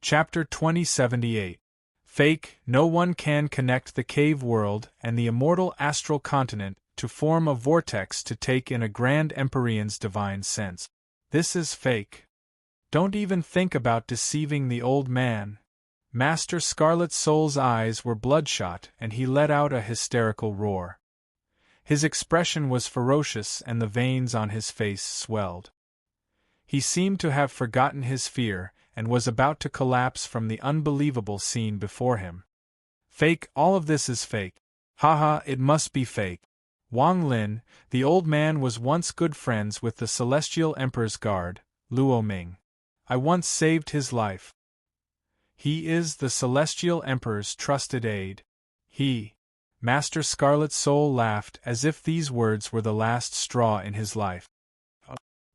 Chapter 2078. Fake. No one can connect the cave world and the immortal astral continent to form a vortex to take in a Grand Empyrean's divine sense. This is fake. Don't even think about deceiving the old man. Master Scarlet Soul's eyes were bloodshot and he let out a hysterical roar. His expression was ferocious and the veins on his face swelled. He seemed to have forgotten his fear and was about to collapse from the unbelievable scene before him. Fake, all of this is fake. Haha, it must be fake. Wang Lin, the old man, was once good friends with the Celestial Emperor's guard, Luo Ming. I once saved his life. He is the Celestial Emperor's trusted aide. Master Scarlet Soul laughed as if these words were the last straw in his life.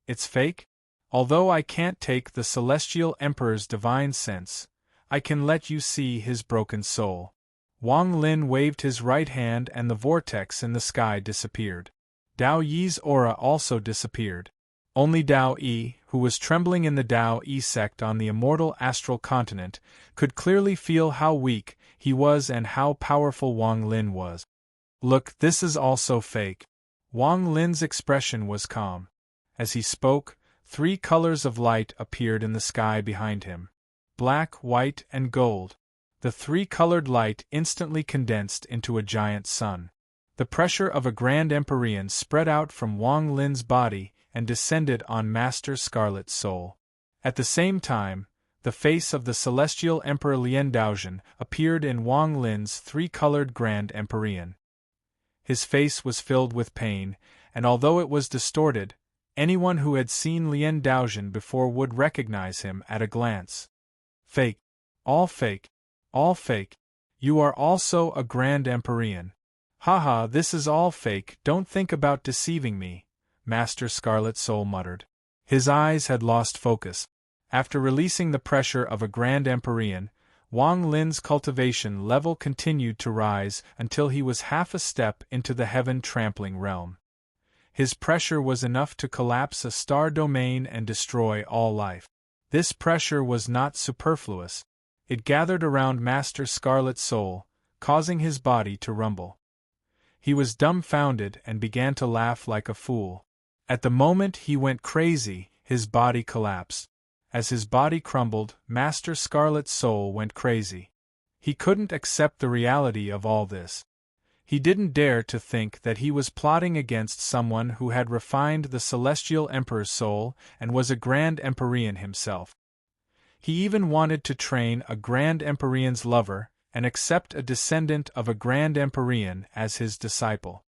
It's fake? Although I can't take the Celestial Emperor's divine sense, I can let you see his broken soul. Wang Lin waved his right hand and the vortex in the sky disappeared. Dao Yi's aura also disappeared. Only Dao Yi, who was trembling in the Dao Yi sect on the immortal astral continent, could clearly feel how weak he was and how powerful Wang Lin was. Look, this is also fake. Wang Lin's expression was calm. As he spoke, 3 colors of light appeared in the sky behind him. Black, white, and gold. The 3-colored light instantly condensed into a giant sun. The pressure of a Grand Empyrean spread out from Wang Lin's body and descended on Master Scarlet Soul. At the same time, the face of the Celestial Emperor Lien Daozhen appeared in Wang Lin's 3-colored Grand Empyrean. His face was filled with pain, and although it was distorted, anyone who had seen Lien Daozhen before would recognize him at a glance. Fake. All fake. All fake. You are also a Grand Empyrean. Haha, this is all fake, don't think about deceiving me, Master Scarlet Soul muttered. His eyes had lost focus. After releasing the pressure of a Grand Empyrean, Wang Lin's cultivation level continued to rise until he was half a step into the heaven-trampling realm. His pressure was enough to collapse a star domain and destroy all life. This pressure was not superfluous. It gathered around Master Scarlet Soul, causing his body to rumble. He was dumbfounded and began to laugh like a fool. At the moment he went crazy, his body collapsed. As his body crumbled, Master Scarlet Soul went crazy. He couldn't accept the reality of all this. He didn't dare to think that he was plotting against someone who had refined the Celestial Emperor's soul and was a Grand Empyrean himself. He even wanted to train a Grand Empyrean's lover and accept a descendant of a Grand Empyrean as his disciple.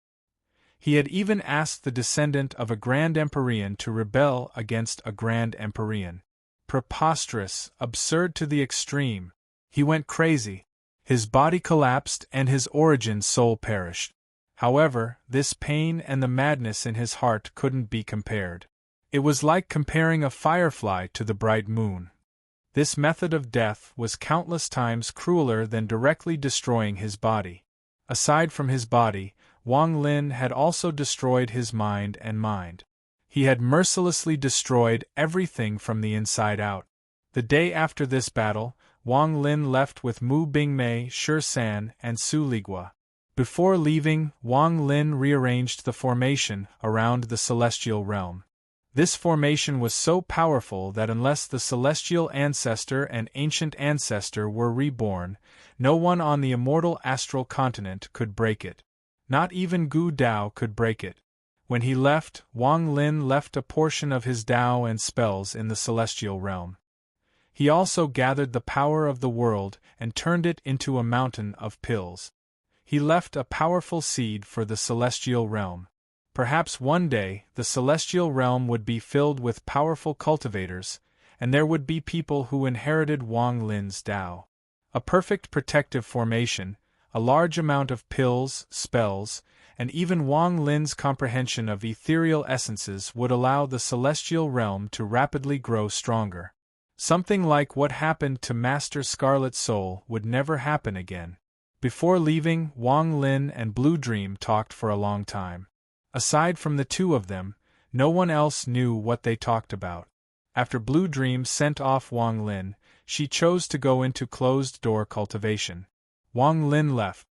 He had even asked the descendant of a Grand Empyrean to rebel against a Grand Empyrean. Preposterous, absurd to the extreme. He went crazy. His body collapsed and his origin soul perished. However, this pain and the madness in his heart couldn't be compared. It was like comparing a firefly to the bright moon. This method of death was countless times crueler than directly destroying his body. Aside from his body, Wang Lin had also destroyed his mind and mind. He had mercilessly destroyed everything from the inside out. The day after this battle, Wang Lin left with Mu Bingmei, Shi San, and Su Ligua. Before leaving, Wang Lin rearranged the formation around the celestial realm. This formation was so powerful that unless the celestial ancestor and ancient ancestor were reborn, no one on the immortal astral continent could break it. Not even Gu Dao could break it. When he left, Wang Lin left a portion of his Dao and spells in the celestial realm. He also gathered the power of the world and turned it into a mountain of pills. He left a powerful seed for the celestial realm. Perhaps one day the celestial realm would be filled with powerful cultivators, and there would be people who inherited Wang Lin's Dao. A perfect protective formation, a large amount of pills, spells, and even Wang Lin's comprehension of ethereal essences would allow the celestial realm to rapidly grow stronger. Something like what happened to Master Scarlet Soul would never happen again. Before leaving, Wang Lin and Blue Dream talked for a long time. Aside from the two of them, no one else knew what they talked about. After Blue Dream sent off Wang Lin, she chose to go into closed-door cultivation. Wang Lin left.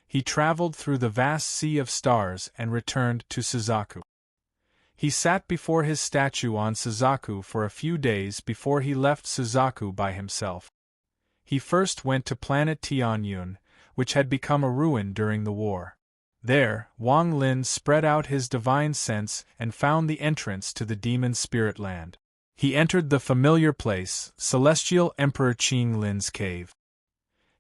He traveled through the vast sea of stars and returned to Suzaku. He sat before his statue on Suzaku for a few days before he left Suzaku by himself. He first went to planet Tianyun, which had become a ruin during the war. There, Wang Lin spread out his divine sense and found the entrance to the demon spirit land. He entered the familiar place, Celestial Emperor Qing Lin's cave.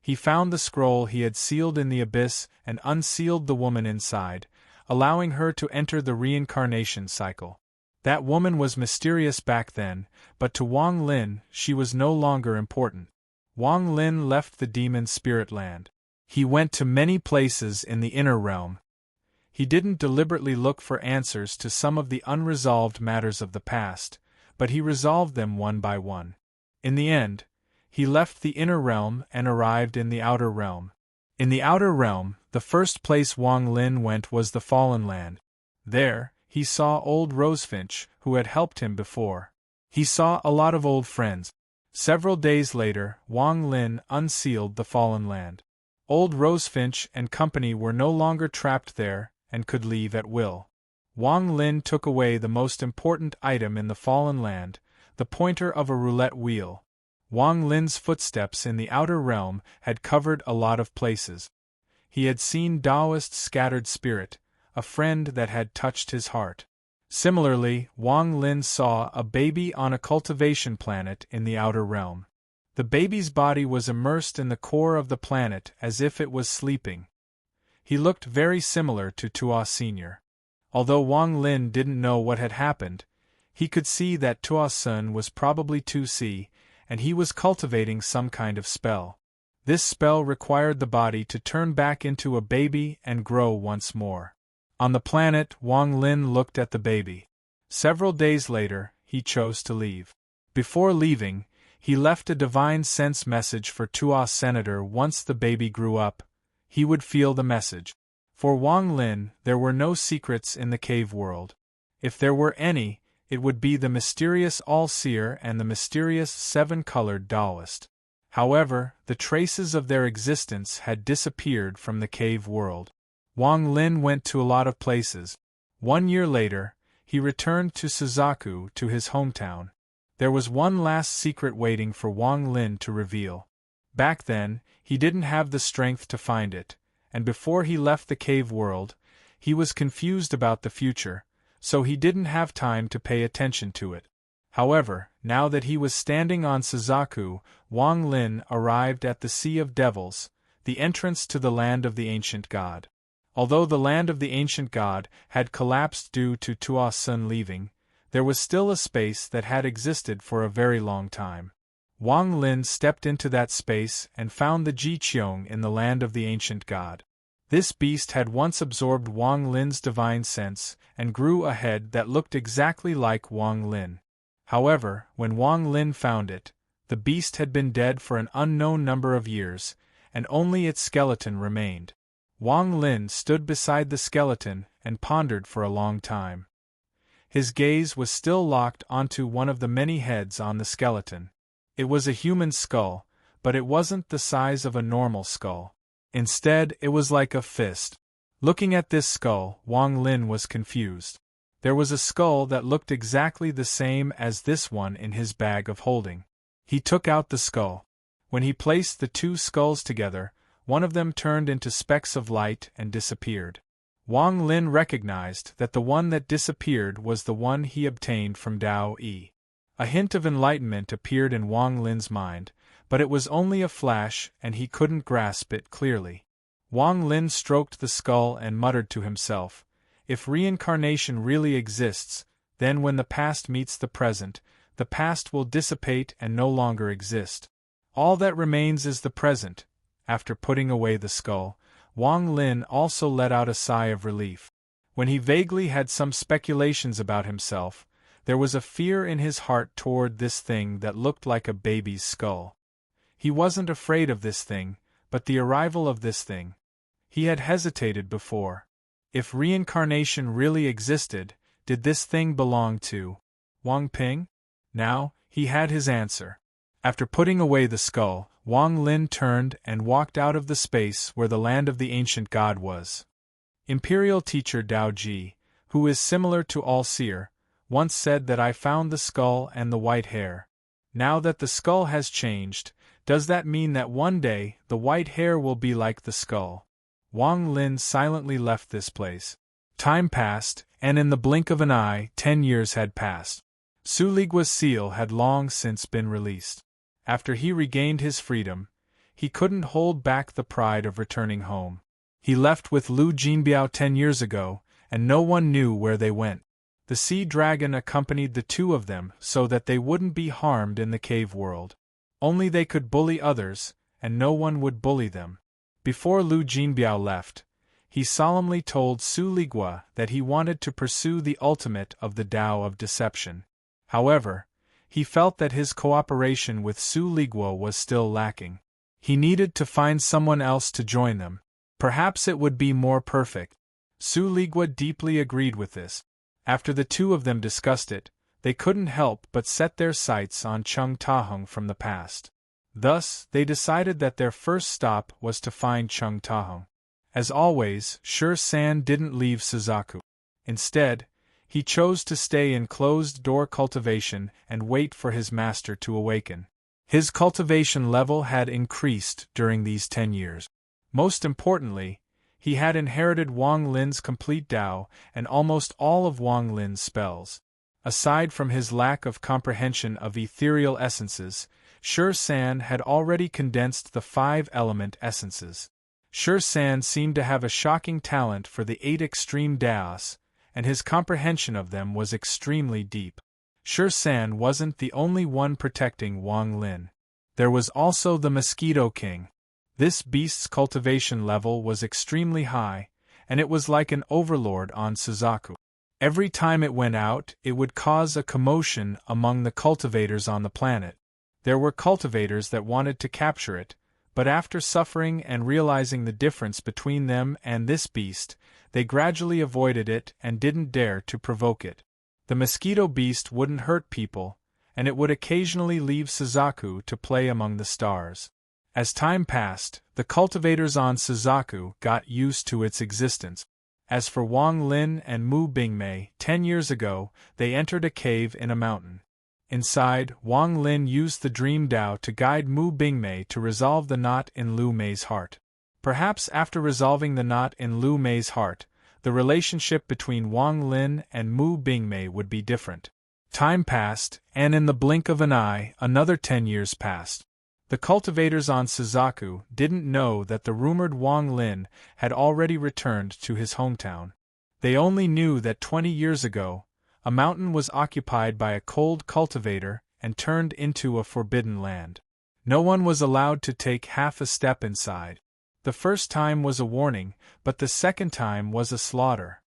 He found the scroll he had sealed in the abyss and unsealed the woman inside, allowing her to enter the reincarnation cycle. That woman was mysterious back then, but to Wang Lin she was no longer important. Wang Lin left the demon spirit land. He went to many places in the inner realm. He didn't deliberately look for answers to some of the unresolved matters of the past, but he resolved them one by one. In the end, he left the inner realm and arrived in the outer realm. In the outer realm, the first place Wang Lin went was the Fallen Land. There, he saw old Rosefinch, who had helped him before. He saw a lot of old friends. Several days later, Wang Lin unsealed the Fallen Land. Old Rosefinch and company were no longer trapped there and could leave at will. Wang Lin took away the most important item in the Fallen Land, the pointer of a roulette wheel. Wang Lin's footsteps in the outer realm had covered a lot of places. He had seen Taoist scattered spirit, a friend that had touched his heart. Similarly, Wang Lin saw a baby on a cultivation planet in the outer realm. The baby's body was immersed in the core of the planet as if it was sleeping. He looked very similar to Tua Sr. Although Wang Lin didn't know what had happened, he could see that Tua Sun was probably 2C, and he was cultivating some kind of spell. This spell required the body to turn back into a baby and grow once more. On the planet, Wang Lin looked at the baby. Several days later, he chose to leave. Before leaving, he left a divine sense message for Tua Senator. Once the baby grew up, he would feel the message. For Wang Lin, there were no secrets in the cave world. If there were any, it would be the mysterious All-Seer and the mysterious seven-colored Taoist. However, the traces of their existence had disappeared from the cave world. Wang Lin went to a lot of places. 1 year later, he returned to Suzaku, to his hometown. There was one last secret waiting for Wang Lin to reveal. Back then, he didn't have the strength to find it, and before he left the cave world, he was confused about the future, so he didn't have time to pay attention to it. However, now that he was standing on Suzaku, Wang Lin arrived at the Sea of Devils, the entrance to the land of the ancient god. Although the land of the ancient god had collapsed due to Tua Sun leaving, there was still a space that had existed for a very long time. Wang Lin stepped into that space and found the Jiqiong in the land of the ancient god. This beast had once absorbed Wang Lin's divine sense and grew a head that looked exactly like Wang Lin. However, when Wang Lin found it, the beast had been dead for an unknown number of years, and only its skeleton remained. Wang Lin stood beside the skeleton and pondered for a long time. His gaze was still locked onto one of the many heads on the skeleton. It was a human skull, but it wasn't the size of a normal skull. Instead, it was like a fist. Looking at this skull, Wang Lin was confused. There was a skull that looked exactly the same as this one in his bag of holding. He took out the skull. When he placed the two skulls together, one of them turned into specks of light and disappeared. Wang Lin recognized that the one that disappeared was the one he obtained from Dao Yi. A hint of enlightenment appeared in Wang Lin's mind, but it was only a flash and he couldn't grasp it clearly. Wang Lin stroked the skull and muttered to himself, "If reincarnation really exists, then when the past meets the present, the past will dissipate and no longer exist. All that remains is the present." After putting away the skull, Wang Lin also let out a sigh of relief. When he vaguely had some speculations about himself, there was a fear in his heart toward this thing that looked like a baby's skull. He wasn't afraid of this thing, but the arrival of this thing. He had hesitated before. If reincarnation really existed, did this thing belong to Wang Ping? Now, he had his answer. After putting away the skull, Wang Lin turned and walked out of the space where the land of the ancient god was. Imperial teacher Dao Ji, who is similar to All-Seer, once said that I found the skull and the white hair. Now that the skull has changed, does that mean that one day the white hair will be like the skull? Wang Lin silently left this place. Time passed, and in the blink of an eye, 10 years had passed. Su Ligua's seal had long since been released. After he regained his freedom, he couldn't hold back the pride of returning home. He left with Lu Jinbiao 10 years ago, and no one knew where they went. The sea dragon accompanied the two of them so that they wouldn't be harmed in the cave world. Only they could bully others, and no one would bully them. Before Lu Jinbiao left, he solemnly told Su Ligua that he wanted to pursue the ultimate of the Tao of deception. However, he felt that his cooperation with Su Ligua was still lacking. He needed to find someone else to join them. Perhaps it would be more perfect. Su Ligua deeply agreed with this. After the two of them discussed it, they couldn't help but set their sights on Cheng Tahong from the past. Thus, they decided that their first stop was to find Cheng Tahong. As always, San didn't leave Suzaku. Instead, he chose to stay in closed-door cultivation and wait for his master to awaken. His cultivation level had increased during these 10 years. Most importantly, he had inherited Wang Lin's complete Tao and almost all of Wang Lin's spells. Aside from his lack of comprehension of ethereal essences, San had already condensed the 5-element essences. San seemed to have a shocking talent for the 8 extreme Daos, and his comprehension of them was extremely deep. San wasn't the only one protecting Wang Lin. There was also the Mosquito King. This beast's cultivation level was extremely high, and it was like an overlord on Suzaku. Every time it went out, it would cause a commotion among the cultivators on the planet. There were cultivators that wanted to capture it, but after suffering and realizing the difference between them and this beast, they gradually avoided it and didn't dare to provoke it. The mosquito beast wouldn't hurt people, and it would occasionally leave Suzaku to play among the stars. As time passed, the cultivators on Suzaku got used to its existence. As for Wang Lin and Mu Bingmei, 10 years ago, they entered a cave in a mountain. Inside, Wang Lin used the Dream Tao to guide Mu Bingmei to resolve the knot in Lu Mei's heart. Perhaps after resolving the knot in Lu Mei's heart, the relationship between Wang Lin and Mu Bingmei would be different. Time passed, and in the blink of an eye, another 10 years passed. The cultivators on Suzaku didn't know that the rumored Wang Lin had already returned to his hometown. They only knew that 20 years ago, a mountain was occupied by a cold cultivator and turned into a forbidden land. No one was allowed to take half a step inside. The first time was a warning, but the second time was a slaughter.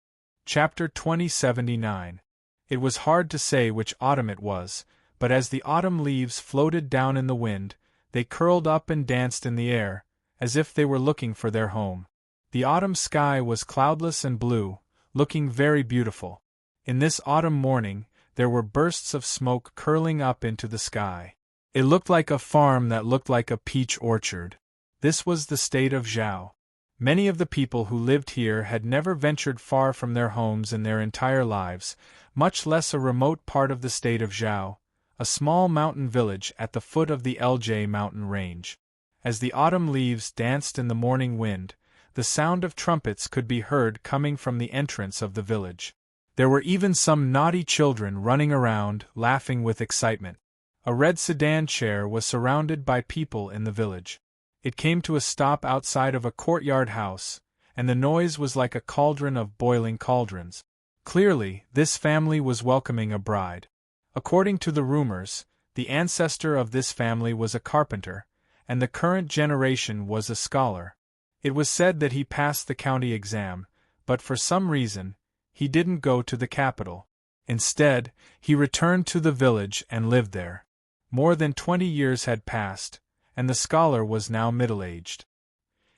Chapter 2079. It was hard to say which autumn it was, but as the autumn leaves floated down in the wind, they curled up and danced in the air, as if they were looking for their home. The autumn sky was cloudless and blue, looking very beautiful. In this autumn morning, there were bursts of smoke curling up into the sky. It looked like a farm that looked like a peach orchard. This was the state of Zhao. Many of the people who lived here had never ventured far from their homes in their entire lives, much less a remote part of the state of Zhao, a small mountain village at the foot of the LJ mountain range. As the autumn leaves danced in the morning wind, the sound of trumpets could be heard coming from the entrance of the village. There were even some naughty children running around, laughing with excitement. A red sedan chair was surrounded by people in the village. It came to a stop outside of a courtyard house, and the noise was like a cauldron of boiling cauldrons. Clearly, this family was welcoming a bride. According to the rumors, the ancestor of this family was a carpenter, and the current generation was a scholar. It was said that he passed the county exam, but for some reason, he didn't go to the capital. Instead, he returned to the village and lived there. More than 20 years had passed, and the scholar was now middle-aged.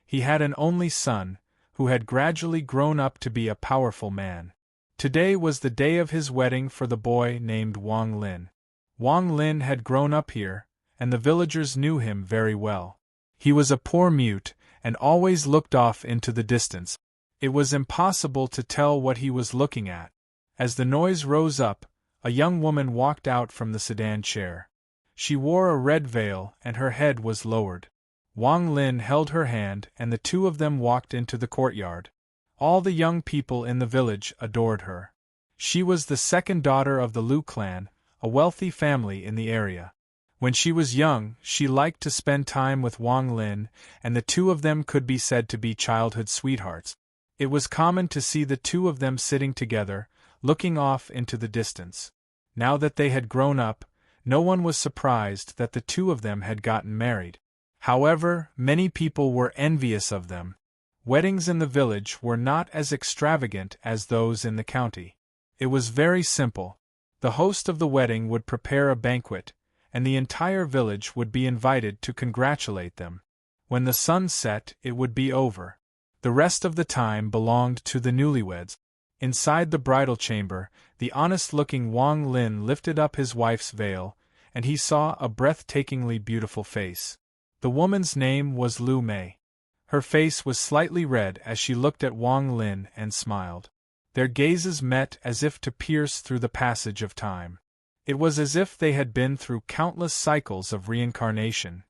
He had an only son, who had gradually grown up to be a powerful man. Today was the day of his wedding for the boy named Wang Lin. Wang Lin had grown up here, and the villagers knew him very well. He was a poor mute, and always looked off into the distance. It was impossible to tell what he was looking at. As the noise rose up, a young woman walked out from the sedan chair. She wore a red veil, and her head was lowered. Wang Lin held her hand, and the two of them walked into the courtyard. All the young people in the village adored her. She was the second daughter of the Lu clan, a wealthy family in the area. When she was young, she liked to spend time with Wang Lin, and the two of them could be said to be childhood sweethearts. It was common to see the two of them sitting together, looking off into the distance. Now that they had grown up, no one was surprised that the two of them had gotten married. However, many people were envious of them. Weddings in the village were not as extravagant as those in the county. It was very simple. The host of the wedding would prepare a banquet, and the entire village would be invited to congratulate them. When the sun set, it would be over. The rest of the time belonged to the newlyweds. Inside the bridal chamber, the honest-looking Wang Lin lifted up his wife's veil, and he saw a breathtakingly beautiful face. The woman's name was Lu Mei. Her face was slightly red as she looked at Wang Lin and smiled. Their gazes met as if to pierce through the passage of time. It was as if they had been through countless cycles of reincarnation.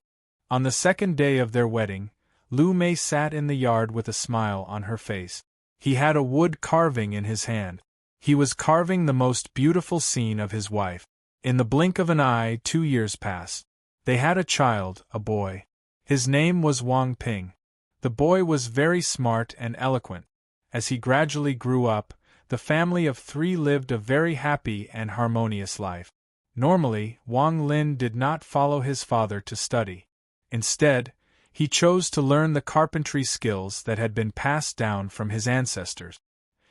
On the second day of their wedding, Lu Mei sat in the yard with a smile on her face. He had a wood carving in his hand. He was carving the most beautiful scene of his wife. In the blink of an eye, 2 years passed. They had a child, a boy. His name was Wang Ping. The boy was very smart and eloquent. As he gradually grew up, the family of 3 lived a very happy and harmonious life. Normally, Wang Lin did not follow his father to study. Instead, he chose to learn the carpentry skills that had been passed down from his ancestors.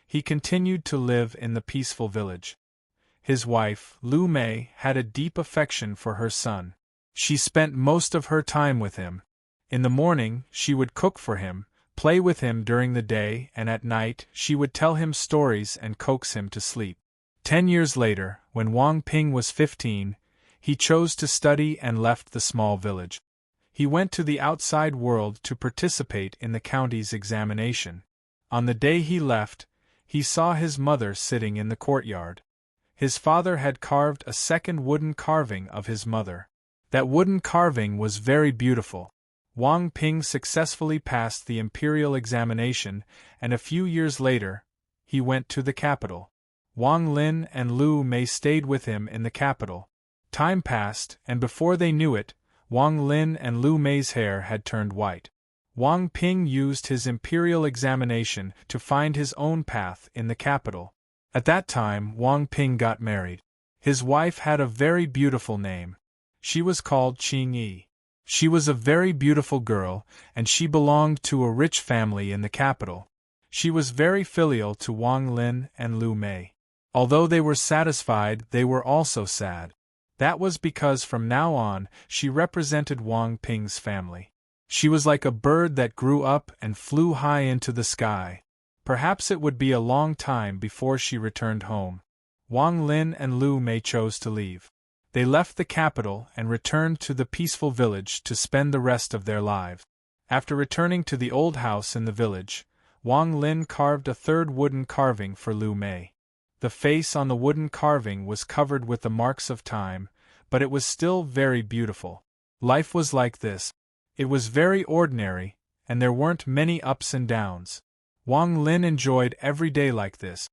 He continued to live in the peaceful village. His wife, Lu Mei, had a deep affection for her son. She spent most of her time with him. In the morning, she would cook for him, play with him during the day, and at night, she would tell him stories and coax him to sleep. 10 years later, when Wang Ping was 15, he chose to study and left the small village. He went to the outside world to participate in the county's examination. On the day he left, he saw his mother sitting in the courtyard. His father had carved a second wooden carving of his mother. That wooden carving was very beautiful. Wang Ping successfully passed the imperial examination, and a few years later, he went to the capital. Wang Lin and Lu Mei stayed with him in the capital. Time passed, and before they knew it, Wang Lin and Lu Mei's hair had turned white. Wang Ping used his imperial examination to find his own path in the capital. At that time, Wang Ping got married. His wife had a very beautiful name. She was called Qing Yi. She was a very beautiful girl, and she belonged to a rich family in the capital. She was very filial to Wang Lin and Lu Mei. Although they were satisfied, they were also sad. That was because from now on, she represented Wang Ping's family. She was like a bird that grew up and flew high into the sky. Perhaps it would be a long time before she returned home. Wang Lin and Lu Mei chose to leave. They left the capital and returned to the peaceful village to spend the rest of their lives. After returning to the old house in the village, Wang Lin carved a third wooden carving for Lu Mei. The face on the wooden carving was covered with the marks of time, but it was still very beautiful. Life was like this. It was very ordinary, and there weren't many ups and downs. Wang Lin enjoyed every day like this.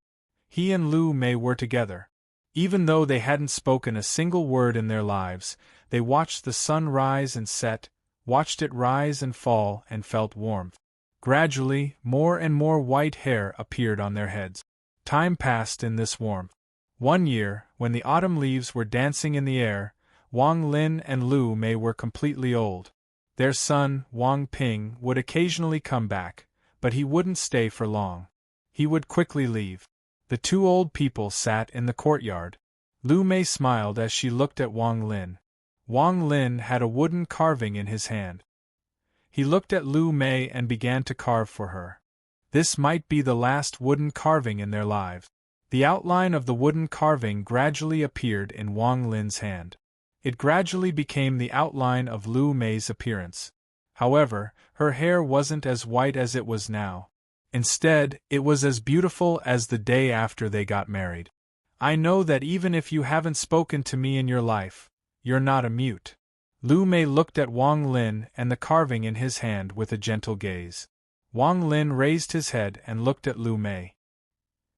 He and Lu Mei were together. Even though they hadn't spoken a single word in their lives, they watched the sun rise and set, watched it rise and fall, and felt warmth. Gradually, more and more white hair appeared on their heads. Time passed in this warmth. One year, when the autumn leaves were dancing in the air, Wang Lin and Lu Mei were completely old. Their son, Wang Ping, would occasionally come back, but he wouldn't stay for long. He would quickly leave. The 2 old people sat in the courtyard. Lu Mei smiled as she looked at Wang Lin. Wang Lin had a wooden carving in his hand. He looked at Lu Mei and began to carve for her. This might be the last wooden carving in their lives. The outline of the wooden carving gradually appeared in Wang Lin's hand. It gradually became the outline of Lu Mei's appearance. However, her hair wasn't as white as it was now. Instead, it was as beautiful as the day after they got married. I know that even if you haven't spoken to me in your life, you're not a mute. Lu Mei looked at Wang Lin and the carving in his hand with a gentle gaze. Wang Lin raised his head and looked at Lu Mei.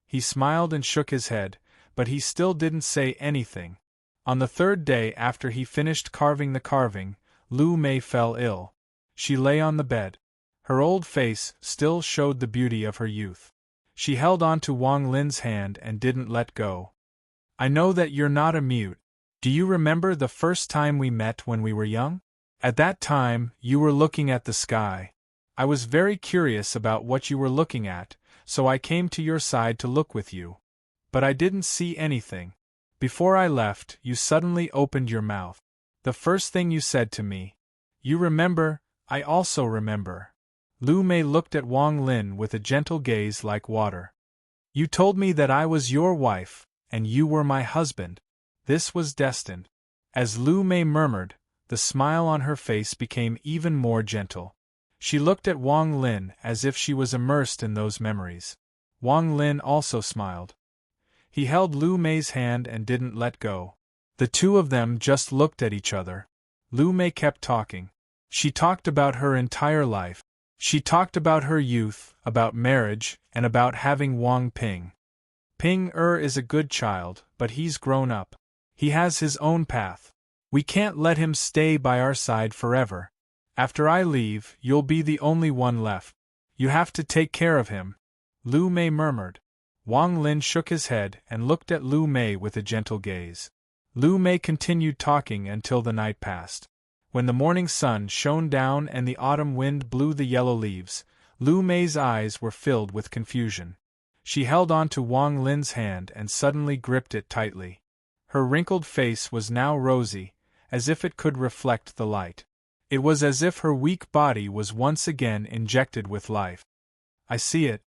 He smiled and shook his head, but he still didn't say anything. On the third day after he finished carving the carving, Lu Mei fell ill. She lay on the bed. Her old face still showed the beauty of her youth. She held on to Wang Lin's hand and didn't let go. I know that you're not a mute. Do you remember the first time we met when we were young? At that time, you were looking at the sky. I was very curious about what you were looking at, so I came to your side to look with you. But I didn't see anything. Before I left, you suddenly opened your mouth. The first thing you said to me. You remember, I also remember. Lu Mei looked at Wang Lin with a gentle gaze like water. You told me that I was your wife, and you were my husband. This was destined. As Lu Mei murmured, the smile on her face became even more gentle. She looked at Wang Lin as if she was immersed in those memories. Wang Lin also smiled. He held Lu Mei's hand and didn't let go. The two of them just looked at each other. Lu Mei kept talking. She talked about her entire life. She talked about her youth, about marriage, and about having Wang Ping. Ping is a good child, but he's grown up. He has his own path. We can't let him stay by our side forever. After I leave, you'll be the only one left. You have to take care of him. Lu Mei murmured. Wang Lin shook his head and looked at Lu Mei with a gentle gaze. Lu Mei continued talking until the night passed. When the morning sun shone down and the autumn wind blew the yellow leaves, Lu Mei's eyes were filled with confusion. She held on to Wang Lin's hand and suddenly gripped it tightly. Her wrinkled face was now rosy, as if it could reflect the light. It was as if her weak body was once again injected with life. I see it.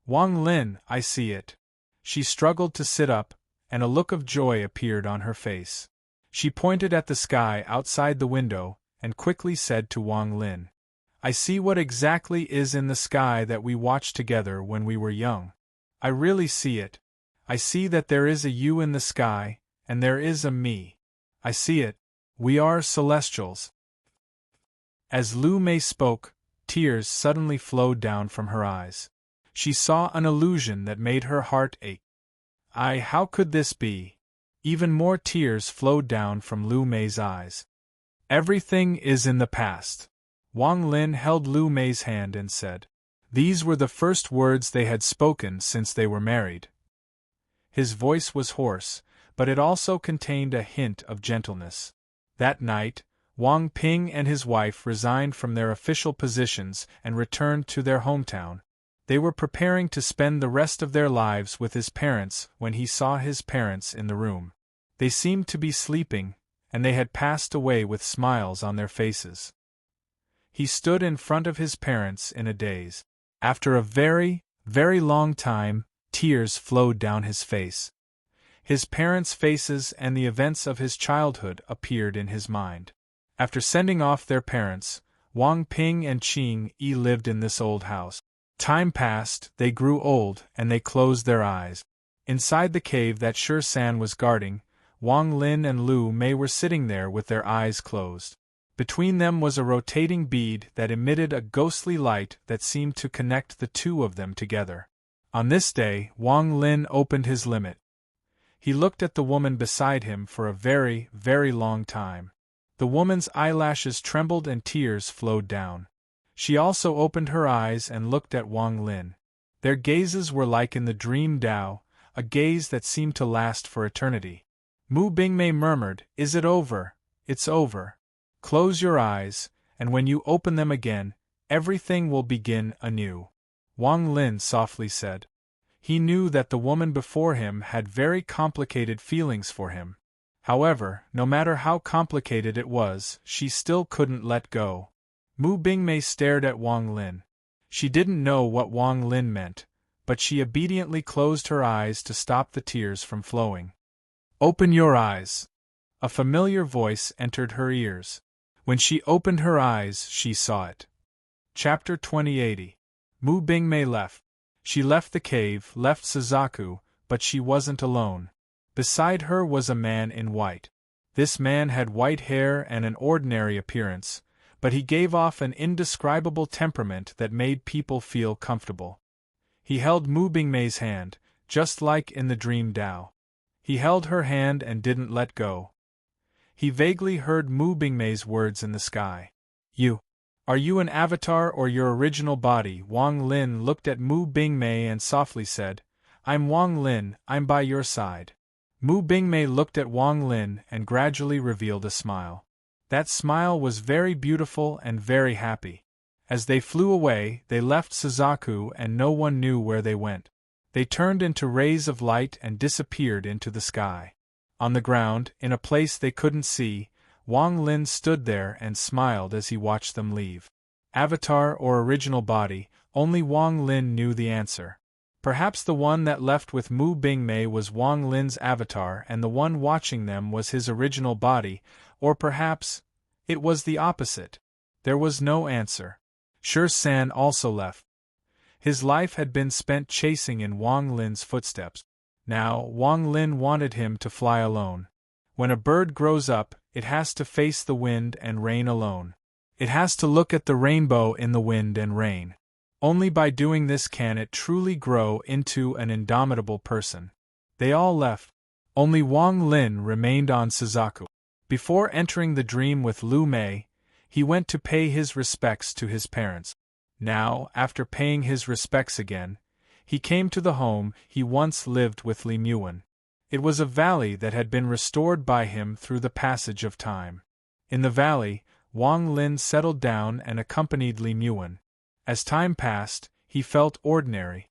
Wang Lin, I see it. She struggled to sit up, and a look of joy appeared on her face. She pointed at the sky outside the window, and quickly said to Wang Lin, I see what exactly is in the sky that we watched together when we were young. I really see it. I see that there is a you in the sky, and there is a me. I see it. We are celestials. As Lu Mei spoke, tears suddenly flowed down from her eyes. She saw an illusion that made her heart ache. How could this be? Even more tears flowed down from Lu Mei's eyes. Everything is in the past. Wang Lin held Lu Mei's hand and said. These were the first words they had spoken since they were married. His voice was hoarse, but it also contained a hint of gentleness. That night, Wang Ping and his wife resigned from their official positions and returned to their hometown. They were preparing to spend the rest of their lives with his parents when he saw his parents in the room. They seemed to be sleeping, and they had passed away with smiles on their faces. He stood in front of his parents in a daze. After a very, very long time, tears flowed down his face. His parents' faces and the events of his childhood appeared in his mind. After sending off their parents, Wang Ping and Qing Yi lived in this old house. Time passed, they grew old, and they closed their eyes. Inside the cave that Shi San was guarding, Wang Lin and Lu Mei were sitting there with their eyes closed. Between them was a rotating bead that emitted a ghostly light that seemed to connect the two of them together. On this day, Wang Lin opened his limit. He looked at the woman beside him for a very, very long time. The woman's eyelashes trembled and tears flowed down. She also opened her eyes and looked at Wang Lin. Their gazes were like in the dream Tao, a gaze that seemed to last for eternity. Mu Bingmei murmured, Is it over? It's over. Close your eyes, and when you open them again, everything will begin anew. Wang Lin softly said. He knew that the woman before him had very complicated feelings for him. However, no matter how complicated it was, she still couldn't let go. Mu Bingmei stared at Wang Lin. She didn't know what Wang Lin meant, but she obediently closed her eyes to stop the tears from flowing. Open your eyes. A familiar voice entered her ears. When she opened her eyes, she saw it. Chapter 2080. Mu Bingmei left. She left the cave, left Suzaku, but she wasn't alone. Beside her was a man in white. This man had white hair and an ordinary appearance, but he gave off an indescribable temperament that made people feel comfortable. He held Mu Bingmei's hand, just like in the dream Tao. He held her hand and didn't let go. He vaguely heard Mu Bingmei's words in the sky. Are you an avatar or your original body? Wang Lin looked at Mu Bingmei and softly said, I'm Wang Lin, I'm by your side. Mu Bingmei looked at Wang Lin and gradually revealed a smile. That smile was very beautiful and very happy. As they flew away, they left Suzaku and no one knew where they went. They turned into rays of light and disappeared into the sky. On the ground, in a place they couldn't see, Wang Lin stood there and smiled as he watched them leave. Avatar or original body, only Wang Lin knew the answer. Perhaps the one that left with Mu Bingmei was Wang Lin's avatar and the one watching them was his original body, or perhaps it was the opposite. There was no answer. San also left. His life had been spent chasing in Wang Lin's footsteps. Now, Wang Lin wanted him to fly alone. When a bird grows up, it has to face the wind and rain alone. It has to look at the rainbow in the wind and rain. Only by doing this can it truly grow into an indomitable person. They all left. Only Wang Lin remained on Suzaku. Before entering the dream with Lu Mei, he went to pay his respects to his parents. Now, after paying his respects again, he came to the home he once lived with Li Muan. It was a valley that had been restored by him through the passage of time. In the valley, Wang Lin settled down and accompanied Li Muan. As time passed, he felt ordinary.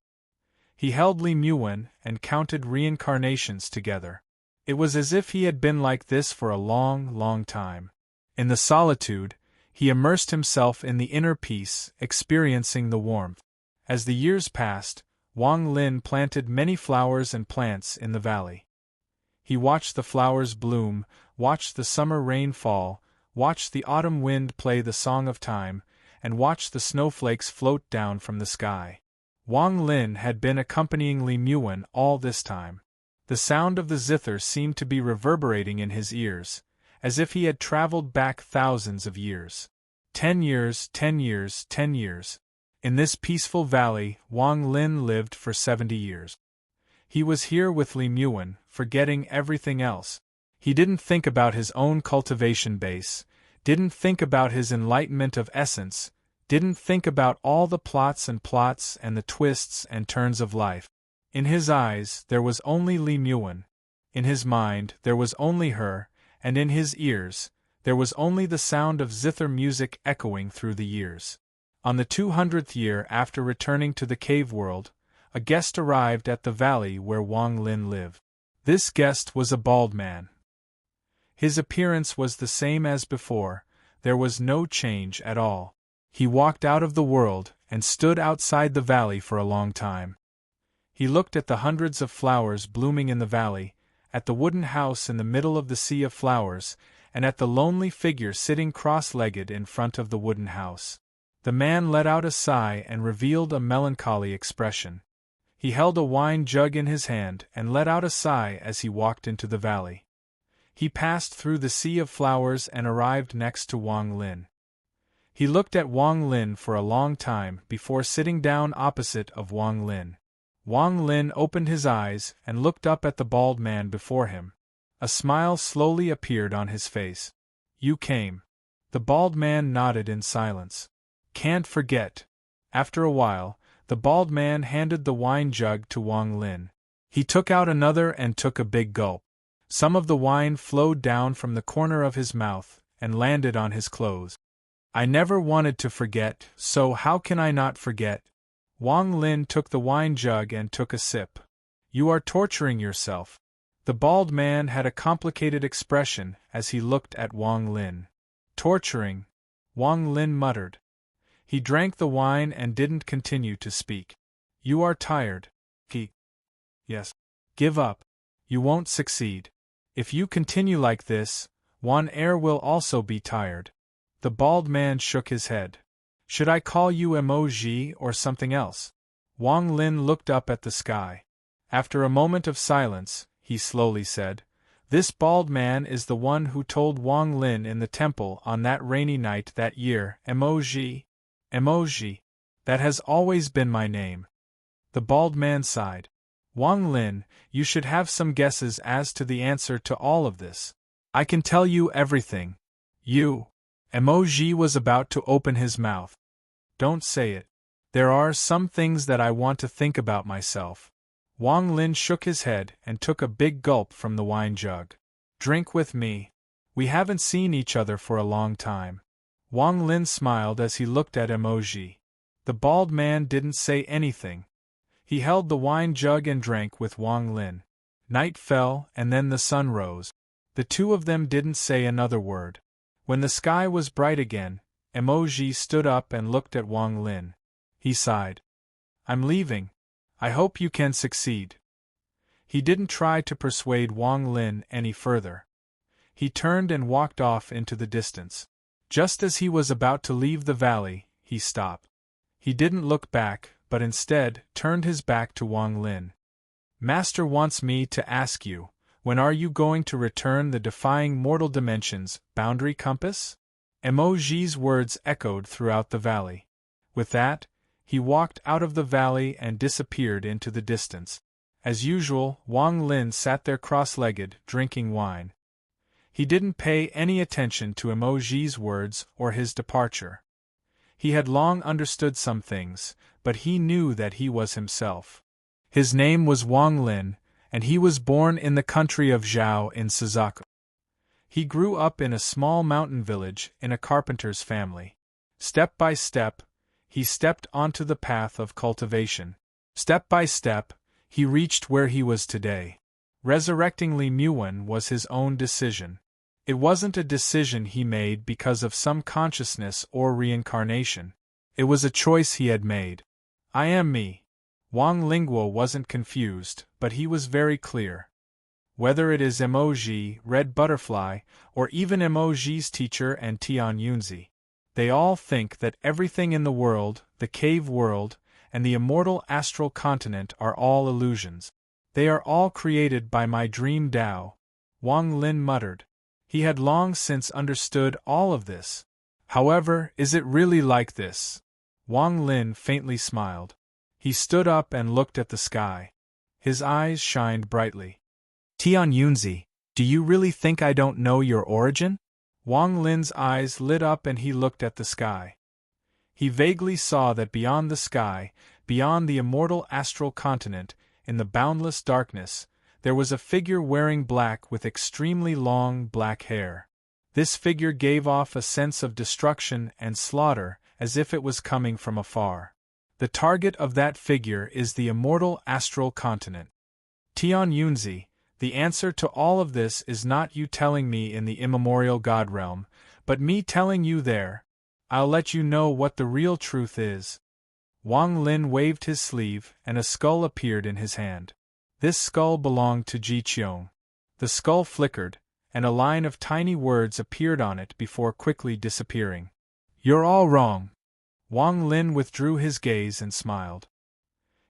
He held Li Muan and counted reincarnations together. It was as if he had been like this for a long, long time. In the solitude, he immersed himself in the inner peace, experiencing the warmth. As the years passed, Wang Lin planted many flowers and plants in the valley. He watched the flowers bloom, watched the summer rain fall, watched the autumn wind play the song of time, and watched the snowflakes float down from the sky. Wang Lin had been accompanying Li Muan all this time. The sound of the zither seemed to be reverberating in his ears, as if he had traveled back thousands of years. 10 years, 10 years, 10 years. In this peaceful valley, Wang Lin lived for 70 years. He was here with Li Muan, forgetting everything else. He didn't think about his own cultivation base, didn't think about his enlightenment of essence, didn't think about all the plots and the twists and turns of life. In his eyes, there was only Li Muan. In his mind, there was only her, and in his ears, there was only the sound of zither music echoing through the years. On the 200th year after returning to the cave world, a guest arrived at the valley where Wang Lin lived. This guest was a bald man. His appearance was the same as before, there was no change at all. He walked out of the world and stood outside the valley for a long time. He looked at the hundreds of flowers blooming in the valley, at the wooden house in the middle of the sea of flowers, and at the lonely figure sitting cross-legged in front of the wooden house. The man let out a sigh and revealed a melancholy expression. He held a wine jug in his hand and let out a sigh as he walked into the valley. He passed through the sea of flowers and arrived next to Wang Lin. He looked at Wang Lin for a long time before sitting down opposite of Wang Lin. Wang Lin opened his eyes and looked up at the bald man before him. A smile slowly appeared on his face. You came. The bald man nodded in silence. Can't forget. After a while, the bald man handed the wine jug to Wang Lin. He took out another and took a big gulp. Some of the wine flowed down from the corner of his mouth and landed on his clothes. I never wanted to forget, so how can I not forget? Wang Lin took the wine jug and took a sip. You are torturing yourself. The bald man had a complicated expression as he looked at Wang Lin. Torturing? Wang Lin muttered. He drank the wine and didn't continue to speak. You are tired. Yes. Give up. You won't succeed. If you continue like this, Wan Er will also be tired. The bald man shook his head. Should I call you emoji or something else? Wang Lin looked up at the sky. After a moment of silence, he slowly said, "This bald man is the one who told Wang Lin in the temple on that rainy night that year, emoji. Emoji. That has always been my name." The bald man sighed. "Wang Lin, you should have some guesses as to the answer to all of this. I can tell you everything. You." Emoji was about to open his mouth. "Don't say it. There are some things that I want to think about myself." Wang Lin shook his head and took a big gulp from the wine jug. "Drink with me. We haven't seen each other for a long time." Wang Lin smiled as he looked at Emoji. The bald man didn't say anything. He held the wine jug and drank with Wang Lin. Night fell and then the sun rose. The two of them didn't say another word. When the sky was bright again, Emoji stood up and looked at Wang Lin. He sighed. "I'm leaving. I hope you can succeed." He didn't try to persuade Wang Lin any further. He turned and walked off into the distance. Just as he was about to leave the valley, he stopped. He didn't look back, but instead turned his back to Wang Lin. "Master wants me to ask you, when are you going to return the defying mortal dimensions boundary compass?" Emoji's words echoed throughout the valley. With that, he walked out of the valley and disappeared into the distance. As usual, Wang Lin sat there cross-legged, drinking wine. He didn't pay any attention to Emoji's words or his departure. He had long understood some things, but he knew that he was himself. His name was Wang Lin, and he was born in the country of Zhao in Suzaku. He grew up in a small mountain village in a carpenter's family. Step by step, he stepped onto the path of cultivation. Step by step, he reached where he was today. Resurrecting Li Muwen was his own decision. It wasn't a decision he made because of some consciousness or reincarnation. It was a choice he had made. "I am me." Wang Lingguo wasn't confused, but he was very clear. Whether it is Emoji, Red Butterfly, or even Emoji's teacher and Tian Yunzi, they all think that everything in the world, the cave world, and the immortal astral continent are all illusions. They are all created by my dream Tao, Wang Lin muttered. He had long since understood all of this. However, is it really like this? Wang Lin faintly smiled. He stood up and looked at the sky. His eyes shined brightly. "Tian Yunzi, do you really think I don't know your origin?" Wang Lin's eyes lit up and he looked at the sky. He vaguely saw that beyond the sky, beyond the immortal astral continent, in the boundless darkness, there was a figure wearing black with extremely long black hair. This figure gave off a sense of destruction and slaughter, as if it was coming from afar. The target of that figure is the immortal astral continent. Tian Yunzi, the answer to all of this is not you telling me in the immemorial God realm, but me telling you there. I'll let you know what the real truth is. Wang Lin waved his sleeve, and a skull appeared in his hand. This skull belonged to Ji Qiong. The skull flickered, and a line of tiny words appeared on it before quickly disappearing. "You're all wrong." Wang Lin withdrew his gaze and smiled.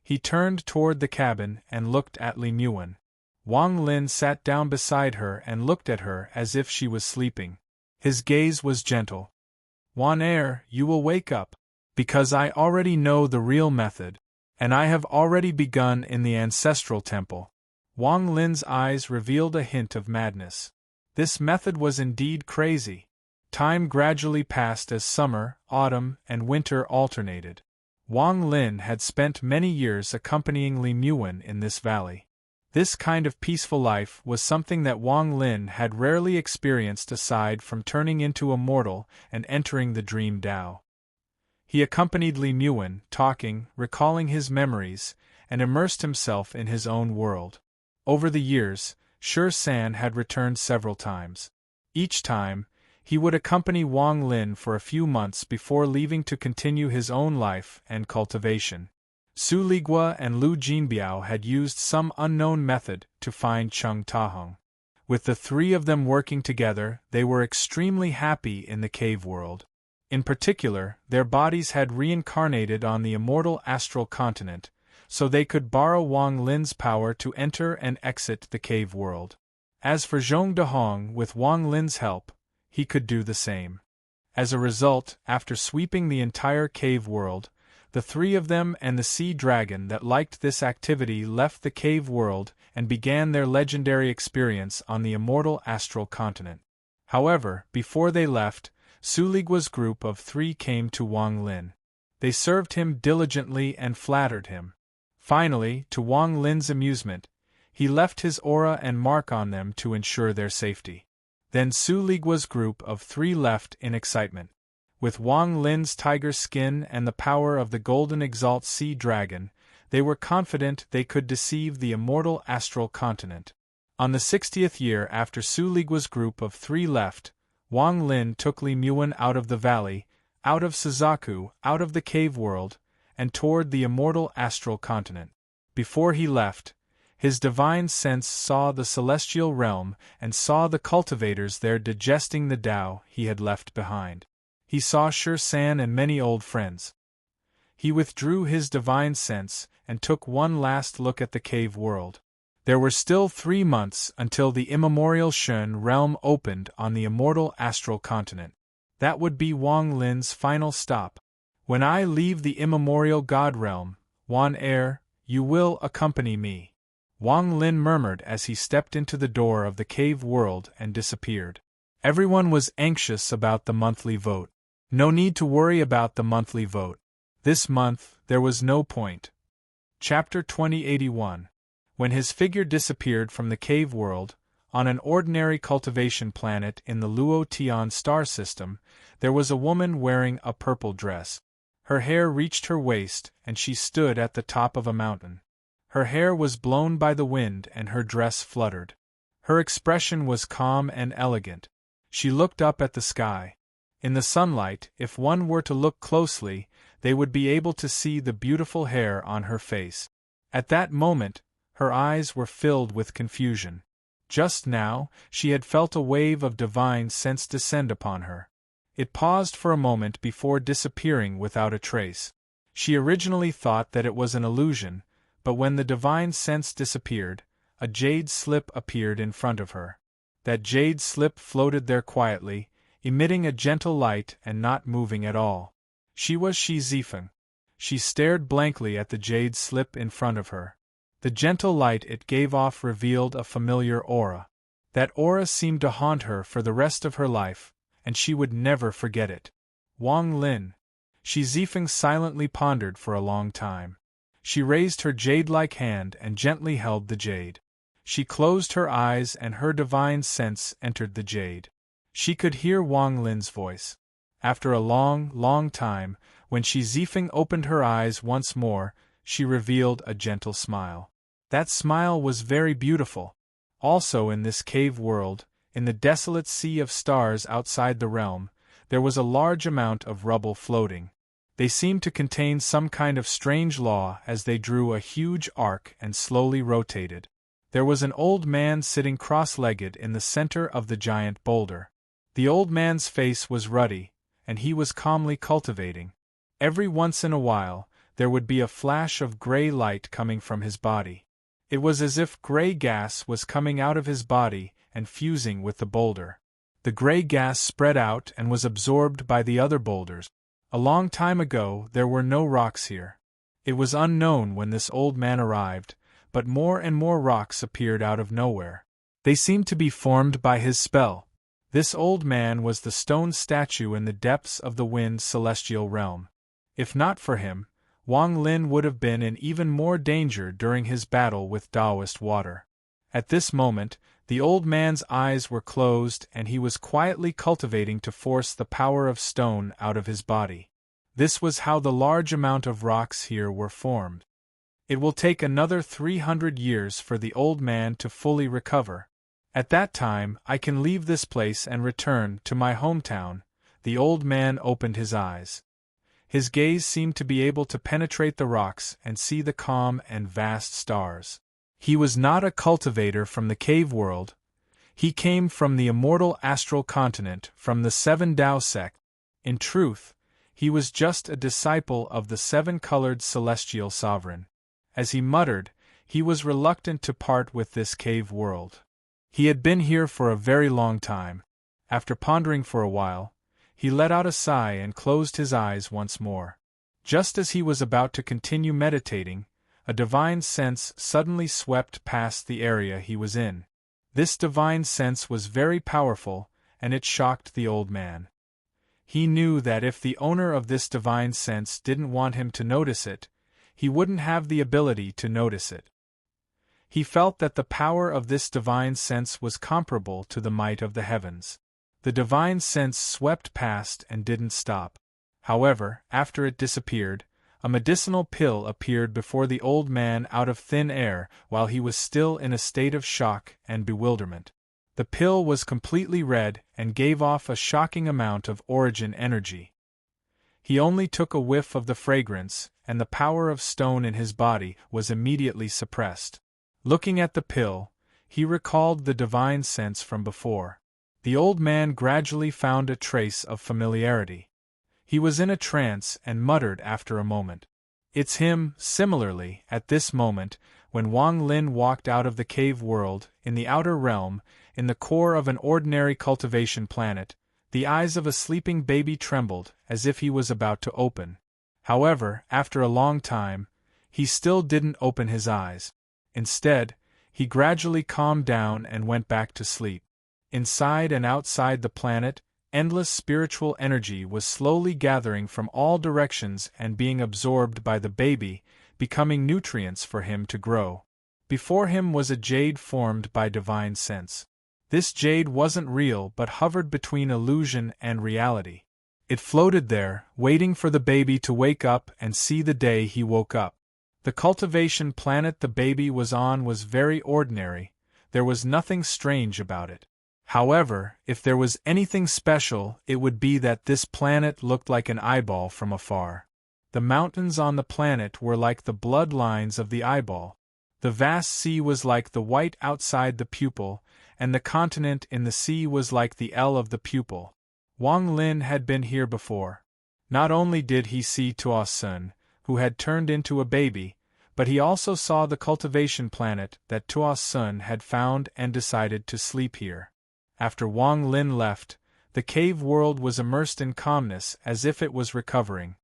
He turned toward the cabin and looked at Li Muwen. Wang Lin sat down beside her and looked at her as if she was sleeping. His gaze was gentle. "Wan Er, you will wake up, because I already know the real method, and I have already begun in the ancestral temple." Wang Lin's eyes revealed a hint of madness. This method was indeed crazy. Time gradually passed as summer, autumn, and winter alternated. Wang Lin had spent many years accompanying Li Muwen in this valley. This kind of peaceful life was something that Wang Lin had rarely experienced aside from turning into a mortal and entering the dream Tao. He accompanied Li Muwen, talking, recalling his memories, and immersed himself in his own world. Over the years, Shi San had returned several times. Each time, he would accompany Wang Lin for a few months before leaving to continue his own life and cultivation. Su Ligua and Lu Jinbiao had used some unknown method to find Cheng Tahong. With the three of them working together, they were extremely happy in the cave world. In particular, their bodies had reincarnated on the immortal astral continent, so they could borrow Wang Lin's power to enter and exit the cave world. As for Zhong Dehong, with Wang Lin's help, he could do the same. As a result, after sweeping the entire cave world, the three of them and the sea dragon that liked this activity left the cave world and began their legendary experience on the immortal astral continent. However, before they left, Suligwa's group of three came to Wang Lin. They served him diligently and flattered him. Finally, to Wang Lin's amusement, he left his aura and mark on them to ensure their safety. Then Suligwa's group of three left in excitement. With Wang Lin's tiger skin and the power of the golden exalt sea dragon, they were confident they could deceive the immortal astral continent. On the 60th year after Suligwa's group of three left, Wang Lin took Li Muan out of the valley, out of Suzaku, out of the cave world, and toward the immortal astral continent. Before he left, his divine sense saw the celestial realm and saw the cultivators there digesting the Tao he had left behind. He saw Shi San and many old friends. He withdrew his divine sense and took one last look at the cave world. There were still 3 months until the immemorial Shun realm opened on the immortal astral continent. That would be Wang Lin's final stop. When I leave the immemorial God realm, Wan Er, you will accompany me. Wang Lin murmured as he stepped into the door of the cave world and disappeared. Everyone was anxious about the monthly vote. No need to worry about the monthly vote. This month, there was no point. Chapter 2081. When his figure disappeared from the cave world, on an ordinary cultivation planet in the Luo Tian star system, there was a woman wearing a purple dress. Her hair reached her waist, and she stood at the top of a mountain. Her hair was blown by the wind and her dress fluttered. Her expression was calm and elegant. She looked up at the sky. In the sunlight, if one were to look closely, they would be able to see the beautiful hair on her face. At that moment, her eyes were filled with confusion. Just now, she had felt a wave of divine sense descend upon her. It paused for a moment before disappearing without a trace. She originally thought that it was an illusion, but when the divine sense disappeared, a jade slip appeared in front of her. That jade slip floated there quietly, emitting a gentle light and not moving at all. She was Shi Zifeng. She stared blankly at the jade slip in front of her. The gentle light it gave off revealed a familiar aura. That aura seemed to haunt her for the rest of her life, and she would never forget it. Wang Lin. Shi Zifeng silently pondered for a long time. She raised her jade-like hand and gently held the jade. She closed her eyes and her divine sense entered the jade. She could hear Wang Lin's voice. After a long, long time, when Shi Zifeng opened her eyes once more, she revealed a gentle smile. That smile was very beautiful. Also in this cave world, in the desolate sea of stars outside the realm, there was a large amount of rubble floating. They seemed to contain some kind of strange law as they drew a huge arc and slowly rotated. There was an old man sitting cross-legged in the center of the giant boulder. The old man's face was ruddy, and he was calmly cultivating. Every once in a while, there would be a flash of gray light coming from his body. It was as if gray gas was coming out of his body and fusing with the boulder. The gray gas spread out and was absorbed by the other boulders. A long time ago, there were no rocks here. It was unknown when this old man arrived, but more and more rocks appeared out of nowhere. They seemed to be formed by his spell. This old man was the stone statue in the depths of the wind celestial realm. If not for him, Wang Lin would have been in even more danger during his battle with Taoist water. At this moment, the old man's eyes were closed and he was quietly cultivating to force the power of stone out of his body. This was how the large amount of rocks here were formed. It will take another 300 years for the old man to fully recover. At that time, I can leave this place and return to my hometown. The old man opened his eyes. His gaze seemed to be able to penetrate the rocks and see the calm and vast stars. He was not a cultivator from the cave world. He came from the immortal astral continent, from the Seven Tao sect. In truth, he was just a disciple of the seven-colored celestial sovereign. As he muttered, he was reluctant to part with this cave world. He had been here for a very long time. After pondering for a while, he let out a sigh and closed his eyes once more. Just as he was about to continue meditating, a divine sense suddenly swept past the area he was in. This divine sense was very powerful, and it shocked the old man. He knew that if the owner of this divine sense didn't want him to notice it, he wouldn't have the ability to notice it. He felt that the power of this divine sense was comparable to the might of the heavens. The divine sense swept past and didn't stop. However, after it disappeared, a medicinal pill appeared before the old man out of thin air while he was still in a state of shock and bewilderment. The pill was completely red and gave off a shocking amount of origin energy. He only took a whiff of the fragrance, and the power of stone in his body was immediately suppressed. Looking at the pill, he recalled the divine sense from before. The old man gradually found a trace of familiarity. He was in a trance and muttered after a moment. "It's him." Similarly, at this moment, when Wang Lin walked out of the cave world, in the outer realm, in the core of an ordinary cultivation planet, the eyes of a sleeping baby trembled, as if he was about to open. However, after a long time, he still didn't open his eyes. Instead, he gradually calmed down and went back to sleep. Inside and outside the planet, endless spiritual energy was slowly gathering from all directions and being absorbed by the baby, becoming nutrients for him to grow. Before him was a jade formed by divine sense. This jade wasn't real but hovered between illusion and reality. It floated there, waiting for the baby to wake up and see the day he woke up. The cultivation planet the baby was on was very ordinary. There was nothing strange about it. However, if there was anything special, it would be that this planet looked like an eyeball from afar. The mountains on the planet were like the bloodlines of the eyeball. The vast sea was like the white outside the pupil, and the continent in the sea was like the L of the pupil. Wang Lin had been here before. Not only did he see Tuo Sun, who had turned into a baby, but he also saw the cultivation planet that Tuo Sun had found and decided to sleep here. After Wang Lin left, the cave world was immersed in calmness as if it was recovering.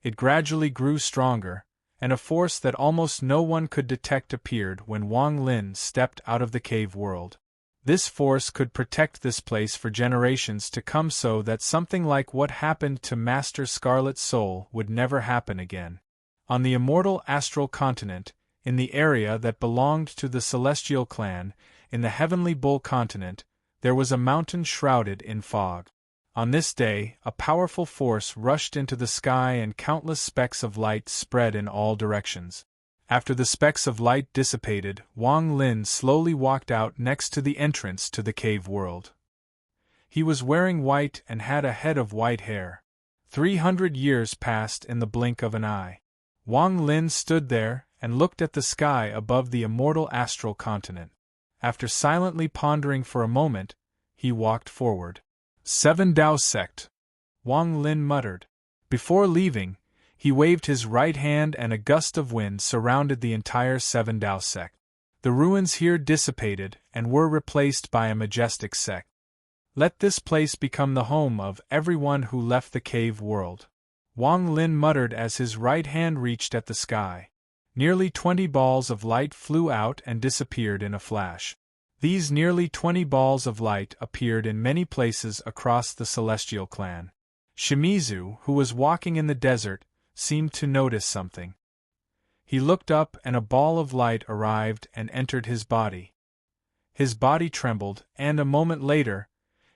It gradually grew stronger, and a force that almost no one could detect appeared when Wang Lin stepped out of the cave world. This force could protect this place for generations to come so that something like what happened to Master Scarlet Soul would never happen again. On the immortal astral continent, in the area that belonged to the Celestial clan, in the Heavenly Bull continent, there was a mountain shrouded in fog. On this day, a powerful force rushed into the sky and countless specks of light spread in all directions. After the specks of light dissipated, Wang Lin slowly walked out next to the entrance to the cave world. He was wearing white and had a head of white hair. 300 years passed in the blink of an eye. Wang Lin stood there and looked at the sky above the immortal astral continent. After silently pondering for a moment, he walked forward. Seven Tao sect, Wang Lin muttered. Before leaving, he waved his right hand and a gust of wind surrounded the entire Seven Tao sect. The ruins here dissipated and were replaced by a majestic sect. Let this place become the home of everyone who left the cave world. Wang Lin muttered as his right hand reached at the sky. Nearly 20 balls of light flew out and disappeared in a flash. These nearly 20 balls of light appeared in many places across the Celestial clan. Shimizu, who was walking in the desert, seemed to notice something. He looked up and a ball of light arrived and entered his body. His body trembled, and a moment later,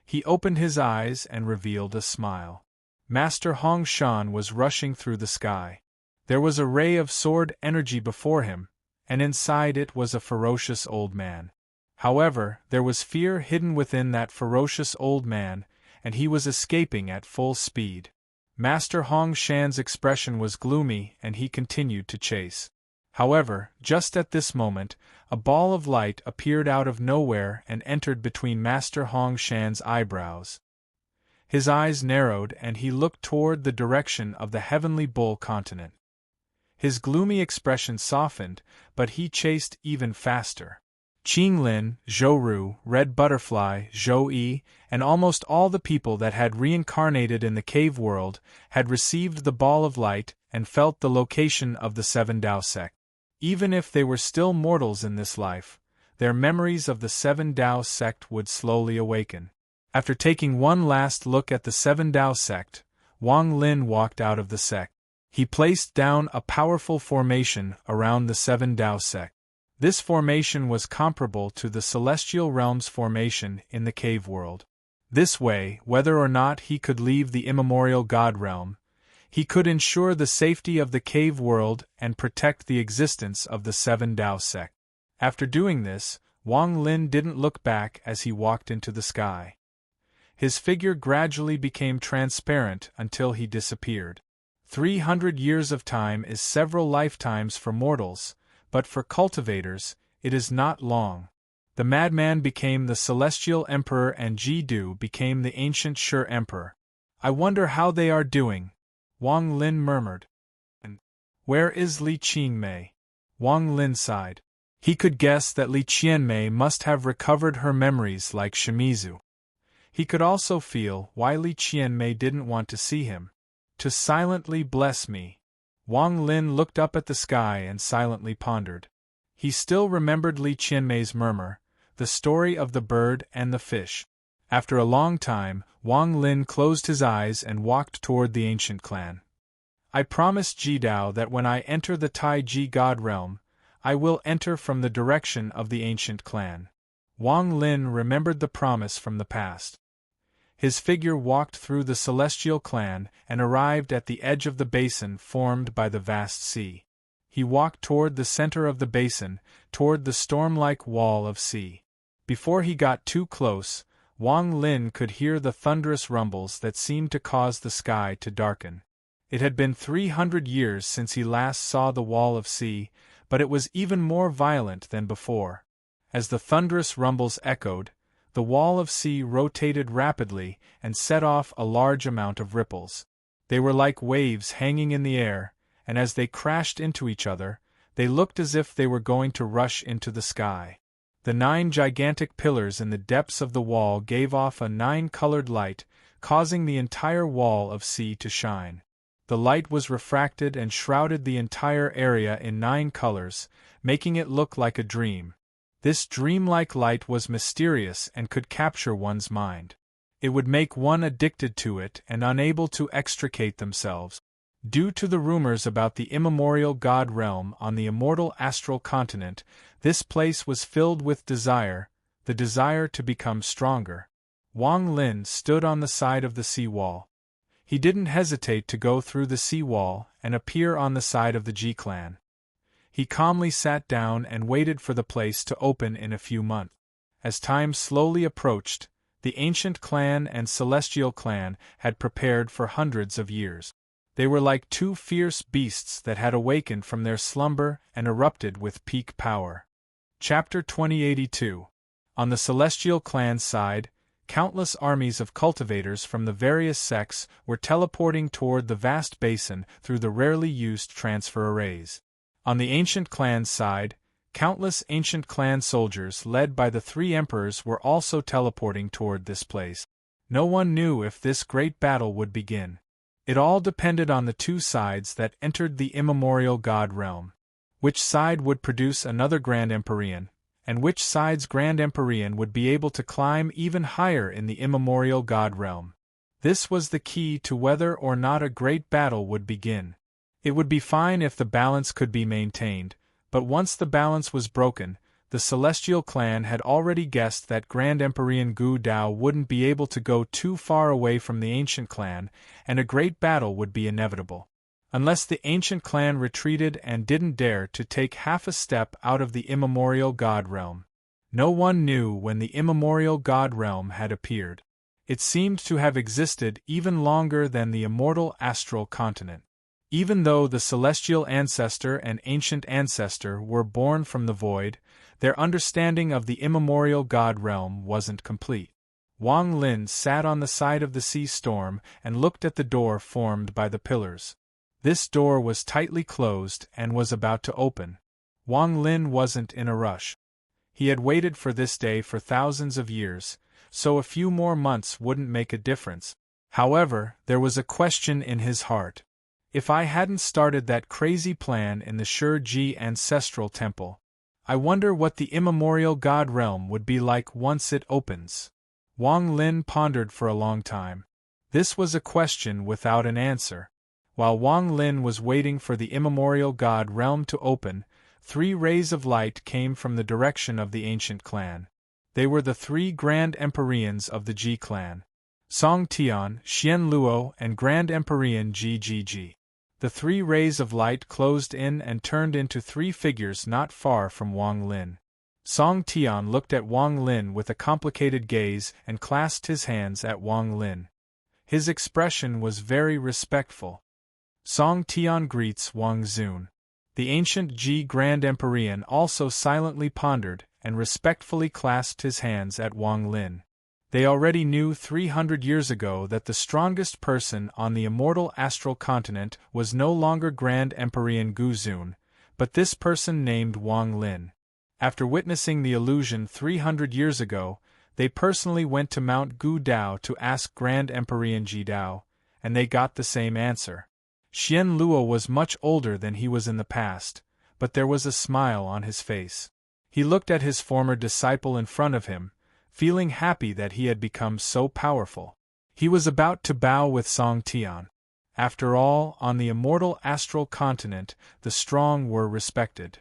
he opened his eyes and revealed a smile. Master Hong Shan was rushing through the sky. There was a ray of sword energy before him, and inside it was a ferocious old man. However, there was fear hidden within that ferocious old man, and he was escaping at full speed. Master Hong Shan's expression was gloomy and he continued to chase. However, just at this moment, a ball of light appeared out of nowhere and entered between Master Hong Shan's eyebrows. His eyes narrowed and he looked toward the direction of the heavenly bull continent. His gloomy expression softened, but he chased even faster. Qinglin, Zhou, Red Butterfly, Zhou Yi, and almost all the people that had reincarnated in the cave world had received the ball of light and felt the location of the Seven Dao sect. Even if they were still mortals in this life, their memories of the Seven Dao sect would slowly awaken. After taking one last look at the Seven Dao sect, Wang Lin walked out of the sect. He placed down a powerful formation around the Seven Dao sect. This formation was comparable to the Celestial Realm's formation in the cave world. This way, whether or not he could leave the immemorial God realm, he could ensure the safety of the cave world and protect the existence of the Seven Dao sect. After doing this, Wang Lin didn't look back as he walked into the sky. His figure gradually became transparent until he disappeared. 300 years of time is several lifetimes for mortals, but for cultivators, it is not long. The madman became the Celestial Emperor and Ji-Du became the ancient Sure Emperor. I wonder how they are doing, Wang Lin murmured. And where is Li Qianmei? Wang Lin sighed. He could guess that Li Qianmei must have recovered her memories like Shimizu. He could also feel why Li Qianmei didn't want to see him. To silently bless me. Wang Lin looked up at the sky and silently pondered. He still remembered Li Qianmei's murmur, the story of the bird and the fish. After a long time, Wang Lin closed his eyes and walked toward the ancient clan. I promised Jidao that when I enter the Tai Ji God realm, I will enter from the direction of the ancient clan. Wang Lin remembered the promise from the past. His figure walked through the celestial clan and arrived at the edge of the basin formed by the vast sea. He walked toward the center of the basin, toward the storm-like wall of sea. Before he got too close, Wang Lin could hear the thunderous rumbles that seemed to cause the sky to darken. It had been 300 years since he last saw the wall of sea, but it was even more violent than before. As the thunderous rumbles echoed, the wall of sea rotated rapidly and set off a large amount of ripples. They were like waves hanging in the air, and as they crashed into each other, they looked as if they were going to rush into the sky. The 9 gigantic pillars in the depths of the wall gave off a 9-colored light, causing the entire wall of sea to shine. The light was refracted and shrouded the entire area in 9 colors, making it look like a dream. This dreamlike light was mysterious and could capture one's mind. It would make one addicted to it and unable to extricate themselves. Due to the rumors about the immemorial God realm on the immortal astral continent, this place was filled with desire, the desire to become stronger. Wang Lin stood on the side of the seawall. He didn't hesitate to go through the seawall and appear on the side of the Ji clan. He calmly sat down and waited for the place to open in a few months. As time slowly approached, the ancient clan and celestial clan had prepared for hundreds of years. They were like 2 fierce beasts that had awakened from their slumber and erupted with peak power. Chapter 2082. On the celestial clan's side, countless armies of cultivators from the various sects were teleporting toward the vast basin through the rarely used transfer arrays. On the ancient clan's side, countless ancient clan soldiers led by the 3 emperors were also teleporting toward this place. No one knew if this great battle would begin. It all depended on the 2 sides that entered the immemorial God realm. Which side would produce another Grand Empyrean, and which side's Grand Empyrean would be able to climb even higher in the immemorial God realm. This was the key to whether or not a great battle would begin. It would be fine if the balance could be maintained, but once the balance was broken, the Celestial Clan had already guessed that Grand Empyrean Gu Dao wouldn't be able to go too far away from the Ancient Clan, and a great battle would be inevitable. Unless the Ancient Clan retreated and didn't dare to take half a step out of the immemorial God realm. No one knew when the immemorial God realm had appeared. It seemed to have existed even longer than the immortal astral continent. Even though the celestial ancestor and ancient ancestor were born from the void, their understanding of the immemorial God realm wasn't complete. Wang Lin sat on the side of the sea storm and looked at the door formed by the pillars. This door was tightly closed and was about to open. Wang Lin wasn't in a rush. He had waited for this day for thousands of years, so a few more months wouldn't make a difference. However, there was a question in his heart. If I hadn't started that crazy plan in the Shiji ancestral temple, I wonder what the immemorial God realm would be like once it opens. Wang Lin pondered for a long time. This was a question without an answer. While Wang Lin was waiting for the immemorial God realm to open, 3 rays of light came from the direction of the ancient clan. They were the 3 Grand Empyreans of the Ji clan: Song Tian, Xian Luo, and Grand Empyrean Ji. The 3 rays of light closed in and turned into 3 figures not far from Wang Lin. Song Tian looked at Wang Lin with a complicated gaze and clasped his hands at Wang Lin. His expression was very respectful. Song Tian greets Wang Zun. The ancient Ji Grand Empyrean also silently pondered and respectfully clasped his hands at Wang Lin. They already knew 300 years ago that the strongest person on the immortal astral continent was no longer Grand Empyrean Gu Zun, but this person named Wang Lin. After witnessing the illusion 300 years ago, they personally went to Mount Gu Dao to ask Grand Empyrean Ji Dao, and they got the same answer. Xian Luo was much older than he was in the past, but there was a smile on his face. He looked at his former disciple in front of him, feeling happy that he had become so powerful. He was about to bow with Song Tian. After all, on the immortal astral continent, the strong were respected.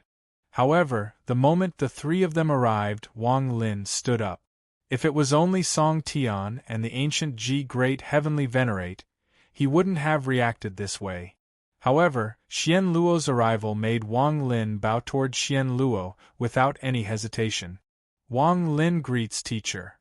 However, the moment the 3 of them arrived, Wang Lin stood up. If it was only Song Tian and the ancient Ji Great Heavenly Venerate, he wouldn't have reacted this way. However, Xian Luo's arrival made Wang Lin bow toward Xian Luo without any hesitation. Wang Lin greets teacher.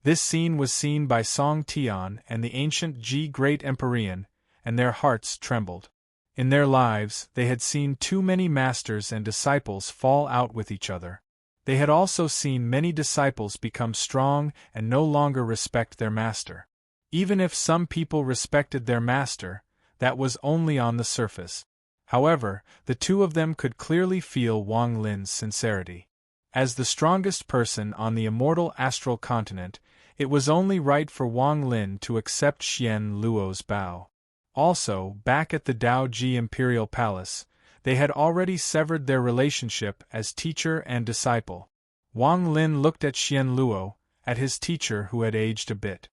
This scene was seen by Song Tian and the ancient Ji Great Empyrean, and their hearts trembled. In their lives, they had seen too many masters and disciples fall out with each other. They had also seen many disciples become strong and no longer respect their master. Even if some people respected their master, that was only on the surface. However, the 2 of them could clearly feel Wang Lin's sincerity. As the strongest person on the immortal astral continent, it was only right for Wang Lin to accept Xian Luo's bow. Also, back at the Dao Ji Imperial Palace, they had already severed their relationship as teacher and disciple. Wang Lin looked at Xian Luo, at his teacher who had aged a bit.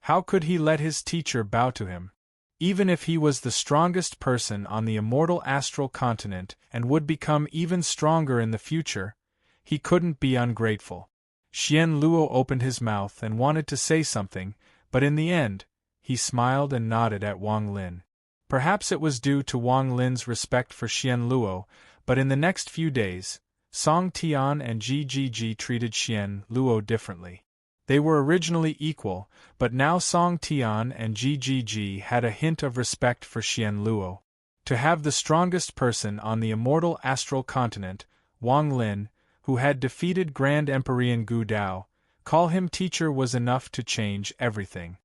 How could he let his teacher bow to him? Even if he was the strongest person on the immortal astral continent and would become even stronger in the future, he couldn't be ungrateful. Xian Luo opened his mouth and wanted to say something, but in the end, he smiled and nodded at Wang Lin. Perhaps it was due to Wang Lin's respect for Xian Luo, but in the next few days, Song Tian and Ji treated Xian Luo differently. They were originally equal, but now Song Tian and Ji had a hint of respect for Xian Luo. To have the strongest person on the immortal astral continent, Wang Lin, who had defeated Grand Empyrean Gu Dao, call him teacher was enough to change everything.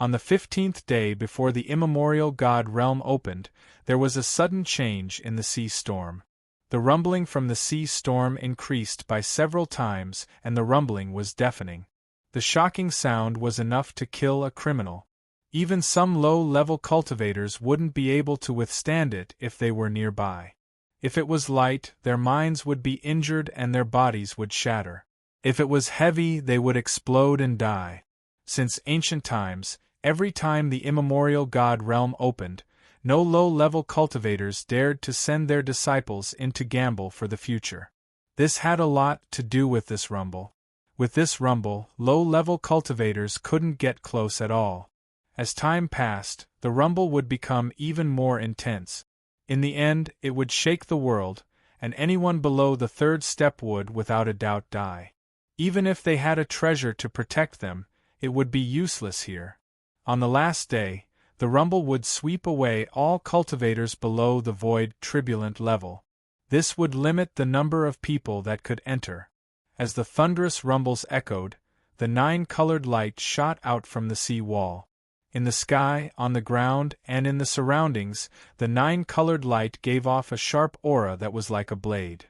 On the 15th day before the immemorial God realm opened, there was a sudden change in the sea storm. The rumbling from the sea storm increased by several times, and the rumbling was deafening. The shocking sound was enough to kill a criminal. Even some low-level cultivators wouldn't be able to withstand it if they were nearby. If it was light, their minds would be injured and their bodies would shatter. If it was heavy, they would explode and die. Since ancient times, every time the immemorial God realm opened, no low-level cultivators dared to send their disciples in to gamble for the future. This had a lot to do with this rumble. With this rumble, low-level cultivators couldn't get close at all. As time passed, the rumble would become even more intense. In the end, it would shake the world, and anyone below the 3rd step would without a doubt die. Even if they had a treasure to protect them, it would be useless here. On the last day, the rumble would sweep away all cultivators below the void turbulent level. This would limit the number of people that could enter. As the thunderous rumbles echoed, the 9-colored light shot out from the sea wall. In the sky, on the ground, and in the surroundings, the 9-colored light gave off a sharp aura that was like a blade.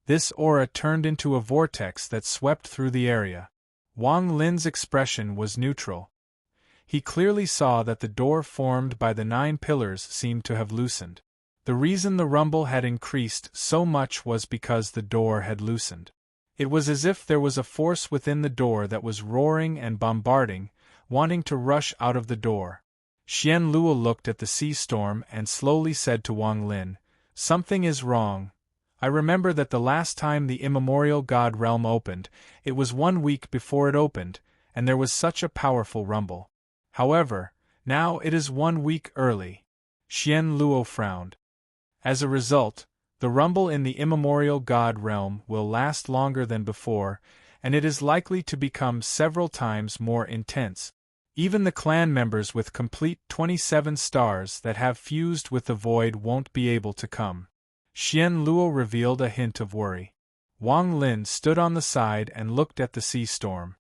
This aura turned into a vortex that swept through the area. Wang Lin's expression was neutral. He clearly saw that the door formed by the 9 pillars seemed to have loosened. The reason the rumble had increased so much was because the door had loosened. It was as if there was a force within the door that was roaring and bombarding, wanting to rush out of the door. Xian Luo looked at the sea storm and slowly said to Wang Lin, "Something is wrong. I remember that the last time the immemorial God realm opened, it was 1 week before it opened, and there was such a powerful rumble. However, now it is 1 week early." Xian Luo frowned. As a result, the rumble in the immemorial God realm will last longer than before, and it is likely to become several times more intense. Even the clan members with complete 27 stars that have fused with the void won't be able to come. Xian Luo revealed a hint of worry. Wang Lin stood on the side and looked at the sea storm.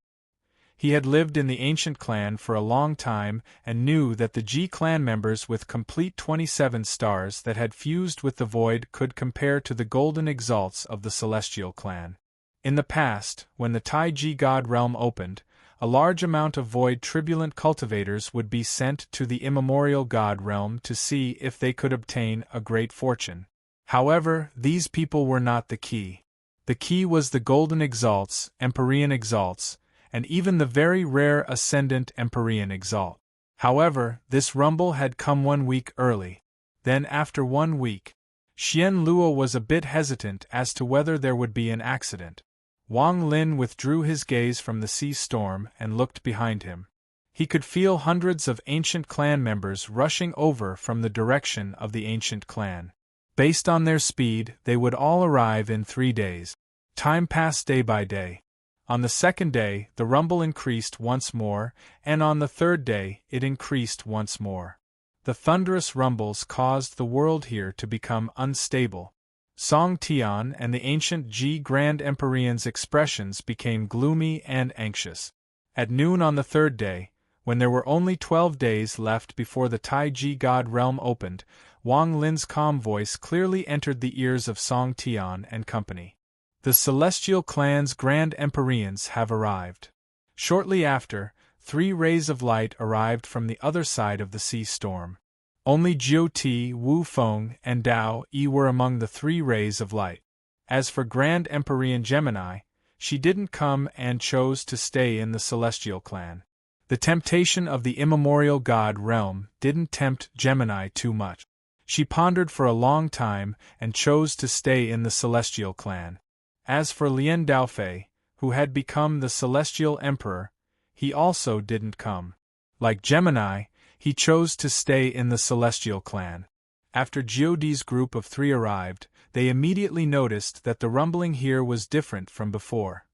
He had lived in the ancient clan for a long time and knew that the Ji clan members with complete 27 stars that had fused with the void could compare to the golden exalts of the celestial clan. In the past, when the Taiji God realm opened, a large amount of void turbulent cultivators would be sent to the immemorial God realm to see if they could obtain a great fortune. However, these people were not the key. The key was the golden exalts, Empyrean exalts, and even the very rare ascendant Empyrean exalt. However, this rumble had come 1 week early. Then after 1 week, Xian Luo was a bit hesitant as to whether there would be an accident. Wang Lin withdrew his gaze from the sea storm and looked behind him. He could feel hundreds of ancient clan members rushing over from the direction of the ancient clan. Based on their speed, they would all arrive in 3 days. Time passed day by day. On the 2nd day, the rumble increased once more, and on the 3rd day, it increased once more. The thunderous rumbles caused the world here to become unstable. Song Tian and the ancient Ji Grand Empyrean's expressions became gloomy and anxious. At noon on the 3rd day, when there were only 12 days left before the Taiji God realm opened, Wang Lin's calm voice clearly entered the ears of Song Tian and company. The celestial clan's Grand Empyreans have arrived. Shortly after, 3 rays of light arrived from the other side of the sea storm. Only Jiu Ti, Wu Feng, and Dao Yi were among the 3 rays of light. As for Grand Empyrean Gemini, she didn't come and chose to stay in the celestial clan. The temptation of the immemorial God realm didn't tempt Gemini too much. She pondered for a long time and chose to stay in the celestial clan. As for Lien Daofei, who had become the celestial emperor, he also didn't come. Like Gemini, he chose to stay in the celestial clan. After Jiodi's group of 3 arrived, they immediately noticed that the rumbling here was different from before.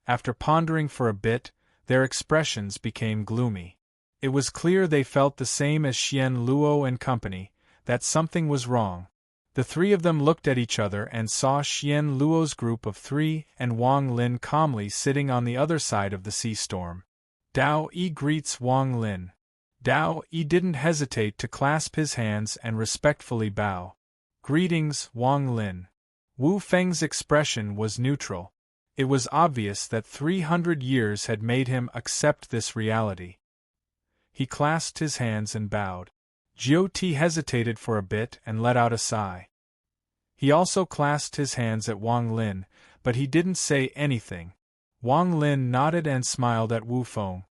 After pondering for a bit, their expressions became gloomy. It was clear they felt the same as Xian Luo and company, that something was wrong. The 3 of them looked at each other and saw Xian Luo's group of 3 and Wang Lin calmly sitting on the other side of the sea storm. Dao Yi greets Wang Lin. Dao Yi didn't hesitate to clasp his hands and respectfully bow. Greetings, Wang Lin. Wu Feng's expression was neutral. It was obvious that 300 years had made him accept this reality. He clasped his hands and bowed. Jiu Ti hesitated for a bit and let out a sigh. He also clasped his hands at Wang Lin, but he didn't say anything. Wang Lin nodded and smiled at Wu Feng.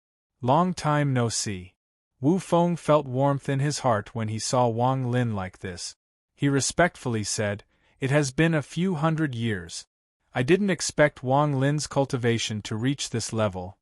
Long time no see. Wu Feng felt warmth in his heart when he saw Wang Lin like this. He respectfully said, "It has been a few hundred years. I didn't expect Wang Lin's cultivation to reach this level."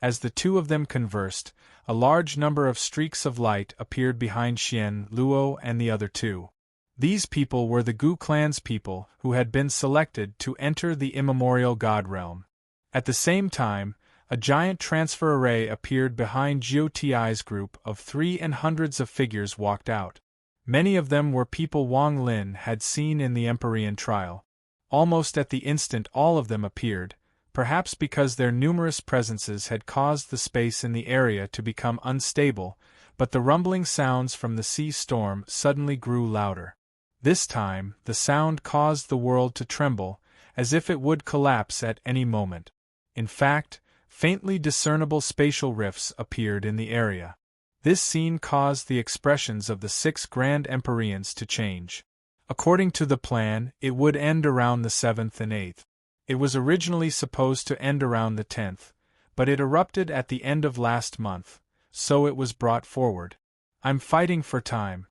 As the 2 of them conversed, a large number of streaks of light appeared behind Xian Luo and the other 2. These people were the Gu clan's people who had been selected to enter the immemorial God realm. At the same time, A giant transfer array appeared behind Gioti's group of 3 and hundreds of figures walked out. Many of them were people Wang Lin had seen in the Empyrean trial. Almost at the instant all of them appeared, perhaps because their numerous presences had caused the space in the area to become unstable, but the rumbling sounds from the sea storm suddenly grew louder. This time, the sound caused the world to tremble, as if it would collapse at any moment. In fact, faintly discernible spatial rifts appeared in the area. This scene caused the expressions of the 6 Grand Empyreans to change. According to the plan, it would end around the 7th and 8th. It was originally supposed to end around the 10th, but it erupted at the end of last month, so it was brought forward. I'm fighting for time.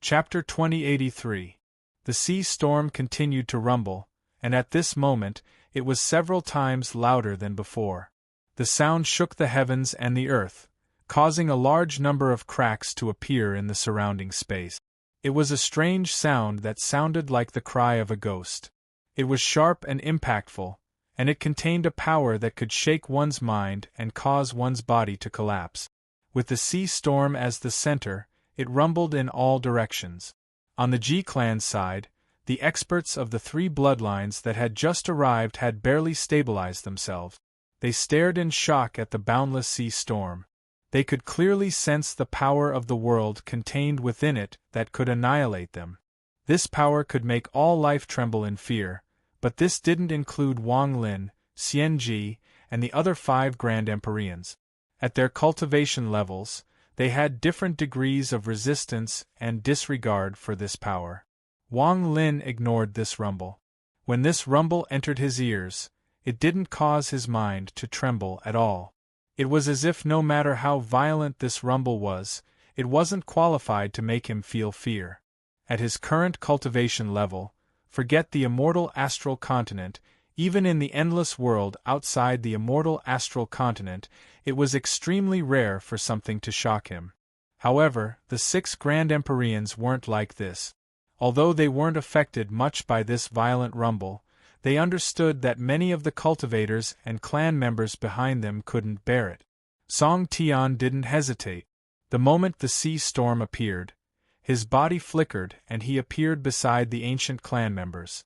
Chapter 2083. The sea storm continued to rumble, and at this moment, it was several times louder than before. The sound shook the heavens and the earth, causing a large number of cracks to appear in the surrounding space. It was a strange sound that sounded like the cry of a ghost. It was sharp and impactful, and it contained a power that could shake one's mind and cause one's body to collapse. With the sea storm as the center, it rumbled in all directions. On the G-clan side, the experts of the 3 bloodlines that had just arrived had barely stabilized themselves. They stared in shock at the boundless sea storm. They could clearly sense the power of the world contained within it that could annihilate them. This power could make all life tremble in fear, but this didn't include Wang Lin, Xian Ji, and the other 5 Grand Empyreans. At their cultivation levels, they had different degrees of resistance and disregard for this power. Wang Lin ignored this rumble. When this rumble entered his ears, it didn't cause his mind to tremble at all. It was as if no matter how violent this rumble was, it wasn't qualified to make him feel fear. At his current cultivation level, forget the immortal astral continent, even in the endless world outside the immortal astral continent, it was extremely rare for something to shock him. However, the 6 Grand Empyreans weren't like this. Although they weren't affected much by this violent rumble, they understood that many of the cultivators and clan members behind them couldn't bear it. Song Tian didn't hesitate. The moment the sea storm appeared, his body flickered and he appeared beside the ancient clan members.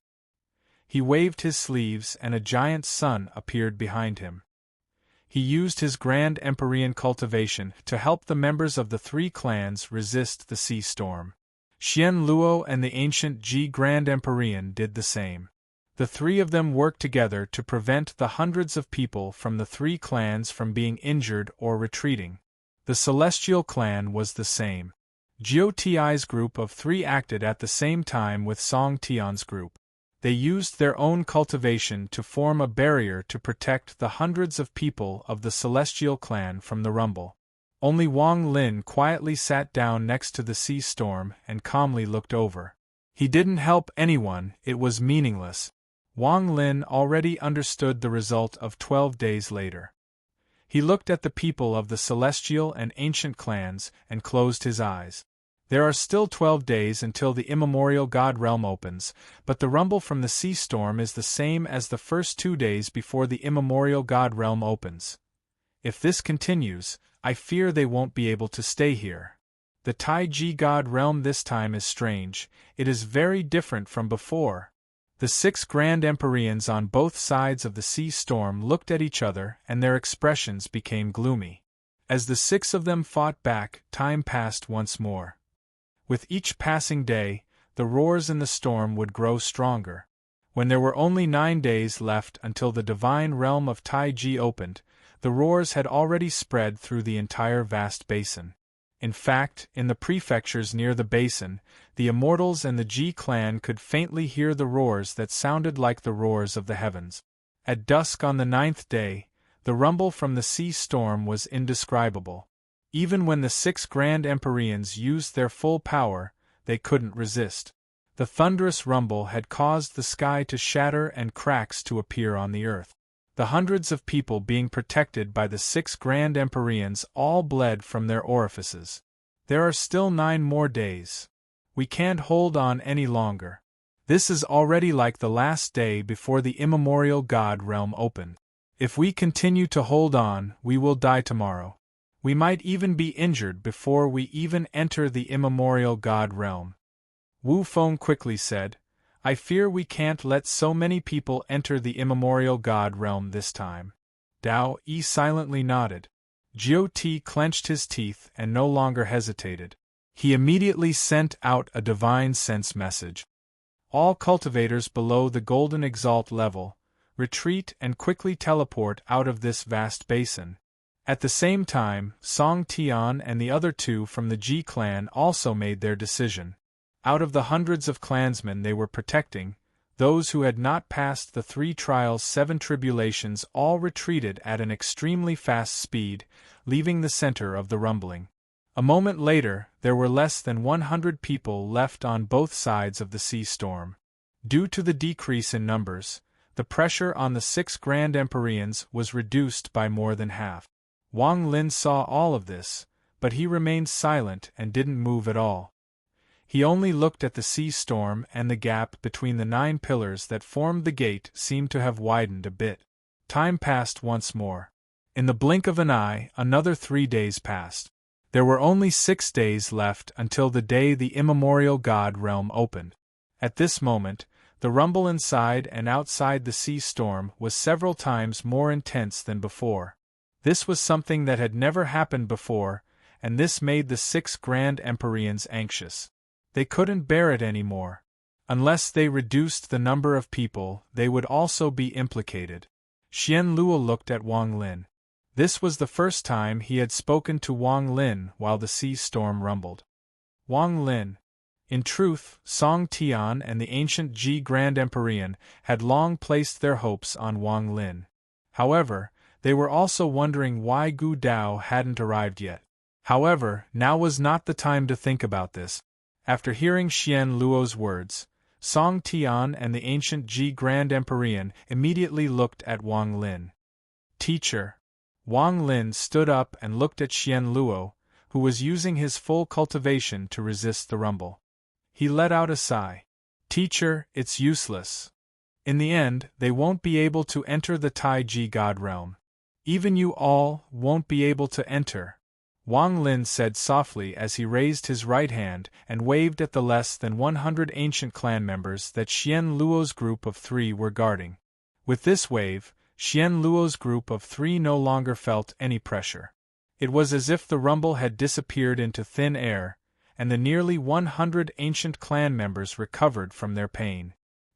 He waved his sleeves and a giant sun appeared behind him. He used his Grand Empyrean cultivation to help the members of the 3 clans resist the sea storm. Xian Luo and the ancient Ji Grand Empyrean did the same. The 3 of them worked together to prevent the hundreds of people from the 3 clans from being injured or retreating. The Celestial clan was the same. Gioti's group of 3 acted at the same time with Song Tian's group. They used their own cultivation to form a barrier to protect the hundreds of people of the Celestial clan from the rumble. Only Wang Lin quietly sat down next to the sea storm and calmly looked over. He didn't help anyone, it was meaningless. Wang Lin already understood the result of 12 days later. He looked at the people of the Celestial and Ancient clans and closed his eyes. There are still 12 days until the immemorial God realm opens, but the rumble from the sea storm is the same as the first 2 days before the immemorial God realm opens. If this continues, I fear they won't be able to stay here. The Taiji God realm this time is strange, it is very different from before. The 6 Grand Empyreans on both sides of the sea storm looked at each other and their expressions became gloomy. As the 6 of them fought back, time passed once more. With each passing day, the roars in the storm would grow stronger. When there were only 9 days left until the divine realm of Taiji opened, the roars had already spread through the entire vast basin. In fact, in the prefectures near the basin, the Immortals and the Ji clan could faintly hear the roars that sounded like the roars of the heavens. At dusk on the 9th day, the rumble from the sea storm was indescribable. Even when the 6 Grand Empyreans used their full power, they couldn't resist. The thunderous rumble had caused the sky to shatter and cracks to appear on the earth. The hundreds of people being protected by the 6 Grand Empyreans all bled from their orifices. There are still 9 more days. We can't hold on any longer. This is already like the last day before the immemorial God realm opened. If we continue to hold on, we will die tomorrow. We might even be injured before we even enter the immemorial God realm. Wu Feng quickly said, I fear we can't let so many people enter the immemorial God realm this time. Dao Yi silently nodded. Jiu Ti clenched his teeth and no longer hesitated. He immediately sent out a divine sense message. All cultivators below the Golden Exalt level, retreat and quickly teleport out of this vast basin. At the same time, Song Tian and the other two from the Ji clan also made their decision. Out of the hundreds of clansmen they were protecting, those who had not passed the 3 trials 7 tribulations all retreated at an extremely fast speed, leaving the center of the rumbling. A moment later, there were less than 100 people left on both sides of the sea storm. Due to the decrease in numbers, the pressure on the 6 Grand Empyreans was reduced by more than half. Wang Lin saw all of this, but he remained silent and didn't move at all. He only looked at the sea storm, and the gap between the 9 pillars that formed the gate seemed to have widened a bit. Time passed once more. In the blink of an eye, another 3 days passed. There were only 6 days left until the day the immemorial God realm opened. At this moment, the rumble inside and outside the sea storm was several times more intense than before. This was something that had never happened before, and this made the 6 Grand Empyreans anxious. They couldn't bear it anymore. Unless they reduced the number of people, they would also be implicated. Xian Luo looked at Wang Lin. This was the first time he had spoken to Wang Lin while the sea storm rumbled. Wang Lin. In truth, Song Tian and the ancient Ji Grand Empyrean had long placed their hopes on Wang Lin. However, they were also wondering why Gu Dao hadn't arrived yet. However, now was not the time to think about this. After hearing Xian Luo's words, Song Tian and the ancient Ji Grand Empyrean immediately looked at Wang Lin. Teacher. Wang Lin stood up and looked at Xian Luo, who was using his full cultivation to resist the rumble. He let out a sigh. Teacher, it's useless. In the end, they won't be able to enter the Taiji God realm. Even you all won't be able to enter, Wang Lin said softly as he raised his right hand and waved at the less than 100 ancient clan members that Xian Luo's group of 3 were guarding. With this wave, Xian Luo's group of 3 no longer felt any pressure. It was as if the rumble had disappeared into thin air, and the nearly 100 ancient clan members recovered from their pain.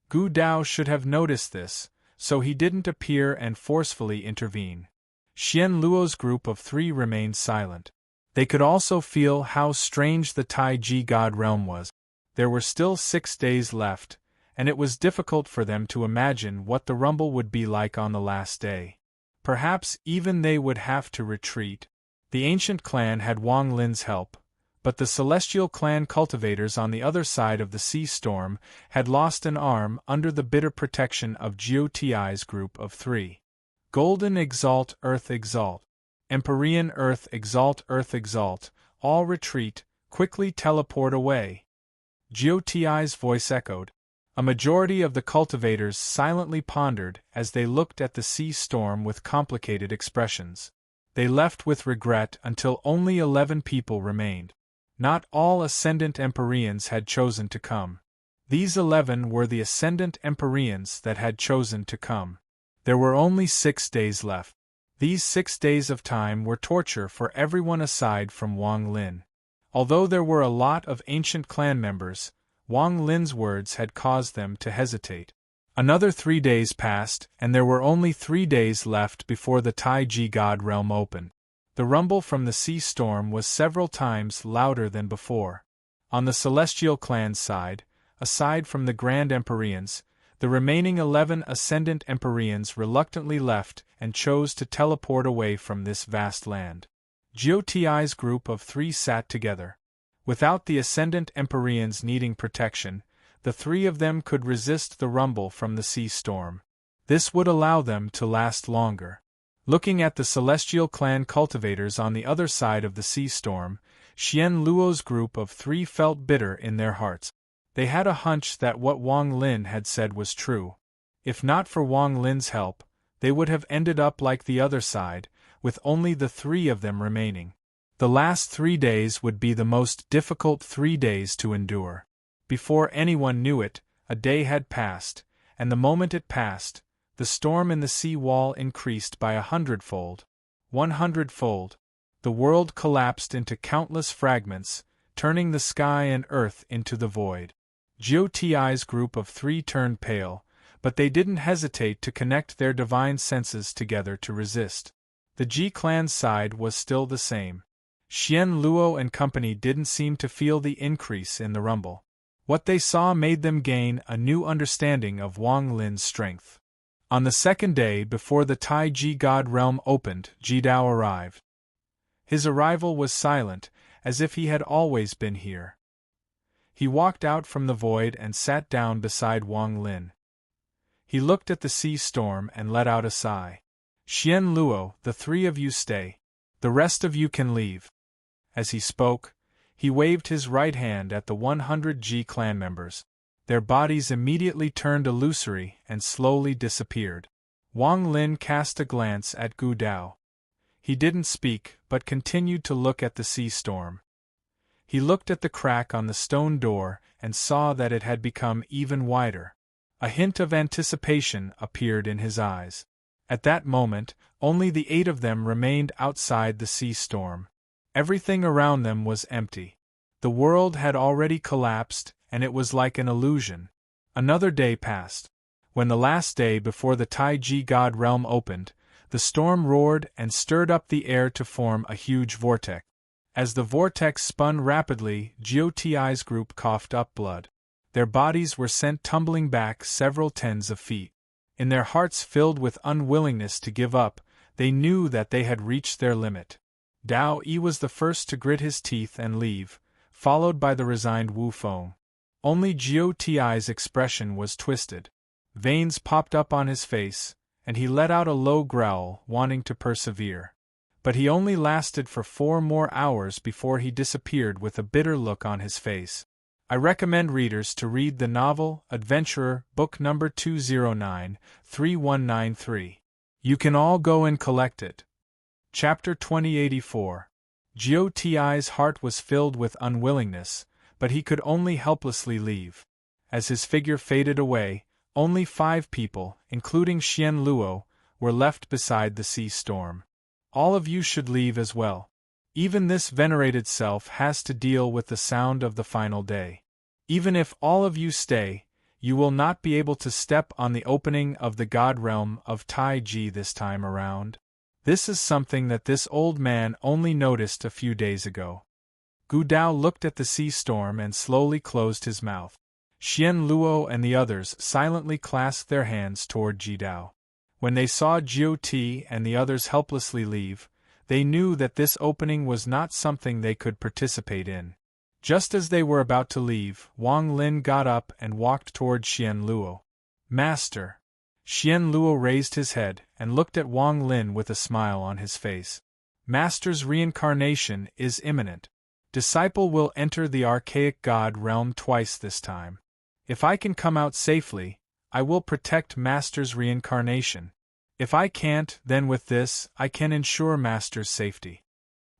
Gu Dao should have noticed this, so he didn't appear and forcefully intervene. Xian Luo's group of 3 remained silent. They could also feel how strange the Taiji God realm was. There were still 6 days left, and it was difficult for them to imagine what the rumble would be like on the last day. Perhaps even they would have to retreat. The ancient clan had Wang Lin's help, but the celestial clan cultivators on the other side of the sea storm had lost an arm under the bitter protection of Jiu Ti's group of 3. Golden Exalt, Earth Exalt. Empyrean Earth Exalt, all retreat, quickly teleport away. Jiu Ti's voice echoed. A majority of the cultivators silently pondered as they looked at the sea storm with complicated expressions. They left with regret until only 11 people remained. Not all Ascendant Empyreans had chosen to come. These 11 were the Ascendant Empyreans that had chosen to come. There were only 6 days left. These 6 days of time were torture for everyone aside from Wang Lin. Although there were a lot of ancient clan members, Wang Lin's words had caused them to hesitate. Another 3 days passed, and there were only 3 days left before the Taiji God realm opened. The rumble from the sea storm was several times louder than before. On the celestial clan's side, aside from the Grand Empyreans, the remaining 11 Ascendant Empyreans reluctantly left and chose to teleport away from this vast land. Jiu Ti's group of 3 sat together. Without the Ascendant Empyreans needing protection, the 3 of them could resist the rumble from the sea storm. This would allow them to last longer. Looking at the Celestial Clan cultivators on the other side of the sea storm, Xian Luo's group of 3 felt bitter in their hearts. They had a hunch that what Wang Lin had said was true. If not for Wang Lin's help, they would have ended up like the other side, with only the 3 of them remaining. The last 3 days would be the most difficult 3 days to endure. Before anyone knew it, a day had passed, and the moment it passed, the storm in the sea wall increased by 100-fold. 100-fold. The world collapsed into countless fragments, turning the sky and earth into the void. Gioti's group of 3 turned pale, but they didn't hesitate to connect their divine senses together to resist. The Ji clan's side was still the same. Xian Luo and company didn't seem to feel the increase in the rumble. What they saw made them gain a new understanding of Wang Lin's strength. On the second day before the Tai Ji God realm opened, Jidao arrived. His arrival was silent, as if he had always been here. He walked out from the void and sat down beside Wang Lin. He looked at the sea storm and let out a sigh. Xian Luo, the 3 of you stay. The rest of you can leave. As he spoke, he waved his right hand at the 100 Ji clan members. Their bodies immediately turned illusory and slowly disappeared. Wang Lin cast a glance at Gu Dao. He didn't speak, but continued to look at the sea storm. He looked at the crack on the stone door and saw that it had become even wider. A hint of anticipation appeared in his eyes. At that moment, only the 8 of them remained outside the sea storm. Everything around them was empty. The world had already collapsed, and it was like an illusion. Another day passed. When the last day before the Tai Ji God realm opened, the storm roared and stirred up the air to form a huge vortex. As the vortex spun rapidly, Gioti's group coughed up blood. Their bodies were sent tumbling back several tens of feet. In their hearts filled with unwillingness to give up, they knew that they had reached their limit. Dao Yi was the first to grit his teeth and leave, followed by the resigned Wu Feng. Only Gioti's expression was twisted. Veins popped up on his face, and he let out a low growl, wanting to persevere. But he only lasted for 4 more hours before he disappeared with a bitter look on his face. I recommend readers to read the novel Adventurer, book number 209-3193. You can all go and collect it. Chapter 2084. Gioti's heart was filled with unwillingness, but he could only helplessly leave. As his figure faded away, only 5 people, including Xian Luo, were left beside the sea storm. All of you should leave as well. Even this venerated self has to deal with the sound of the final day. Even if all of you stay, you will not be able to step on the opening of the God realm of Tai Ji this time around. This is something that this old man only noticed a few days ago. Gu Dao looked at the sea storm and slowly closed his mouth. Xian Luo and the others silently clasped their hands toward Jidao. When they saw Jioti and the others helplessly leave, they knew that this opening was not something they could participate in. Just as they were about to leave, Wang Lin got up and walked toward Xian Luo. Master! Xian Luo raised his head and looked at Wang Lin with a smile on his face. Master's reincarnation is imminent. Disciple will enter the archaic god realm twice this time. If I can come out safely, I will protect Master's reincarnation. If I can't, then with this, I can ensure Master's safety.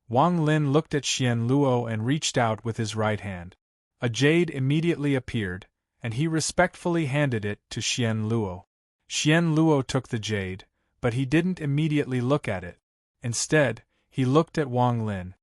Wang Lin looked at Xian Luo and reached out with his right hand. A jade immediately appeared, and he respectfully handed it to Xian Luo. Xian Luo took the jade, but he didn't immediately look at it. Instead, he looked at Wang Lin.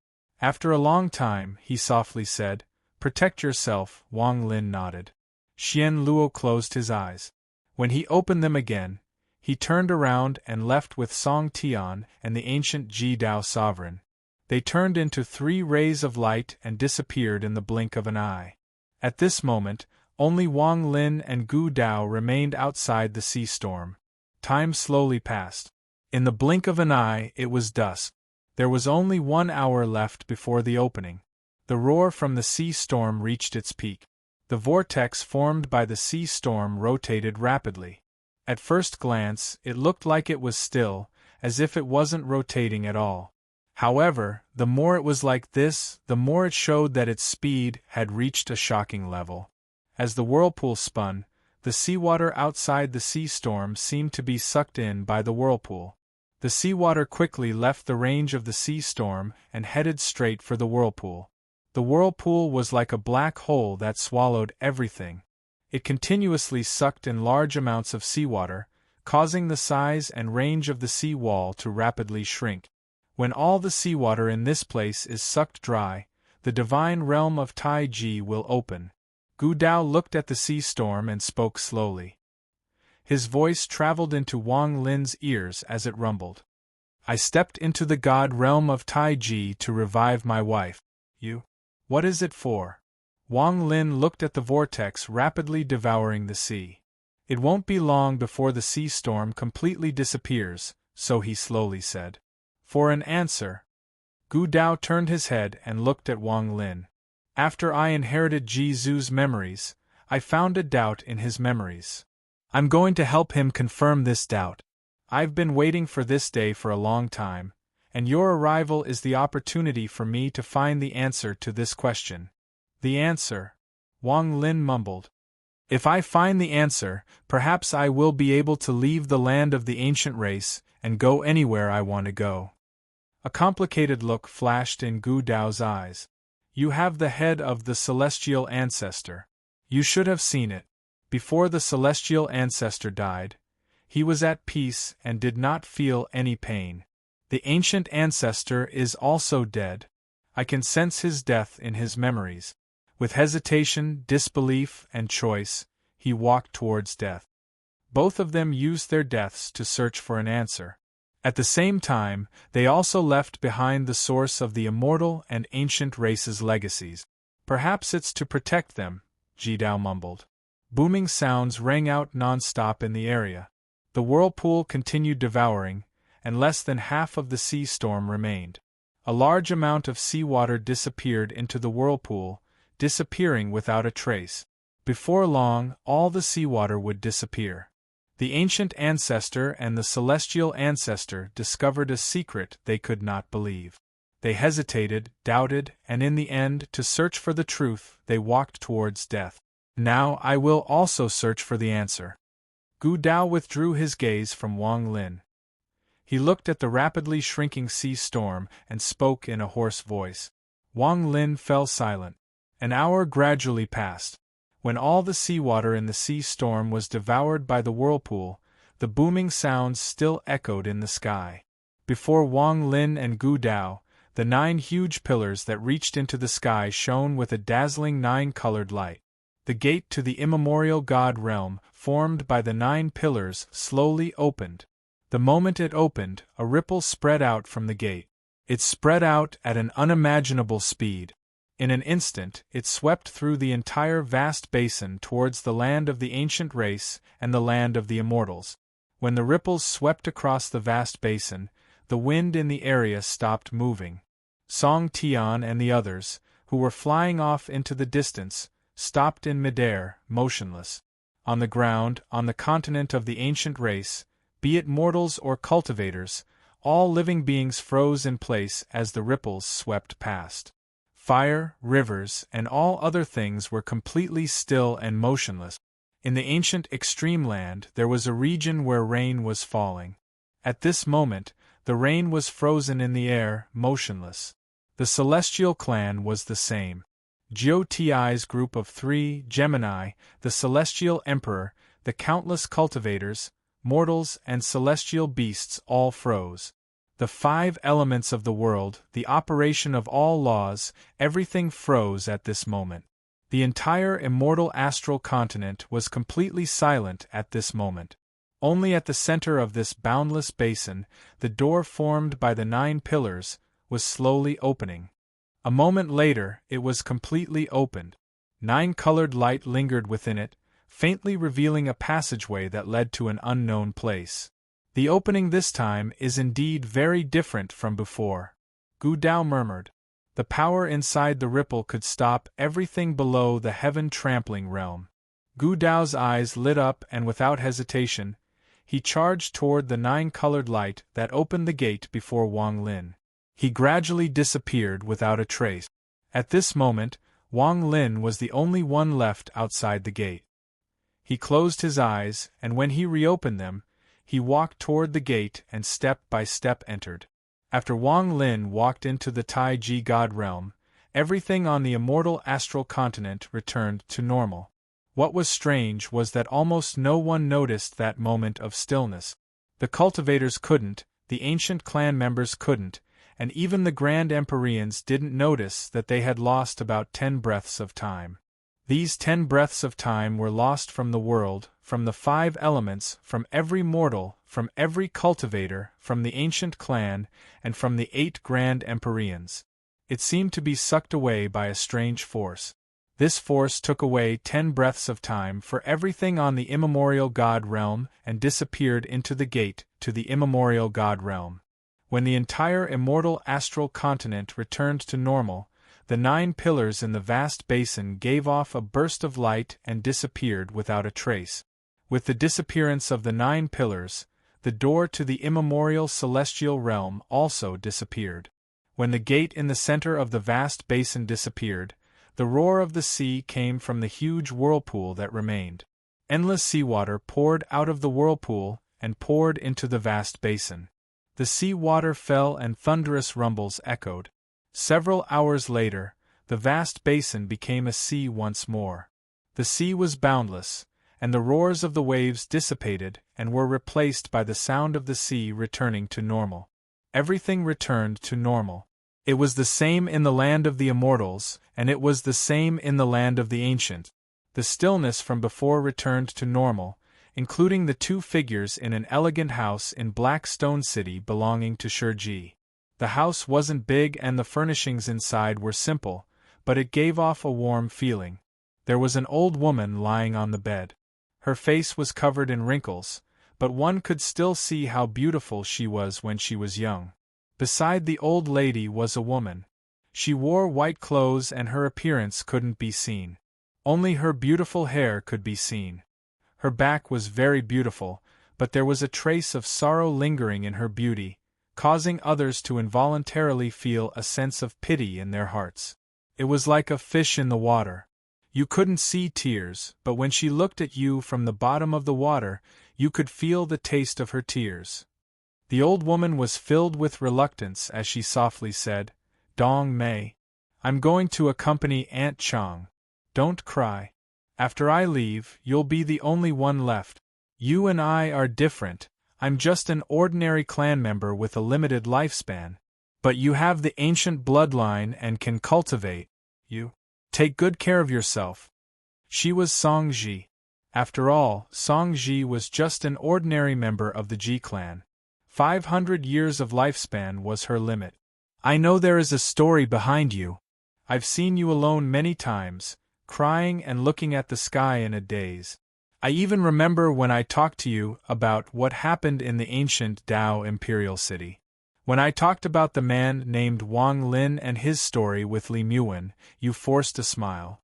After a long time, he softly said, "Protect yourself." Wang Lin nodded. Xian Luo closed his eyes. When he opened them again, he turned around and left with Song Tian and the ancient Ji Dao sovereign. They turned into 3 rays of light and disappeared in the blink of an eye. At this moment, only Wang Lin and Gu Dao remained outside the sea storm. Time slowly passed. In the blink of an eye, it was dusk. There was only 1 hour left before the opening. The roar from the sea storm reached its peak. The vortex formed by the sea storm rotated rapidly. At first glance, it looked like it was still, as if it wasn't rotating at all. However, the more it was like this, the more it showed that its speed had reached a shocking level. As the whirlpool spun, The seawater outside the sea storm seemed to be sucked in by the whirlpool. The seawater quickly left the range of the sea storm and headed straight for the whirlpool. The whirlpool was like a black hole that swallowed everything. It continuously sucked in large amounts of seawater, causing the size and range of the sea wall to rapidly shrink. When all the seawater in this place is sucked dry, the divine realm of Taiji will open. Gu Dao looked at the sea storm and spoke slowly. His voice traveled into Wang Lin's ears as it rumbled. I stepped into the god realm of Taiji to revive my wife. You? What is it for? Wang Lin looked at the vortex rapidly devouring the sea. It won't be long before the sea storm completely disappears, so he slowly said. For an answer. Gu Dao turned his head and looked at Wang Lin. After I inherited Ji Zhu's memories, I found a doubt in his memories. I'm going to help him confirm this doubt. I've been waiting for this day for a long time, and your arrival is the opportunity for me to find the answer to this question. The answer? Wang Lin mumbled. If I find the answer, perhaps I will be able to leave the land of the ancient race and go anywhere I want to go. A complicated look flashed in Gu Dao's eyes. You have the head of the celestial ancestor. You should have seen it. Before the celestial ancestor died, he was at peace and did not feel any pain. The ancient ancestor is also dead. I can sense his death in his memories. With hesitation, disbelief, and choice, he walked towards death. Both of them used their deaths to search for an answer. At the same time, they also left behind the source of the immortal and ancient race's legacies. Perhaps it's to protect them, Ji Dao mumbled. Booming sounds rang out non-stop in the area. The whirlpool continued devouring, and less than half of the sea storm remained. A large amount of seawater disappeared into the whirlpool, disappearing without a trace. Before long, all the seawater would disappear. The ancient ancestor and the celestial ancestor discovered a secret they could not believe. They hesitated, doubted, and in the end, to search for the truth, they walked towards death. Now I will also search for the answer. Gu Dao withdrew his gaze from Wang Lin. He looked at the rapidly shrinking sea storm and spoke in a hoarse voice. Wang Lin fell silent. An hour gradually passed. When all the seawater in the sea storm was devoured by the whirlpool, the booming sounds still echoed in the sky. Before Wang Lin and Gu Dao, the 9 huge pillars that reached into the sky shone with a dazzling 9-colored light. The gate to the immemorial god realm, formed by the 9 pillars, slowly opened. The moment it opened, a ripple spread out from the gate. It spread out at an unimaginable speed. In an instant, it swept through the entire vast basin towards the land of the ancient race and the land of the immortals. When the ripples swept across the vast basin, the wind in the area stopped moving. Song Tian and the others, who were flying off into the distance, stopped in midair, motionless. On the ground, on the continent of the ancient race, be it mortals or cultivators, all living beings froze in place as the ripples swept past. Fire, rivers, and all other things were completely still and motionless. In the ancient extreme land there was a region where rain was falling. At this moment, the rain was frozen in the air, motionless. The celestial clan was the same. Jiu Ti's group of 3, Gemini, the celestial emperor, the countless cultivators, mortals, and celestial beasts all froze. The 5 elements of the world, the operation of all laws, everything froze at this moment. The entire immortal astral continent was completely silent at this moment. Only at the center of this boundless basin, the door formed by the 9 pillars, was slowly opening. A moment later, it was completely opened. 9-colored light lingered within it, faintly revealing a passageway that led to an unknown place. The opening this time is indeed very different from before. Gu Dao murmured. The power inside the ripple could stop everything below the heaven-trampling realm. Gu Dao's eyes lit up and without hesitation, he charged toward the 9-colored light that opened the gate before Wang Lin. He gradually disappeared without a trace. At this moment, Wang Lin was the only one left outside the gate. He closed his eyes, and when he reopened them, he walked toward the gate and step by step entered. After Wang Lin walked into the Taiji God realm, everything on the immortal astral continent returned to normal. What was strange was that almost no one noticed that moment of stillness. The cultivators couldn't, the ancient clan members couldn't, and even the Grand Empyreans didn't notice that they had lost about 10 breaths of time. These 10 breaths of time were lost from the world, from the 5 elements, from every mortal, from every cultivator, from the ancient clan, and from the 8 Grand Empyreans. It seemed to be sucked away by a strange force. This force took away 10 breaths of time for everything on the immemorial God realm and disappeared into the gate to the immemorial God realm. When the entire immortal astral continent returned to normal, the 9 pillars in the vast basin gave off a burst of light and disappeared without a trace. With the disappearance of the 9 pillars, the door to the immemorial celestial realm also disappeared. When the gate in the center of the vast basin disappeared, the roar of the sea came from the huge whirlpool that remained. Endless seawater poured out of the whirlpool and poured into the vast basin. The sea water fell and thunderous rumbles echoed. Several hours later, the vast basin became a sea once more. The sea was boundless, and the roars of the waves dissipated and were replaced by the sound of the sea returning to normal. Everything returned to normal. It was the same in the land of the immortals, and it was the same in the land of the ancient. The stillness from before returned to normal, including the 2 figures in an elegant house in Black Stone City belonging to Shurji. The house wasn't big and the furnishings inside were simple, but it gave off a warm feeling. There was an old woman lying on the bed. Her face was covered in wrinkles, but one could still see how beautiful she was when she was young. Beside the old lady was a woman. She wore white clothes and her appearance couldn't be seen. Only her beautiful hair could be seen. Her back was very beautiful, but there was a trace of sorrow lingering in her beauty, causing others to involuntarily feel a sense of pity in their hearts. It was like a fish in the water. You couldn't see tears, but when she looked at you from the bottom of the water, you could feel the taste of her tears. The old woman was filled with reluctance as she softly said, "Dong Mei, I'm going to accompany Aunt Chang. Don't cry. After I leave, you'll be the only one left. You and I are different. I'm just an ordinary clan member with a limited lifespan. But you have the ancient bloodline and can cultivate. You. Take good care of yourself." She was Song Ji. After all, Song Ji was just an ordinary member of the Ji clan. 500 years of lifespan was her limit. I know there is a story behind you. I've seen you alone many times, crying and looking at the sky in a daze. I even remember when I talked to you about what happened in the ancient Dao Imperial City. When I talked about the man named Wang Lin and his story with Li Muwen, you forced a smile.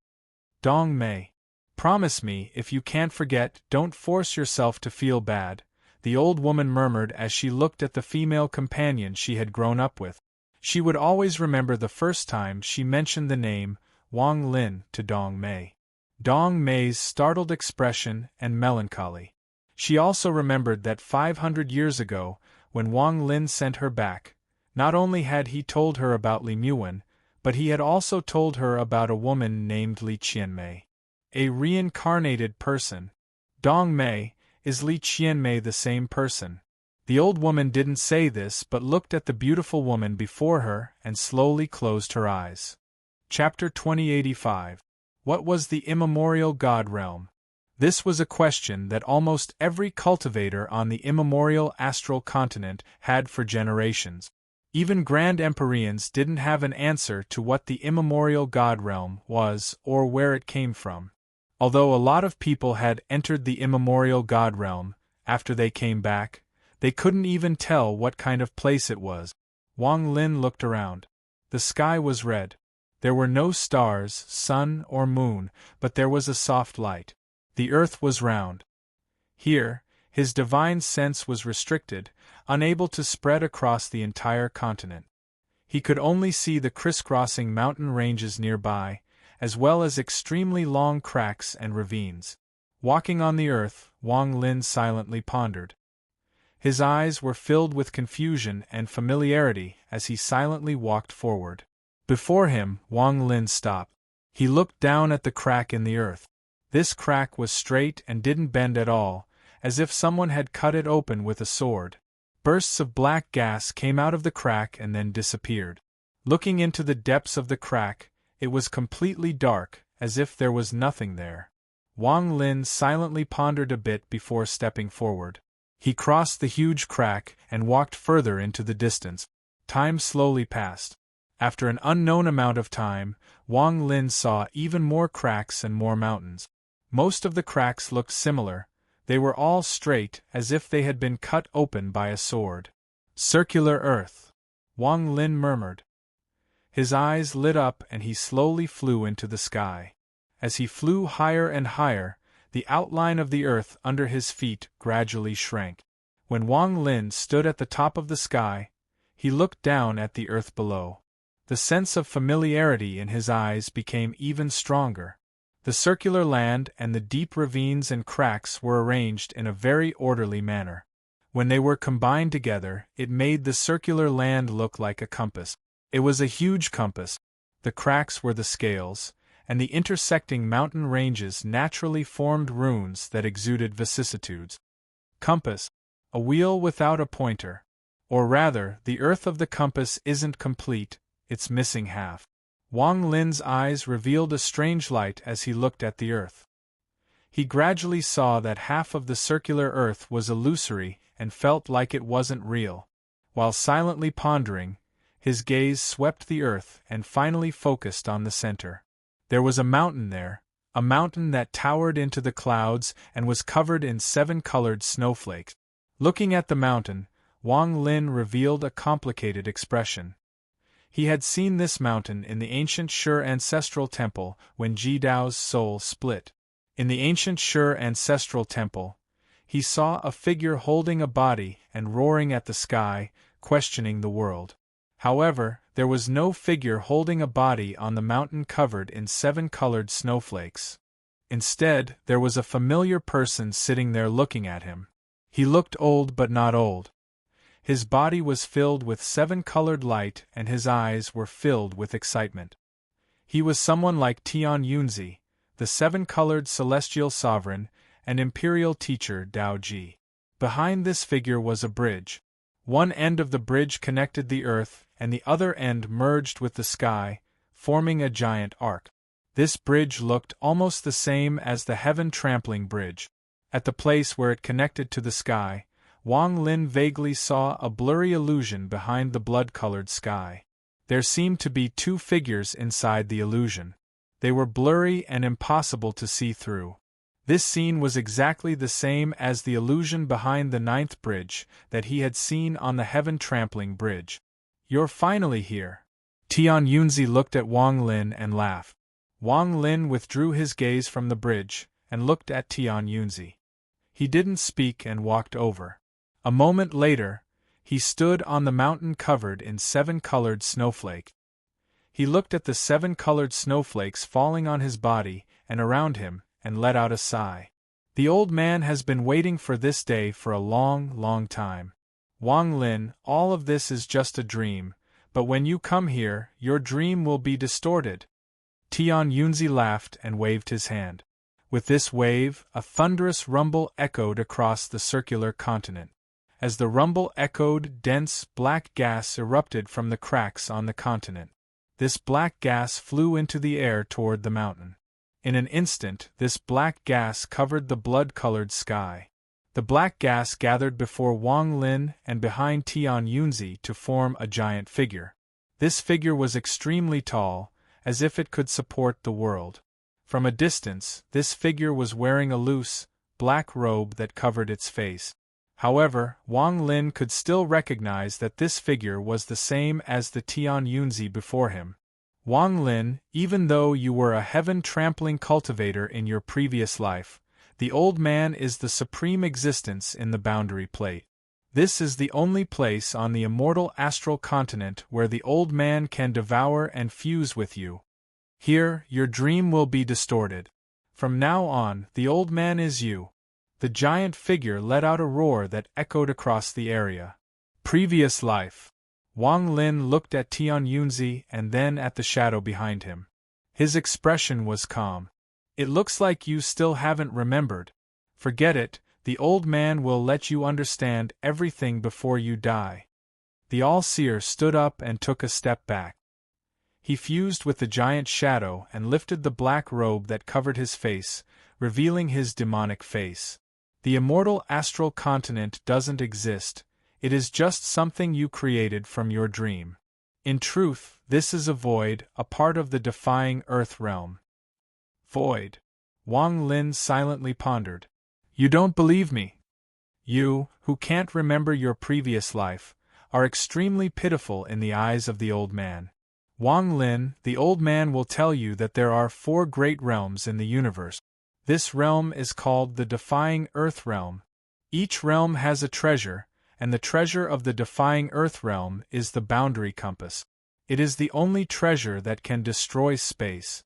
Dong Mei. Promise me, if you can't forget, don't force yourself to feel bad, the old woman murmured as she looked at the female companion she had grown up with. She would always remember the first time she mentioned the name Wang Lin to Dong Mei. Dong Mei's startled expression and melancholy. She also remembered that 500 years ago, when Wang Lin sent her back, not only had he told her about Li Muwen, but he had also told her about a woman named Li Qianmei. A reincarnated person. Dong Mei, is Li Qianmei the same person? The old woman didn't say this but looked at the beautiful woman before her and slowly closed her eyes. Chapter 2085. What was the immemorial God realm? This was a question that almost every cultivator on the immemorial astral continent had for generations. Even Grand Empyreans didn't have an answer to what the immemorial God realm was or where it came from. Although a lot of people had entered the immemorial God realm, after they came back, they couldn't even tell what kind of place it was. Wang Lin looked around. The sky was red. There were no stars, sun, or moon, but there was a soft light. The earth was round. Here, his divine sense was restricted, unable to spread across the entire continent. He could only see the crisscrossing mountain ranges nearby, as well as extremely long cracks and ravines. Walking on the earth, Wang Lin silently pondered. His eyes were filled with confusion and familiarity as he silently walked forward. Before him, Wang Lin stopped. He looked down at the crack in the earth. This crack was straight and didn't bend at all, as if someone had cut it open with a sword. Bursts of black gas came out of the crack and then disappeared. Looking into the depths of the crack, it was completely dark, as if there was nothing there. Wang Lin silently pondered a bit before stepping forward. He crossed the huge crack and walked further into the distance. Time slowly passed. After an unknown amount of time, Wang Lin saw even more cracks and more mountains. Most of the cracks looked similar. They were all straight, as if they had been cut open by a sword. Circular Earth, Wang Lin murmured. His eyes lit up and he slowly flew into the sky. As he flew higher and higher, the outline of the earth under his feet gradually shrank. When Wang Lin stood at the top of the sky, he looked down at the earth below. The sense of familiarity in his eyes became even stronger. The circular land and the deep ravines and cracks were arranged in a very orderly manner. When they were combined together, it made the circular land look like a compass. It was a huge compass. The cracks were the scales, and the intersecting mountain ranges naturally formed runes that exuded vicissitudes. Compass, a wheel without a pointer. Or rather, the earth of the compass isn't complete, it's missing half. Wang Lin's eyes revealed a strange light as he looked at the earth. He gradually saw that half of the circular earth was illusory and felt like it wasn't real. While silently pondering, his gaze swept the earth and finally focused on the center. There was a mountain there, a mountain that towered into the clouds and was covered in 7-colored snowflakes. Looking at the mountain, Wang Lin revealed a complicated expression. He had seen this mountain in the ancient Shi ancestral temple when Jidao's soul split. In the ancient Shi ancestral temple, he saw a figure holding a body and roaring at the sky, questioning the world. However, there was no figure holding a body on the mountain covered in 7-colored snowflakes. Instead, there was a familiar person sitting there looking at him. He looked old but not old. His body was filled with 7-colored light and his eyes were filled with excitement. He was someone like Tian Yunzi, the 7-colored celestial sovereign and imperial teacher Dao Ji. Behind this figure was a bridge. One end of the bridge connected the earth and the other end merged with the sky, forming a giant arc. This bridge looked almost the same as the heaven trampling bridge. At the place where it connected to the sky, Wang Lin vaguely saw a blurry illusion behind the blood-colored sky. There seemed to be 2 figures inside the illusion. They were blurry and impossible to see through. This scene was exactly the same as the illusion behind the 9th bridge that he had seen on the heaven-trampling bridge. "You're finally here." Tian Yunzi looked at Wang Lin and laughed. Wang Lin withdrew his gaze from the bridge and looked at Tian Yunzi. He didn't speak and walked over. A moment later, he stood on the mountain covered in 7-colored snowflakes. He looked at the 7-colored snowflakes falling on his body and around him, and let out a sigh. The old man has been waiting for this day for a long, long time. Wang Lin, all of this is just a dream, but when you come here, your dream will be distorted. Tian Yunzi laughed and waved his hand. With this wave, a thunderous rumble echoed across the circular continent. As the rumble echoed, dense, black gas erupted from the cracks on the continent. This black gas flew into the air toward the mountain. In an instant, this black gas covered the blood-colored sky. The black gas gathered before Wang Lin and behind Tian Yunzi to form a giant figure. This figure was extremely tall, as if it could support the world. From a distance, this figure was wearing a loose, black robe that covered its face. However, Wang Lin could still recognize that this figure was the same as the Tian Yunzi before him. Wang Lin, even though you were a heaven-trampling cultivator in your previous life, the old man is the supreme existence in the boundary plate. This is the only place on the immortal astral continent where the old man can devour and fuse with you. Here, your dream will be distorted. From now on, the old man is you. The giant figure let out a roar that echoed across the area. Previous life. Wang Lin looked at Tian Yunzi and then at the shadow behind him. His expression was calm. It looks like you still haven't remembered. Forget it, the old man will let you understand everything before you die. The all-seer stood up and took a step back. He fused with the giant shadow and lifted the black robe that covered his face, revealing his demonic face. The immortal astral continent doesn't exist, it is just something you created from your dream. In truth, this is a void, a part of the defying earth realm. Void. Wang Lin silently pondered. You don't believe me? You, who can't remember your previous life, are extremely pitiful in the eyes of the old man. Wang Lin, the old man will tell you that there are 4 great realms in the universe. This realm is called the Defying Earth Realm. Each realm has a treasure, and the treasure of the Defying Earth Realm is the boundary compass. It is the only treasure that can destroy space.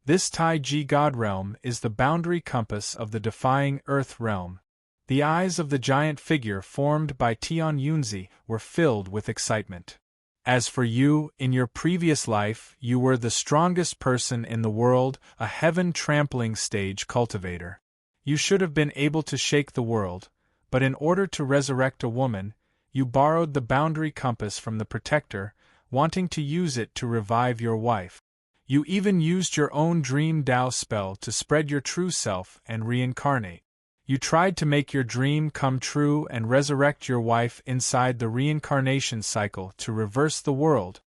This Taiji God Realm is the boundary compass of the Defying Earth Realm. The eyes of the giant figure formed by Tian Yunzi were filled with excitement. As for you, in your previous life, you were the strongest person in the world, a heaven-trampling stage cultivator. You should have been able to shake the world, but in order to resurrect a woman, you borrowed the boundary compass from the protector, wanting to use it to revive your wife. You even used your own dream Dao spell to spread your true self and reincarnate. You tried to make your dream come true and resurrect your wife inside the reincarnation cycle to reverse the world.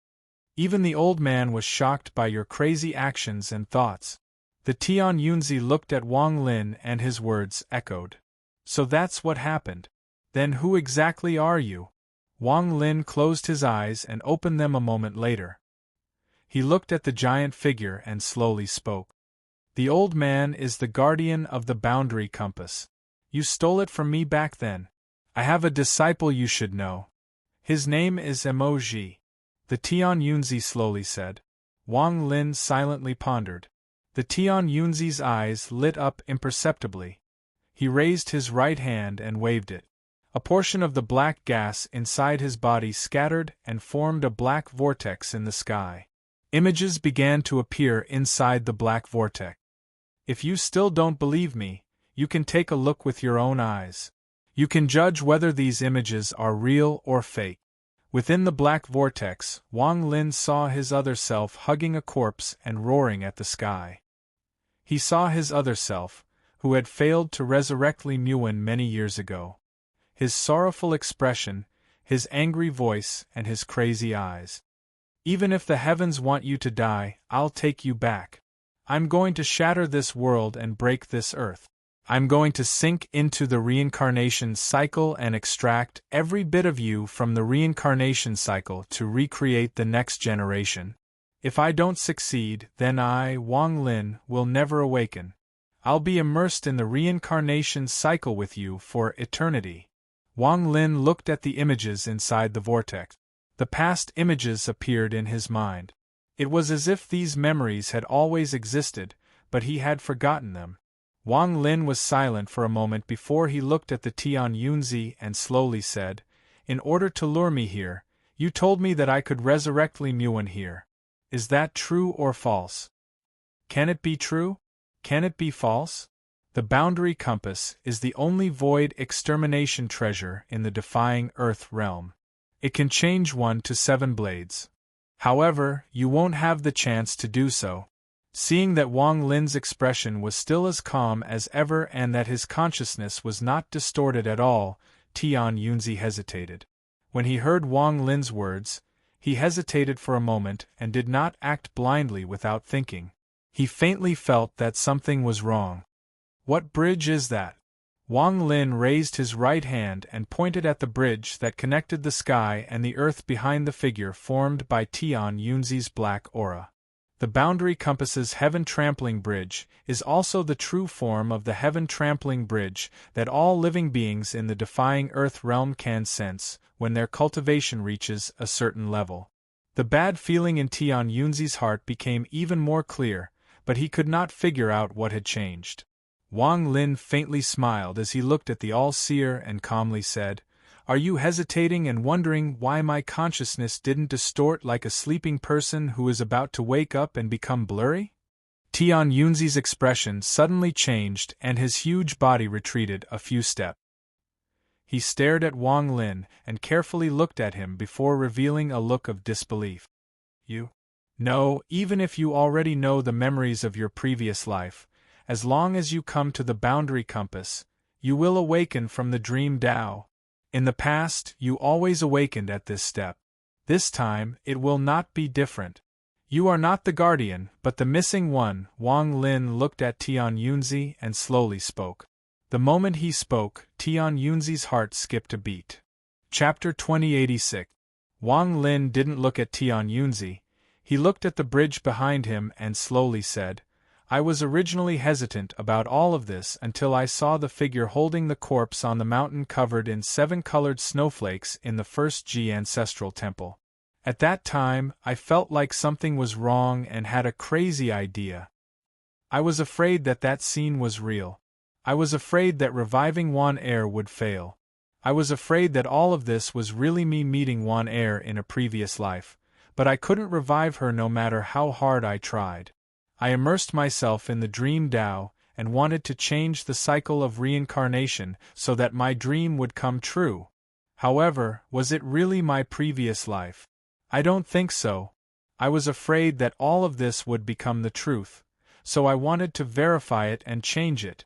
Even the old man was shocked by your crazy actions and thoughts. The Tian Yunzi looked at Wang Lin and his words echoed. So that's what happened. Then who exactly are you? Wang Lin closed his eyes and opened them a moment later. He looked at the giant figure and slowly spoke. The old man is the guardian of the boundary compass. You stole it from me back then. I have a disciple you should know. His name is Emoji. The Tian Yunzi slowly said. Wang Lin silently pondered. The Tian Yunzi's eyes lit up imperceptibly. He raised his right hand and waved it. A portion of the black gas inside his body scattered and formed a black vortex in the sky. Images began to appear inside the black vortex. If you still don't believe me, you can take a look with your own eyes. You can judge whether these images are real or fake. Within the black vortex, Wang Lin saw his other self hugging a corpse and roaring at the sky. He saw his other self, who had failed to resurrect Li Muan many years ago. His sorrowful expression, his angry voice, and his crazy eyes. Even if the heavens want you to die, I'll take you back. I'm going to shatter this world and break this earth. I'm going to sink into the reincarnation cycle and extract every bit of you from the reincarnation cycle to recreate the next generation. If I don't succeed, then I, Wang Lin, will never awaken. I'll be immersed in the reincarnation cycle with you for eternity. Wang Lin looked at the images inside the vortex. The past images appeared in his mind. It was as if these memories had always existed, but he had forgotten them. Wang Lin was silent for a moment before he looked at the Tian Yunzi and slowly said, In order to lure me here, you told me that I could resurrect Li Muan here. Is that true or false? Can it be true? Can it be false? The boundary compass is the only void extermination treasure in the Defying Earth realm. It can change 1 to 7 blades. However, you won't have the chance to do so. Seeing that Wang Lin's expression was still as calm as ever and that his consciousness was not distorted at all, Tian Yunzi hesitated. When he heard Wang Lin's words, he hesitated for a moment and did not act blindly without thinking. He faintly felt that something was wrong. What bridge is that? Wang Lin raised his right hand and pointed at the bridge that connected the sky and the earth behind the figure formed by Tian Yunzi's black aura. The boundary compass's heaven-trampling bridge is also the true form of the heaven-trampling bridge that all living beings in the Defying Earth realm can sense when their cultivation reaches a certain level. The bad feeling in Tian Yunzi's heart became even more clear, but he could not figure out what had changed. Wang Lin faintly smiled as he looked at the all-seer and calmly said, "Are you hesitating and wondering why my consciousness didn't distort like a sleeping person who is about to wake up and become blurry?" Tian Yunzi's expression suddenly changed and his huge body retreated a few steps. He stared at Wang Lin and carefully looked at him before revealing a look of disbelief. "You? No, even if you already know the memories of your previous life, as long as you come to the boundary compass, you will awaken from the dream Tao. In the past, you always awakened at this step. This time, it will not be different. You are not the guardian, but the missing one." Wang Lin looked at Tian Yunzi and slowly spoke. The moment he spoke, Tian Yunzi's heart skipped a beat. Chapter 2086. Wang Lin didn't look at Tian Yunzi. He looked at the bridge behind him and slowly said, "I was originally hesitant about all of this until I saw the figure holding the corpse on the mountain covered in 7-colored snowflakes in the first Ji ancestral temple. At that time, I felt like something was wrong and had a crazy idea. I was afraid that that scene was real. I was afraid that reviving Wan Er would fail. I was afraid that all of this was really me meeting Wan Er in a previous life, but I couldn't revive her no matter how hard I tried. I immersed myself in the dream Tao and wanted to change the cycle of reincarnation so that my dream would come true. However, was it really my previous life? I don't think so. I was afraid that all of this would become the truth, so I wanted to verify it and change it."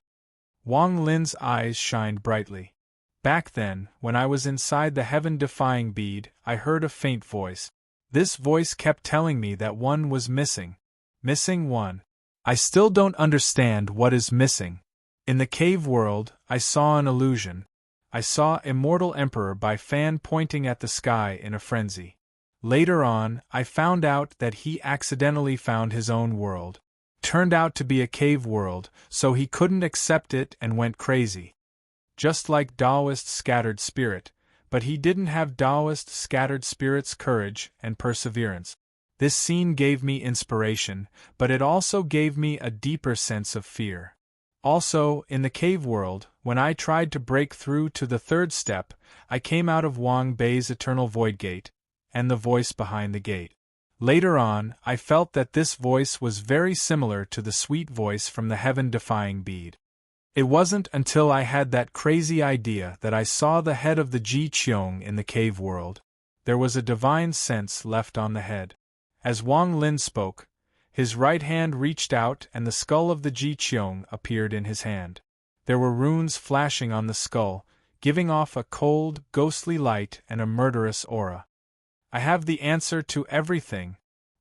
Wang Lin's eyes shined brightly. "Back then, when I was inside the heaven-defying bead, I heard a faint voice. This voice kept telling me that one was missing. Missing one. I still don't understand what is missing. In the cave world, I saw an illusion. I saw Immortal Emperor by Fan pointing at the sky in a frenzy. Later on, I found out that he accidentally found his own world. Turned out to be a cave world, so he couldn't accept it and went crazy. Just like Taoist scattered spirit, but he didn't have Taoist scattered spirit's courage and perseverance. This scene gave me inspiration, but it also gave me a deeper sense of fear. Also, in the cave world, when I tried to break through to the third step, I came out of Wang Bei's eternal void gate, and the voice behind the gate. Later on, I felt that this voice was very similar to the sweet voice from the heaven-defying bead. It wasn't until I had that crazy idea that I saw the head of the Ji Qiong in the cave world. There was a divine sense left on the head. As Wang Lin spoke, his right hand reached out and the skull of the Ji Qiong appeared in his hand. There were runes flashing on the skull, giving off a cold, ghostly light and a murderous aura. "I have the answer to everything."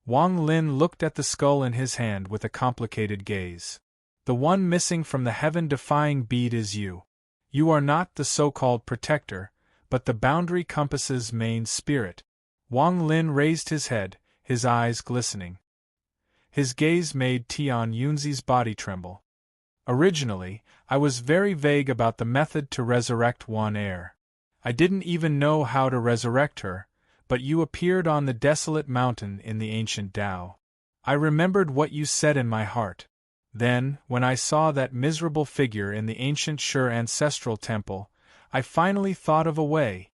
Wang Lin looked at the skull in his hand with a complicated gaze. "The one missing from the heaven-defying bead is you. You are not the so-called protector, but the boundary compass's main spirit." Wang Lin raised his head, his eyes glistening. His gaze made Tian Yunzi's body tremble. "Originally, I was very vague about the method to resurrect Wan Er. I didn't even know how to resurrect her, but you appeared on the desolate mountain in the ancient Tao. I remembered what you said in my heart. Then, when I saw that miserable figure in the ancient Sure ancestral temple, I finally thought of a way.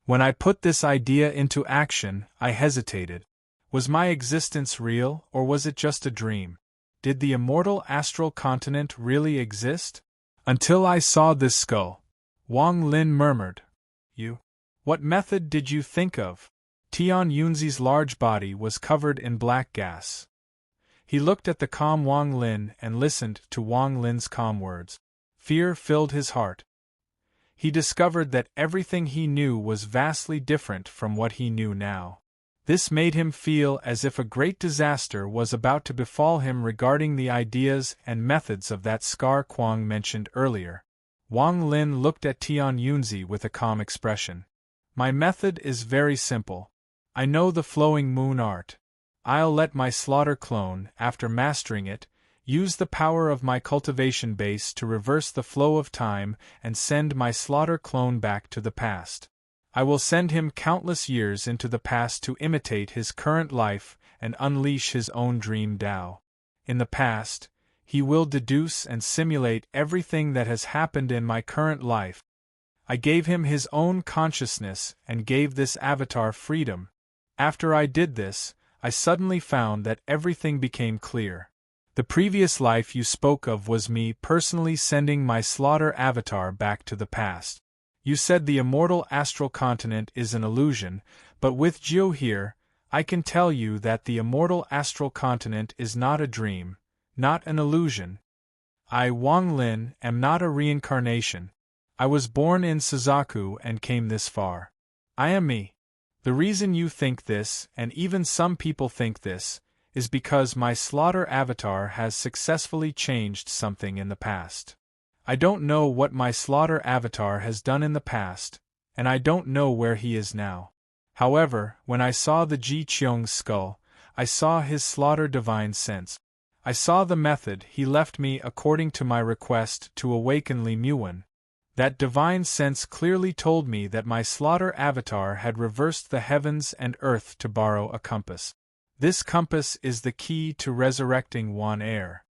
When I put this idea into action, I hesitated. Was my existence real, or was it just a dream? Did the immortal astral continent really exist? Until I saw this skull." Wang Lin murmured. "You? What method did you think of?" Tian Yunzi's large body was covered in black gas. He looked at the calm Wang Lin and listened to Wang Lin's calm words. Fear filled his heart. He discovered that everything he knew was vastly different from what he knew now. This made him feel as if a great disaster was about to befall him regarding the ideas and methods of that Scar Kuang mentioned earlier. Wang Lin looked at Tian Yunzi with a calm expression. "My method is very simple. I know the flowing moon art. I'll let my slaughter clone, after mastering it, use the power of my cultivation base to reverse the flow of time and send my slaughter clone back to the past. I will send him countless years into the past to imitate his current life and unleash his own dream Tao. In the past, he will deduce and simulate everything that has happened in my current life. I gave him his own consciousness and gave this avatar freedom. After I did this, I suddenly found that everything became clear. The previous life you spoke of was me personally sending my slaughter avatar back to the past. You said the immortal astral continent is an illusion, but with Jiu here, I can tell you that the immortal astral continent is not a dream, not an illusion. I, Wang Lin, am not a reincarnation. I was born in Suzaku and came this far. I am me. The reason you think this, and even some people think this, is because my slaughter avatar has successfully changed something in the past. I don't know what my slaughter avatar has done in the past, and I don't know where he is now. However, when I saw the Ji Qiong's skull, I saw his slaughter divine sense. I saw the method he left me according to my request to awaken Li Muwen. That divine sense clearly told me that my slaughter avatar had reversed the heavens and earth to borrow a compass. This compass is the key to resurrecting Wan Er.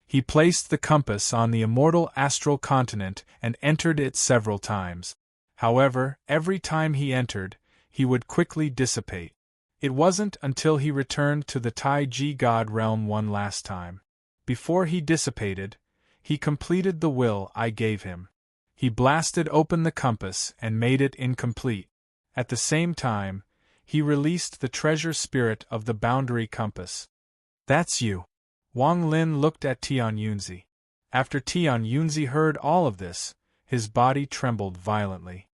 He placed the compass on the immortal astral continent and entered it several times. However, every time he entered, he would quickly dissipate. It wasn't until he returned to the Tai Ji God realm one last time. Before he dissipated, he completed the will I gave him. He blasted open the compass and made it incomplete. At the same time, he released the treasure spirit of the boundary compass. That's you. Wang Lin looked at Tian Yunzi. After Tian Yunzi heard all of this, his body trembled violently.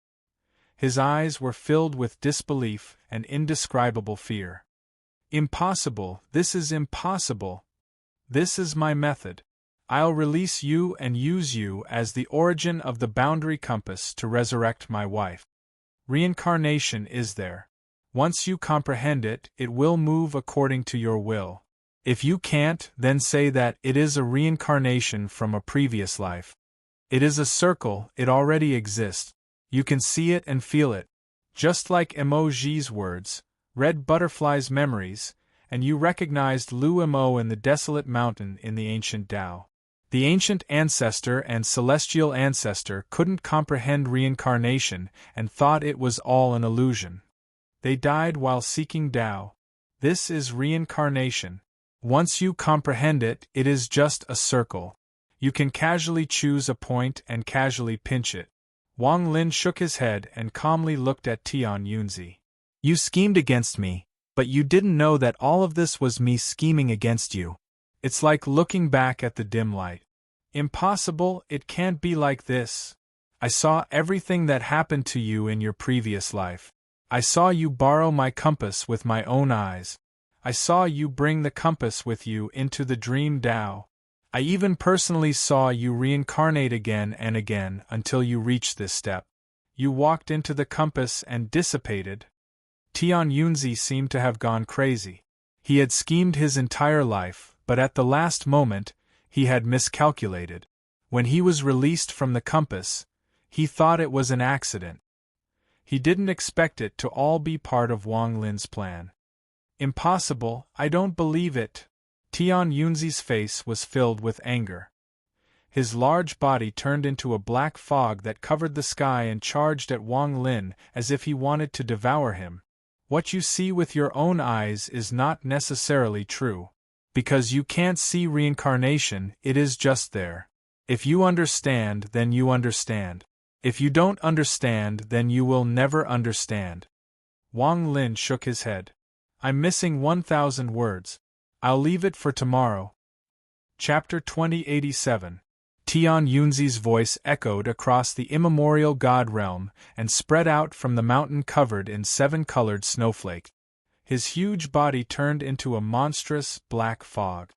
His eyes were filled with disbelief and indescribable fear. Impossible, this is impossible. This is my method. I'll release you and use you as the origin of the boundary compass to resurrect my wife. Reincarnation is there. Once you comprehend it, it will move according to your will. If you can't, then say that it is a reincarnation from a previous life. It is a circle, it already exists. You can see it and feel it. Just like Emoji's words, red butterflies' memories, and you recognized Lu Mo in the desolate mountain in the ancient Tao. The ancient ancestor and celestial ancestor couldn't comprehend reincarnation and thought it was all an illusion. They died while seeking Tao. This is reincarnation. Once you comprehend it, it is just a circle. You can casually choose a point and casually pinch it. Wang Lin shook his head and calmly looked at Tian Yunzi. You schemed against me, but you didn't know that all of this was me scheming against you. It's like looking back at the dim light. Impossible, it can't be like this. I saw everything that happened to you in your previous life. I saw you borrow my compass with my own eyes. I saw you bring the compass with you into the dream Tao. I even personally saw you reincarnate again and again until you reached this step. You walked into the compass and dissipated. Tian Yunzi seemed to have gone crazy. He had schemed his entire life, but at the last moment, he had miscalculated. When he was released from the compass, he thought it was an accident. He didn't expect it to all be part of Wang Lin's plan. Impossible, I don't believe it. Tian Yunzi's face was filled with anger. His large body turned into a black fog that covered the sky and charged at Wang Lin as if he wanted to devour him. What you see with your own eyes is not necessarily true. Because you can't see reincarnation, it is just there. If you understand, then you understand. If you don't understand, then you will never understand. Wang Lin shook his head. I'm missing 1,000 words. I'll leave it for tomorrow. Chapter 2087. Tian Yunzi's voice echoed across the immemorial god realm and spread out from the mountain covered in 7-colored snowflakes. His huge body turned into a monstrous, black fog.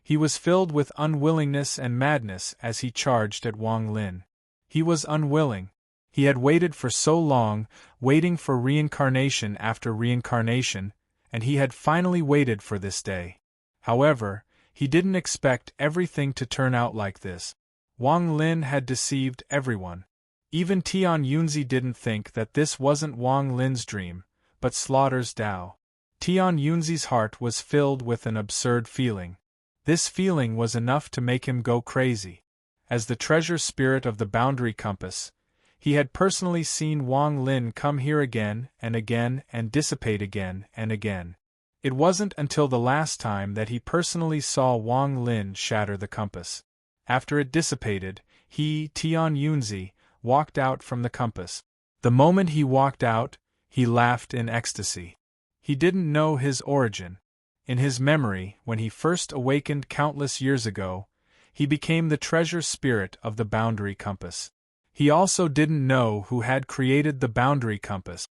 He was filled with unwillingness and madness as he charged at Wang Lin. He was unwilling. He had waited for so long, waiting for reincarnation after reincarnation, and he had finally waited for this day. However, he didn't expect everything to turn out like this. Wang Lin had deceived everyone. Even Tian Yunzi didn't think that this wasn't Wang Lin's dream, but Slaughter's Tao. Tian Yunzi's heart was filled with an absurd feeling. This feeling was enough to make him go crazy. As the treasure spirit of the boundary compass, he had personally seen Wang Lin come here again and dissipate again and again. It wasn't until the last time that he personally saw Wang Lin shatter the compass. After it dissipated, he, Tian Yunzi, walked out from the compass. The moment he walked out, he laughed in ecstasy. He didn't know his origin. In his memory, when he first awakened countless years ago, he became the treasure spirit of the boundary compass. He also didn't know who had created the boundary compass.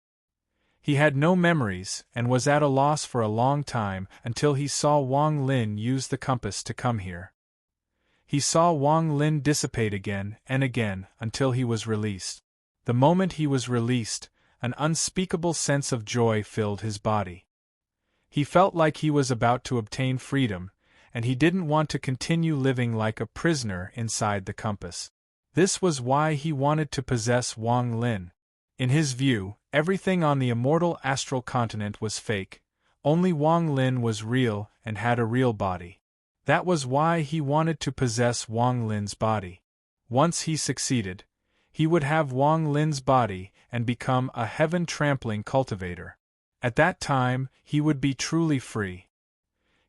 He had no memories and was at a loss for a long time until he saw Wang Lin use the compass to come here. He saw Wang Lin dissipate again and again until he was released. The moment he was released, an unspeakable sense of joy filled his body. He felt like he was about to obtain freedom, and he didn't want to continue living like a prisoner inside the compass. This was why he wanted to possess Wang Lin. In his view, everything on the immortal astral continent was fake. Only Wang Lin was real and had a real body. That was why he wanted to possess Wang Lin's body. Once he succeeded, he would have Wang Lin's body and become a heaven-trampling cultivator. At that time, he would be truly free.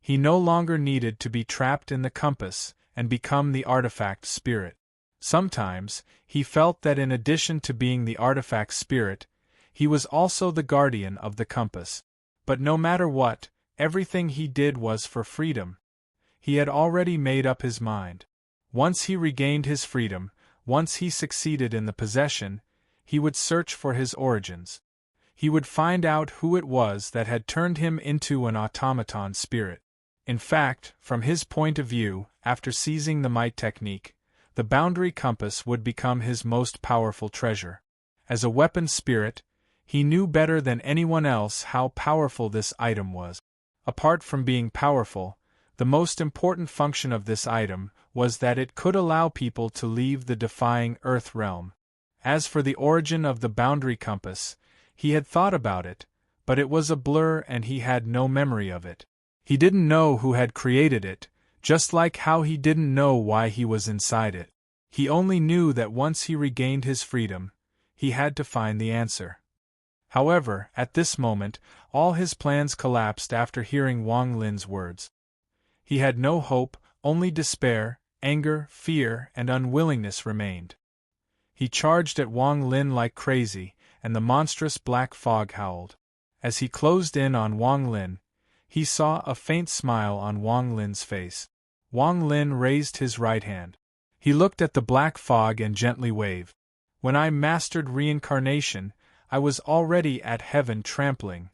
He no longer needed to be trapped in the compass and become the artifact spirit. Sometimes, he felt that in addition to being the artifact spirit, he was also the guardian of the compass. But no matter what, everything he did was for freedom. He had already made up his mind. Once he regained his freedom, once he succeeded in the possession, he would search for his origins. He would find out who it was that had turned him into an automaton spirit. In fact, from his point of view, after seizing the might technique, the boundary compass would become his most powerful treasure. As a weapon spirit, he knew better than anyone else how powerful this item was. Apart from being powerful, the most important function of this item was that it could allow people to leave the defying Earth realm. As for the origin of the boundary compass, he had thought about it, but it was a blur and he had no memory of it. He didn't know who had created it, just like how he didn't know why he was inside it. He only knew that once he regained his freedom, he had to find the answer. However, at this moment, all his plans collapsed after hearing Wang Lin's words. He had no hope, only despair, anger, fear, and unwillingness remained. He charged at Wang Lin like crazy, and the monstrous black fog howled. As he closed in on Wang Lin, he saw a faint smile on Wang Lin's face. Wang Lin raised his right hand. He looked at the black fog and gently waved. When I mastered reincarnation, I was already at heaven trampling.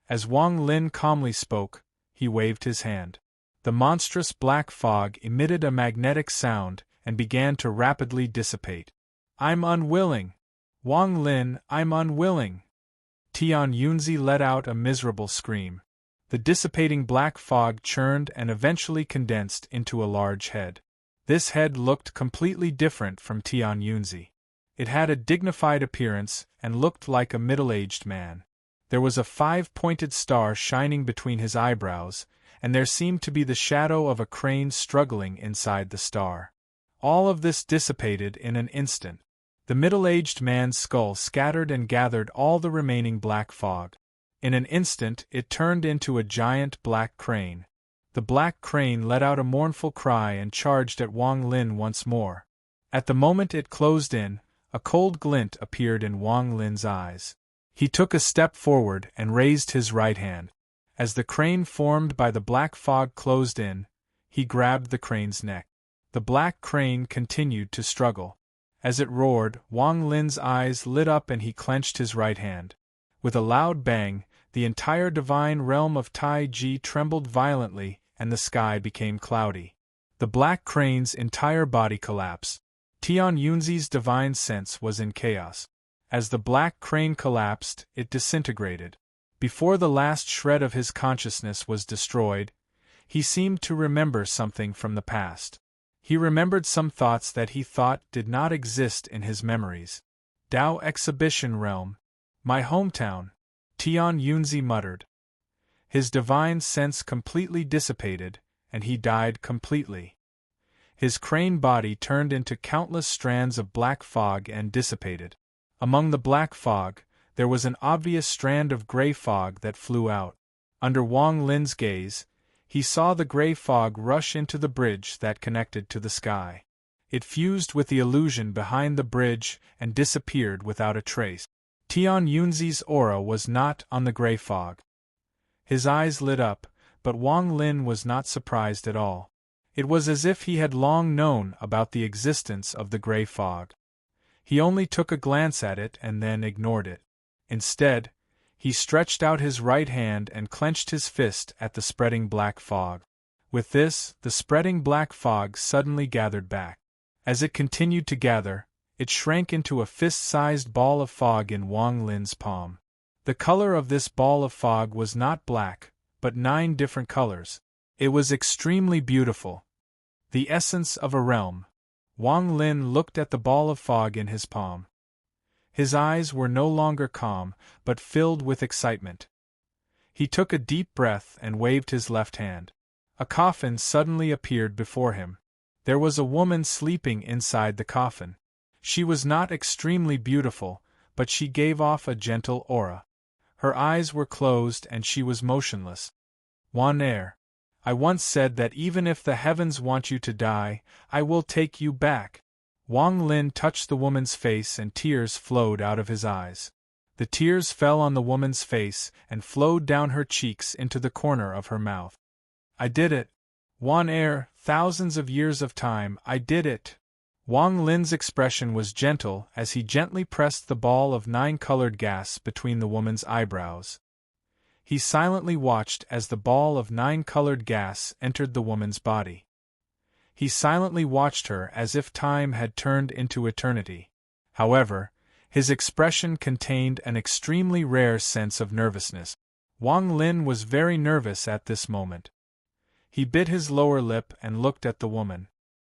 As Wang Lin calmly spoke, he waved his hand. The monstrous black fog emitted a magnetic sound and began to rapidly dissipate. I'm unwilling. Wang Lin, I'm unwilling. Tian Yunzi let out a miserable scream. The dissipating black fog churned and eventually condensed into a large head. This head looked completely different from Tian Yunzi. It had a dignified appearance and looked like a middle-aged man. There was a 5-pointed star shining between his eyebrows, and there seemed to be the shadow of a crane struggling inside the star. All of this dissipated in an instant. The middle-aged man's skull scattered and gathered all the remaining black fog. In an instant it turned into a giant black crane. The black crane let out a mournful cry and charged at Wang Lin once more. At the moment it closed in, a cold glint appeared in Wang Lin's eyes. He took a step forward and raised his right hand. As the crane formed by the black fog closed in, he grabbed the crane's neck. The black crane continued to struggle. As it roared, Wang Lin's eyes lit up and he clenched his right hand. With a loud bang, the entire divine realm of Tai Ji trembled violently and the sky became cloudy. The black crane's entire body collapsed. Tian Yunzi's divine sense was in chaos. As the black crane collapsed, it disintegrated. Before the last shred of his consciousness was destroyed, he seemed to remember something from the past. He remembered some thoughts that he thought did not exist in his memories. Dao Exhibition Realm. My hometown, Tian Yunzi muttered. His divine sense completely dissipated, and he died completely. His crane body turned into countless strands of black fog and dissipated. Among the black fog, there was an obvious strand of gray fog that flew out. Under Wang Lin's gaze, he saw the gray fog rush into the bridge that connected to the sky. It fused with the illusion behind the bridge and disappeared without a trace. Tian Yunzi's aura was not on the gray fog. His eyes lit up, but Wang Lin was not surprised at all. It was as if he had long known about the existence of the gray fog. He only took a glance at it and then ignored it. Instead, he stretched out his right hand and clenched his fist at the spreading black fog. With this, the spreading black fog suddenly gathered back. As it continued to gather, it shrank into a fist-sized ball of fog in Wang Lin's palm. The color of this ball of fog was not black, but 9 different colors. It was extremely beautiful. The essence of a realm. Wang Lin looked at the ball of fog in his palm. His eyes were no longer calm, but filled with excitement. He took a deep breath and waved his left hand. A coffin suddenly appeared before him. There was a woman sleeping inside the coffin. She was not extremely beautiful, but she gave off a gentle aura. Her eyes were closed and she was motionless. Wan Er, I once said that even if the heavens want you to die, I will take you back. Wang Lin touched the woman's face and tears flowed out of his eyes. The tears fell on the woman's face and flowed down her cheeks into the corner of her mouth. I did it. Wan Er, thousands of years of time, I did it. Wang Lin's expression was gentle as he gently pressed the ball of 9-colored gas between the woman's eyebrows. He silently watched as the ball of 9-colored gas entered the woman's body. He silently watched her as if time had turned into eternity. However, his expression contained an extremely rare sense of nervousness. Wang Lin was very nervous at this moment. He bit his lower lip and looked at the woman.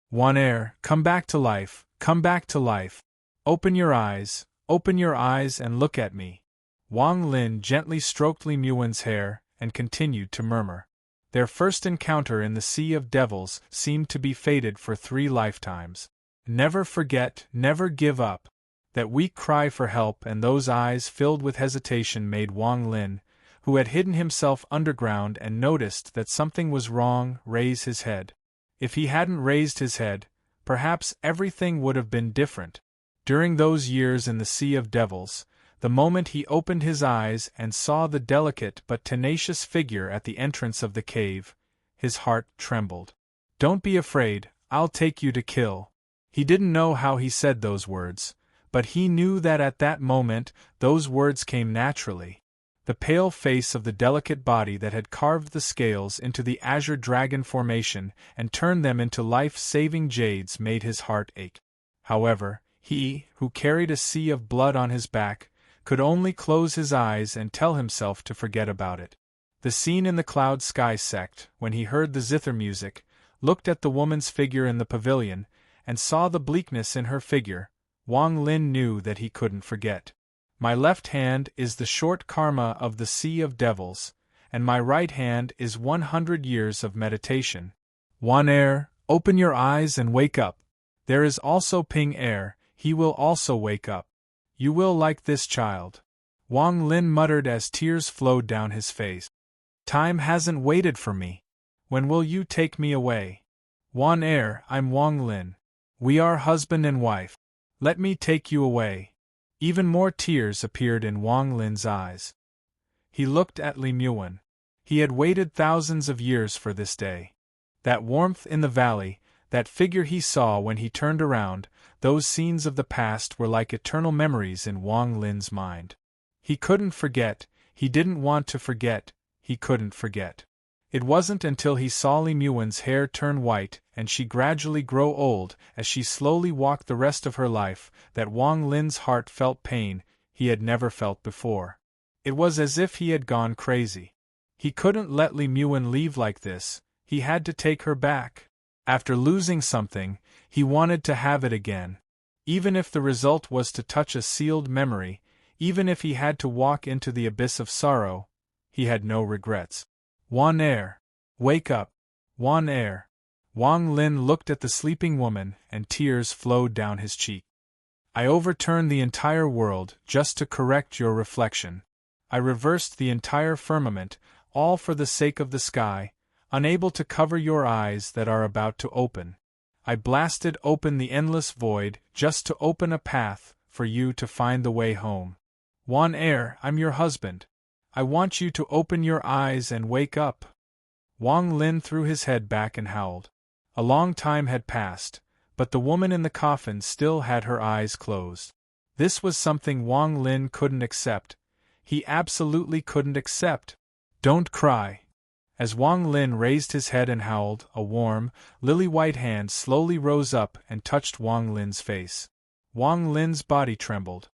Wan Er, come back to life, come back to life. Open your eyes and look at me. Wang Lin gently stroked Li Muan's hair and continued to murmur. Their first encounter in the Sea of Devils seemed to be fated for 3 lifetimes. Never forget, never give up. That weak cry for help and those eyes filled with hesitation made Wang Lin, who had hidden himself underground and noticed that something was wrong, raise his head. If he hadn't raised his head, perhaps everything would have been different. During those years in the Sea of Devils, the moment he opened his eyes and saw the delicate but tenacious figure at the entrance of the cave, his heart trembled. Don't be afraid, I'll take you to kill. He didn't know how he said those words, but he knew that at that moment those words came naturally. The pale face of the delicate body that had carved the scales into the azure dragon formation and turned them into life-saving jades made his heart ache. However, he, who carried a sea of blood on his back, could only close his eyes and tell himself to forget about it. The scene in the cloud sky sect, when he heard the zither music, looked at the woman's figure in the pavilion, and saw the bleakness in her figure, Wang Lin knew that he couldn't forget. My left hand is the short karma of the Sea of Devils, and my right hand is 100 years of meditation. Wan Er, open your eyes and wake up. There is also Ping Er, he will also wake up. You will like this child. Wang Lin muttered as tears flowed down his face. Time hasn't waited for me. When will you take me away? Wan Er, I'm Wang Lin. We are husband and wife. Let me take you away. Even more tears appeared in Wang Lin's eyes. He looked at Li Muan. He had waited thousands of years for this day. That warmth in the valley, that figure he saw when he turned around, those scenes of the past were like eternal memories in Wang Lin's mind. He couldn't forget, he didn't want to forget, he couldn't forget. It wasn't until he saw Li Muan's hair turn white and she gradually grow old as she slowly walked the rest of her life that Wang Lin's heart felt pain he had never felt before. It was as if he had gone crazy. He couldn't let Li Muan leave like this, he had to take her back. After losing something, he wanted to have it again. Even if the result was to touch a sealed memory, even if he had to walk into the abyss of sorrow, he had no regrets. Wan Er, wake up. Wan air. Wang Lin looked at the sleeping woman, and tears flowed down his cheek. I overturned the entire world just to correct your reflection. I reversed the entire firmament, all for the sake of the sky, unable to cover your eyes that are about to open. I blasted open the endless void just to open a path for you to find the way home. Wan air, I'm your husband. I want you to open your eyes and wake up. Wang Lin threw his head back and howled. A long time had passed, but the woman in the coffin still had her eyes closed. This was something Wang Lin couldn't accept. He absolutely couldn't accept. Don't cry. As Wang Lin raised his head and howled, a warm, lily-white hand slowly rose up and touched Wang Lin's face. Wang Lin's body trembled.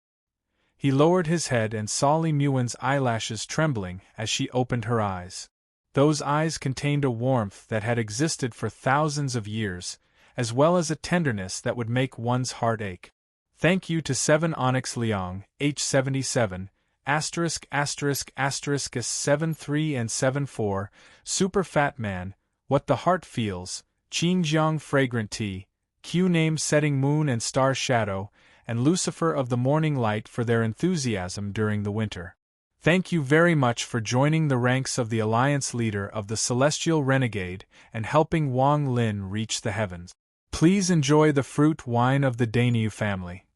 He lowered his head and saw Li Muan's eyelashes trembling as she opened her eyes. Those eyes contained a warmth that had existed for thousands of years, as well as a tenderness that would make one's heart ache. Thank you to 7 Onyx Liang, H77, ****** 73 and 74, Super Fat Man, What the Heart Feels, Qingjiang Fragrant Tea, Q Name Setting Moon and Star Shadow, and Lucifer of the Morning Light for their enthusiasm during the winter. Thank you very much for joining the ranks of the Alliance leader of the Celestial Renegade and helping Wang Lin reach the heavens. Please enjoy the fruit wine of the Dainyu family.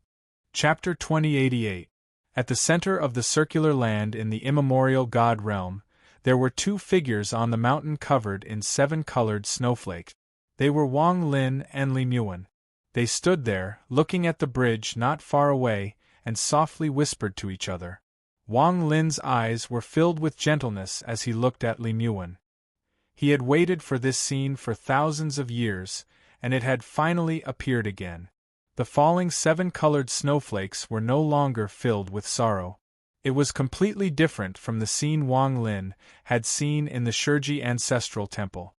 Chapter 2088. At the center of the circular land in the immemorial God realm, there were 2 figures on the mountain covered in 7-colored snowflakes. They were Wang Lin and Li Muan. They stood there, looking at the bridge not far away, and softly whispered to each other. Wang Lin's eyes were filled with gentleness as he looked at Li Muan. He had waited for this scene for thousands of years, and it had finally appeared again. The falling 7-colored snowflakes were no longer filled with sorrow. It was completely different from the scene Wang Lin had seen in the Shurji ancestral temple.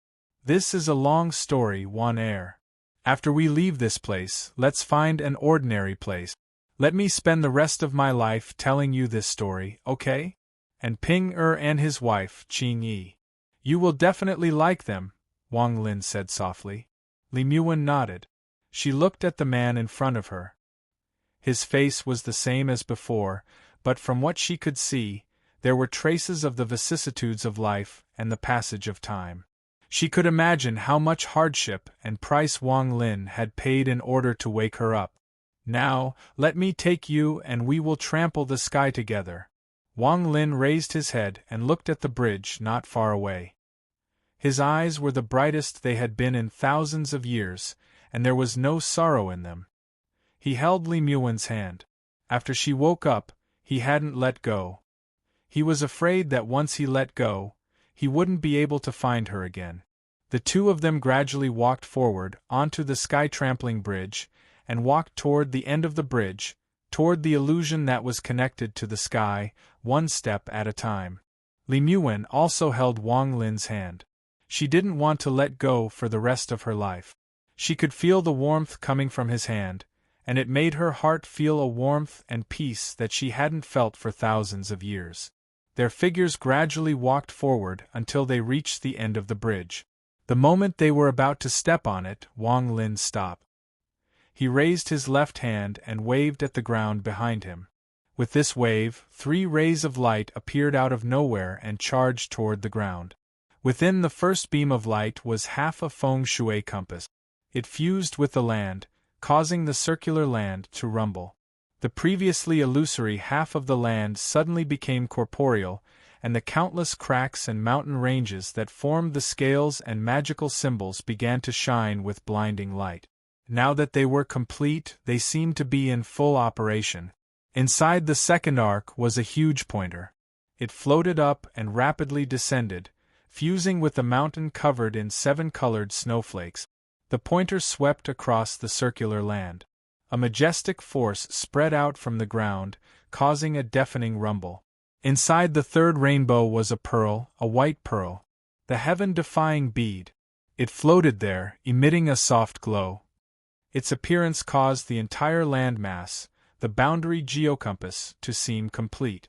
This is a long story, Wan air. After we leave this place, let's find an ordinary place. Let me spend the rest of my life telling you this story, okay? And Ping and his wife, Qing Yi. You will definitely like them, Wang Lin said softly. Li Muan nodded. She looked at the man in front of her. His face was the same as before, but from what she could see, there were traces of the vicissitudes of life and the passage of time. She could imagine how much hardship and price Wang Lin had paid in order to wake her up. Now, let me take you and we will trample the sky together. Wang Lin raised his head and looked at the bridge not far away. His eyes were the brightest they had been in thousands of years, and there was no sorrow in them. He held Li Muan's hand. After she woke up, he hadn't let go. He was afraid that once he let go, he wouldn't be able to find her again. The 2 of them gradually walked forward onto the sky-trampling bridge, and walked toward the end of the bridge, toward the illusion that was connected to the sky, 1 step at a time. Li Muan also held Wang Lin's hand. She didn't want to let go for the rest of her life. She could feel the warmth coming from his hand, and it made her heart feel a warmth and peace that she hadn't felt for thousands of years. Their figures gradually walked forward until they reached the end of the bridge. The moment they were about to step on it, Wang Lin stopped. He raised his left hand and waved at the ground behind him. With this wave, 3 rays of light appeared out of nowhere and charged toward the ground. Within the first beam of light was half a feng shui compass. It fused with the land, causing the circular land to rumble. The previously illusory half of the land suddenly became corporeal, and the countless cracks and mountain ranges that formed the scales and magical symbols began to shine with blinding light. Now that they were complete, they seemed to be in full operation. Inside the second arc was a huge pointer. It floated up and rapidly descended, fusing with the mountain covered in 7-colored snowflakes. The pointer swept across the circular land. A majestic force spread out from the ground, causing a deafening rumble. Inside the third rainbow was a pearl, a white pearl, the heaven-defying bead. It floated there, emitting a soft glow. Its appearance caused the entire landmass, the boundary geocompass, to seem complete.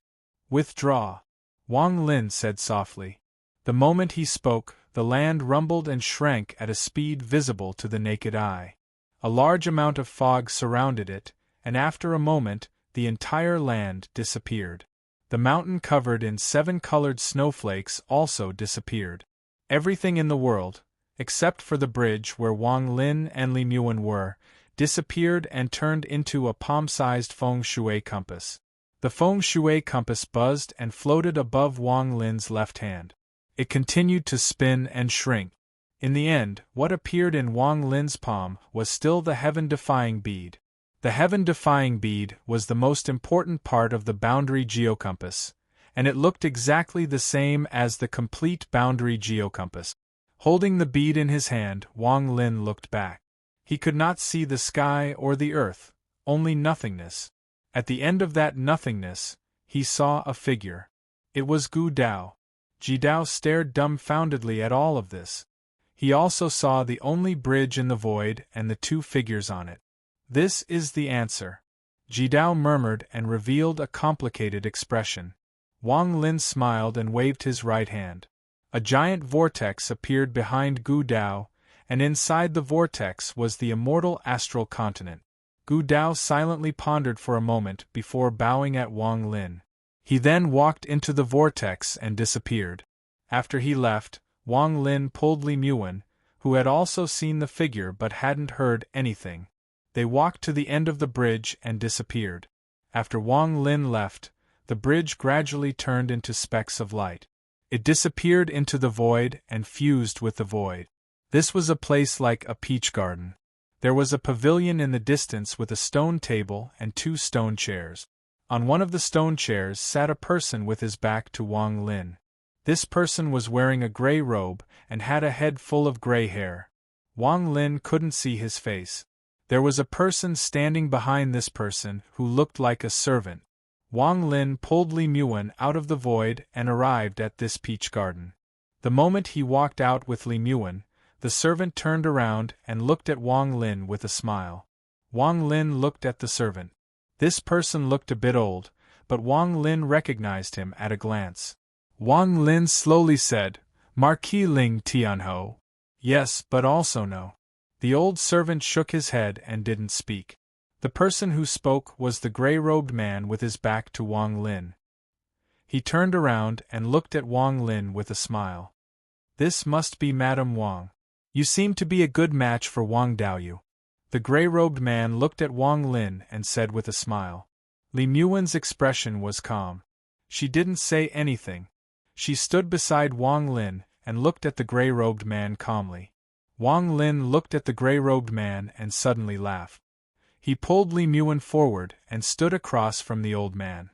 Withdraw, Wang Lin said softly. The moment he spoke, the land rumbled and shrank at a speed visible to the naked eye. A large amount of fog surrounded it, and after a moment, the entire land disappeared. The mountain covered in 7-colored snowflakes also disappeared. Everything in the world, except for the bridge where Wang Lin and Li Muan were, disappeared and turned into a palm-sized feng shui compass. The feng shui compass buzzed and floated above Wang Lin's left hand. It continued to spin and shrink. In the end, what appeared in Wang Lin's palm was still the heaven-defying bead. The heaven-defying bead was the most important part of the boundary geocompass, and it looked exactly the same as the complete boundary geocompass. Holding the bead in his hand, Wang Lin looked back. He could not see the sky or the earth, only nothingness. At the end of that nothingness, he saw a figure. It was Gu Dao. Ji Dao stared dumbfoundedly at all of this. He also saw the only bridge in the void and the 2 figures on it. This is the answer. Ji Dao murmured and revealed a complicated expression. Wang Lin smiled and waved his right hand. A giant vortex appeared behind Gu Dao, and inside the vortex was the immortal astral continent. Gu Dao silently pondered for a moment before bowing at Wang Lin. He then walked into the vortex and disappeared. After he left, Wang Lin pulled Li Muan, who had also seen the figure but hadn't heard anything. They walked to the end of the bridge and disappeared. After Wang Lin left, the bridge gradually turned into specks of light. It disappeared into the void and fused with the void. This was a place like a peach garden. There was a pavilion in the distance with a stone table and 2 stone chairs. On one of the stone chairs sat a person with his back to Wang Lin. This person was wearing a gray robe and had a head full of gray hair. Wang Lin couldn't see his face. There was a person standing behind this person who looked like a servant. Wang Lin pulled Li Muan out of the void and arrived at this peach garden. The moment he walked out with Li Muan, the servant turned around and looked at Wang Lin with a smile. Wang Lin looked at the servant. This person looked a bit old, but Wang Lin recognized him at a glance. Wang Lin slowly said, "Marquis Ling Tianhou." "Yes, but also no." The old servant shook his head and didn't speak. The person who spoke was the gray-robed man with his back to Wang Lin. He turned around and looked at Wang Lin with a smile. "This must be Madame Wang. You seem to be a good match for Wang Daoyu." The gray-robed man looked at Wang Lin and said with a smile. Li Muan's expression was calm. She didn't say anything. She stood beside Wang Lin and looked at the gray-robed man calmly. Wang Lin looked at the gray-robed man and suddenly laughed. He pulled Li Muan forward and stood across from the old man.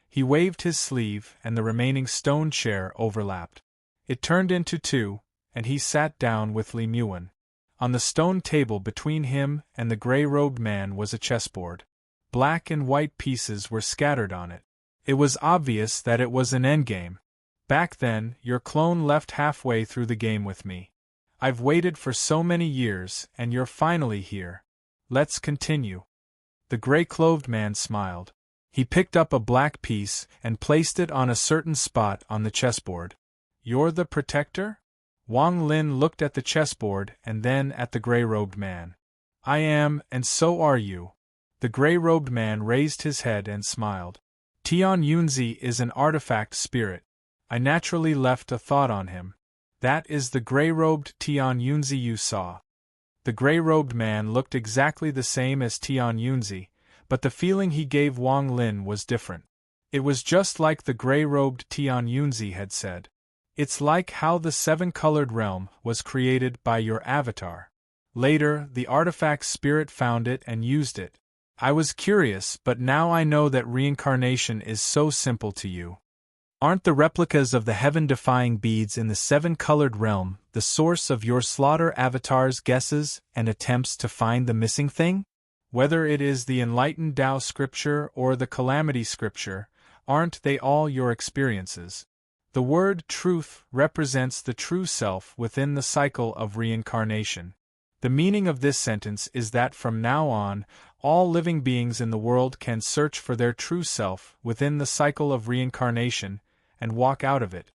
He waved his sleeve and the remaining stone chair overlapped. It turned into 2, and he sat down with Li Muan. On the stone table between him and the gray-robed man was a chessboard. Black and white pieces were scattered on it. It was obvious that it was an endgame. "Back then, your clone left halfway through the game with me. I've waited for so many years, and you're finally here. Let's continue." The gray-clothed man smiled. He picked up a black piece and placed it on a certain spot on the chessboard. "You're the protector?" Wang Lin looked at the chessboard and then at the gray-robed man. "I am, and so are you." The gray-robed man raised his head and smiled. "Tian Yunzi is an artifact spirit. I naturally left a thought on him. That is the gray-robed Tian Yunzi you saw." The gray-robed man looked exactly the same as Tian Yunzi, but the feeling he gave Wang Lin was different. It was just like the gray-robed Tian Yunzi had said. "It's like how the 7-colored realm was created by your avatar. Later, the artifact spirit found it and used it. I was curious, but now I know that reincarnation is so simple to you. Aren't the replicas of the heaven-defying beads in the 7-colored realm the source of your slaughter avatar's guesses and attempts to find the missing thing? Whether it is the enlightened Tao scripture or the calamity scripture, aren't they all your experiences? The word truth represents the true self within the cycle of reincarnation. The meaning of this sentence is that from now on, all living beings in the world can search for their true self within the cycle of reincarnation and walk out of it.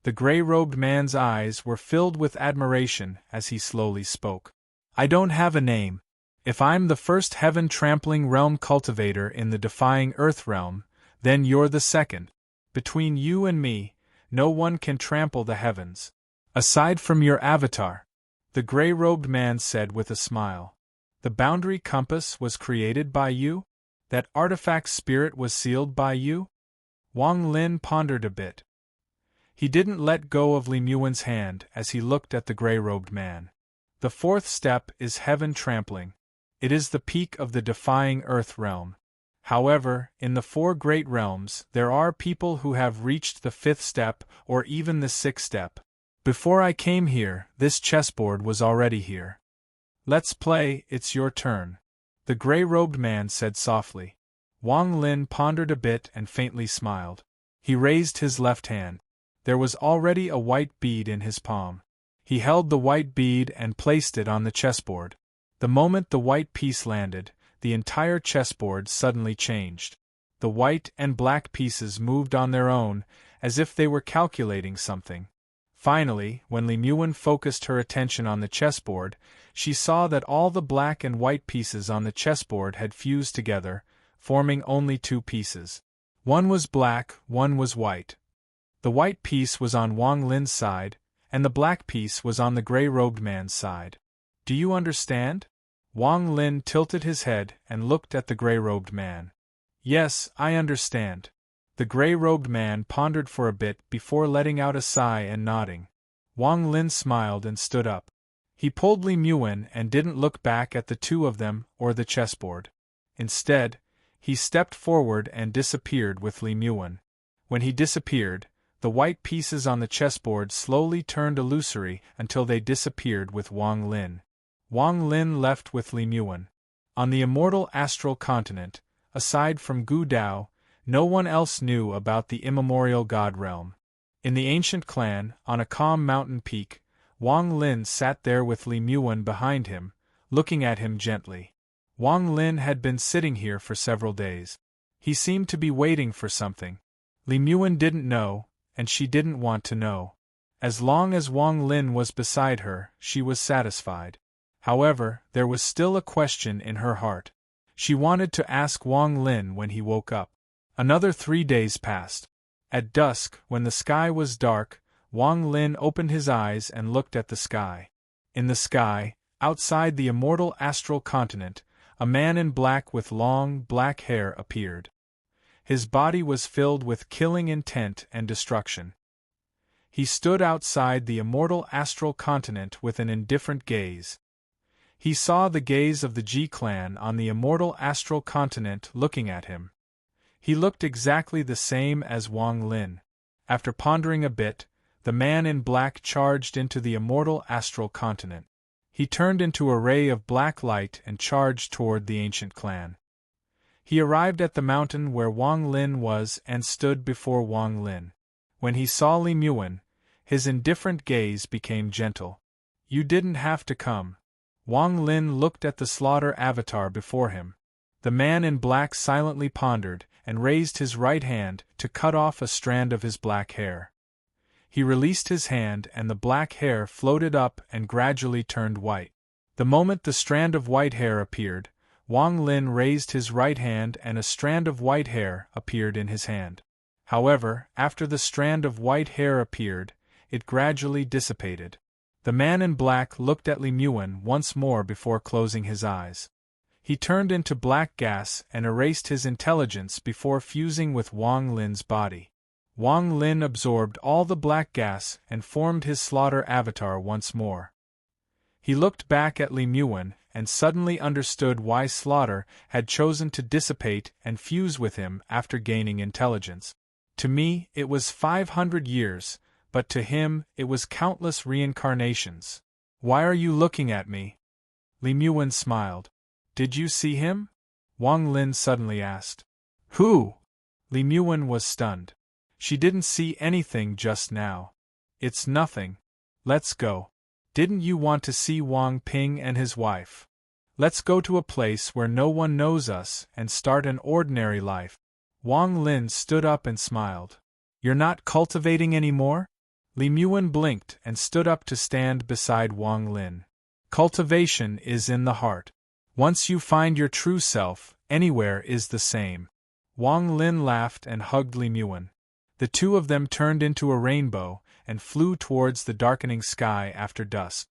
The gray-robed man's eyes were filled with admiration as he slowly spoke. I don't have a name. If I'm the first heaven-trampling realm cultivator in the defying earth realm, then you're the second. Between you and me, no one can trample the heavens. Aside from your avatar, the gray-robed man said with a smile. The boundary compass was created by you? That artifact spirit was sealed by you? Wang Lin pondered a bit. He didn't let go of Li Muan's hand as he looked at the gray-robed man. The fourth step is heaven trampling. It is the peak of the defying earth realm. However, in the four great realms, there are people who have reached the fifth step or even the sixth step. Before I came here, this chessboard was already here. Let's play, it's your turn. The gray-robed man said softly. Wang Lin pondered a bit and faintly smiled. He raised his left hand. There was already a white bead in his palm. He held the white bead and placed it on the chessboard. The moment the white piece landed, the entire chessboard suddenly changed. The white and black pieces moved on their own, as if they were calculating something. Finally, when Li Muan focused her attention on the chessboard, she saw that all the black and white pieces on the chessboard had fused together, forming only two pieces. One was black, one was white. The white piece was on Wang Lin's side, and the black piece was on the gray-robed man's side. Do you understand? Wang Lin tilted his head and looked at the gray-robed man. Yes, I understand. The gray-robed man pondered for a bit before letting out a sigh and nodding. Wang Lin smiled and stood up. He pulled Li Muan and didn't look back at the two of them or the chessboard. Instead, he stepped forward and disappeared with Li Muan. When he disappeared, the white pieces on the chessboard slowly turned illusory until they disappeared with Wang Lin. Wang Lin left with Li Muan. On the immortal astral continent, aside from Gu Dao, no one else knew about the immemorial god realm. In the ancient clan, on a calm mountain peak, Wang Lin sat there with Li Muan behind him, looking at him gently. Wang Lin had been sitting here for several days. He seemed to be waiting for something. Li Muan didn't know, and she didn't want to know. As long as Wang Lin was beside her, she was satisfied. However, there was still a question in her heart. She wanted to ask Wang Lin when he woke up. Another 3 days passed. At dusk, when the sky was dark, Wang Lin opened his eyes and looked at the sky. In the sky, outside the immortal astral continent, a man in black with long, black hair appeared. His body was filled with killing intent and destruction. He stood outside the immortal astral continent with an indifferent gaze. He saw the gaze of the Ji clan on the immortal astral continent looking at him. He looked exactly the same as Wang Lin. After pondering a bit, the man in black charged into the immortal astral continent. He turned into a ray of black light and charged toward the ancient clan. He arrived at the mountain where Wang Lin was and stood before Wang Lin. When he saw Li Muan, his indifferent gaze became gentle. You didn't have to come. Wang Lin looked at the slaughter avatar before him. The man in black silently pondered and raised his right hand to cut off a strand of his black hair. He released his hand and the black hair floated up and gradually turned white. The moment the strand of white hair appeared, Wang Lin raised his right hand and a strand of white hair appeared in his hand. However, after the strand of white hair appeared, it gradually dissipated. The man in black looked at Li Muan once more before closing his eyes. He turned into black gas and erased his intelligence before fusing with Wang Lin's body. Wang Lin absorbed all the black gas and formed his slaughter avatar once more. He looked back at Li Muan and suddenly understood why Slaughter had chosen to dissipate and fuse with him after gaining intelligence. To me, it was 500 years, but to him, it was countless reincarnations. Why are you looking at me? Li Muan smiled. Did you see him? Wang Lin suddenly asked. Who? Li Muan was stunned. She didn't see anything just now. It's nothing. Let's go. Didn't you want to see Wang Ping and his wife? Let's go to a place where no one knows us and start an ordinary life. Wang Lin stood up and smiled. You're not cultivating anymore? Li Muan blinked and stood up to stand beside Wang Lin. Cultivation is in the heart. Once you find your true self, anywhere is the same. Wang Lin laughed and hugged Li Muan. The two of them turned into a rainbow and flew towards the darkening sky after dusk.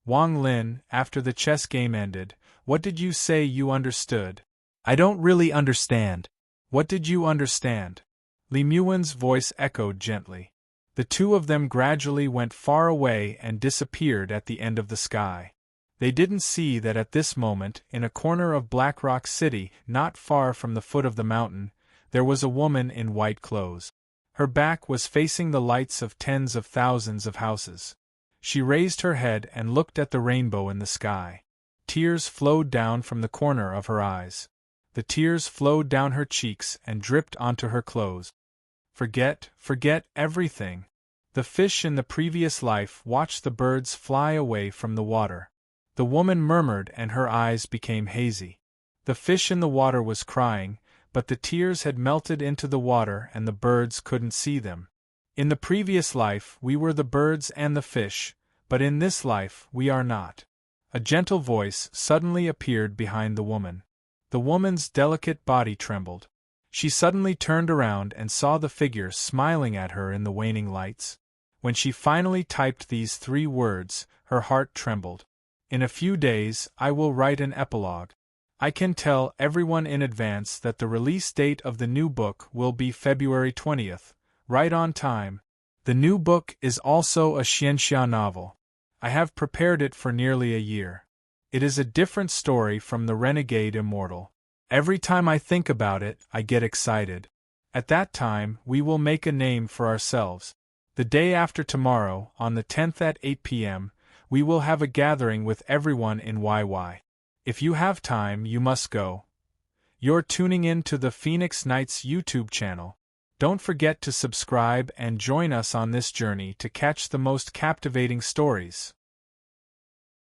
Wang Lin, after the chess game ended, what did you say you understood? I don't really understand. What did you understand? Li Muan's voice echoed gently. The two of them gradually went far away and disappeared at the end of the sky. They didn't see that at this moment, in a corner of Black Rock City, not far from the foot of the mountain, there was a woman in white clothes. Her back was facing the lights of tens of thousands of houses. She raised her head and looked at the rainbow in the sky. Tears flowed down from the corner of her eyes. The tears flowed down her cheeks and dripped onto her clothes. Forget everything. The fish in the previous life watched the birds fly away from the water. The woman murmured and her eyes became hazy. The fish in the water was crying, but the tears had melted into the water and the birds couldn't see them. In the previous life we were the birds and the fish, but in this life we are not. A gentle voice suddenly appeared behind the woman. The woman's delicate body trembled. She suddenly turned around and saw the figure smiling at her in the waning lights. When she finally typed these 3 words, her heart trembled. In a few days, I will write an epilogue. I can tell everyone in advance that the release date of the new book will be February 20th, right on time. The new book is also a xianxia novel. I have prepared it for nearly a year. It is a different story from The Renegade Immortal. Every time I think about it, I get excited. At that time, we will make a name for ourselves. The day after tomorrow, on the 10th at 8 p.m., we will have a gathering with everyone in YY. If you have time, you must go. You're tuning in to the Phoenix Knights YouTube channel. Don't forget to subscribe and join us on this journey to catch the most captivating stories.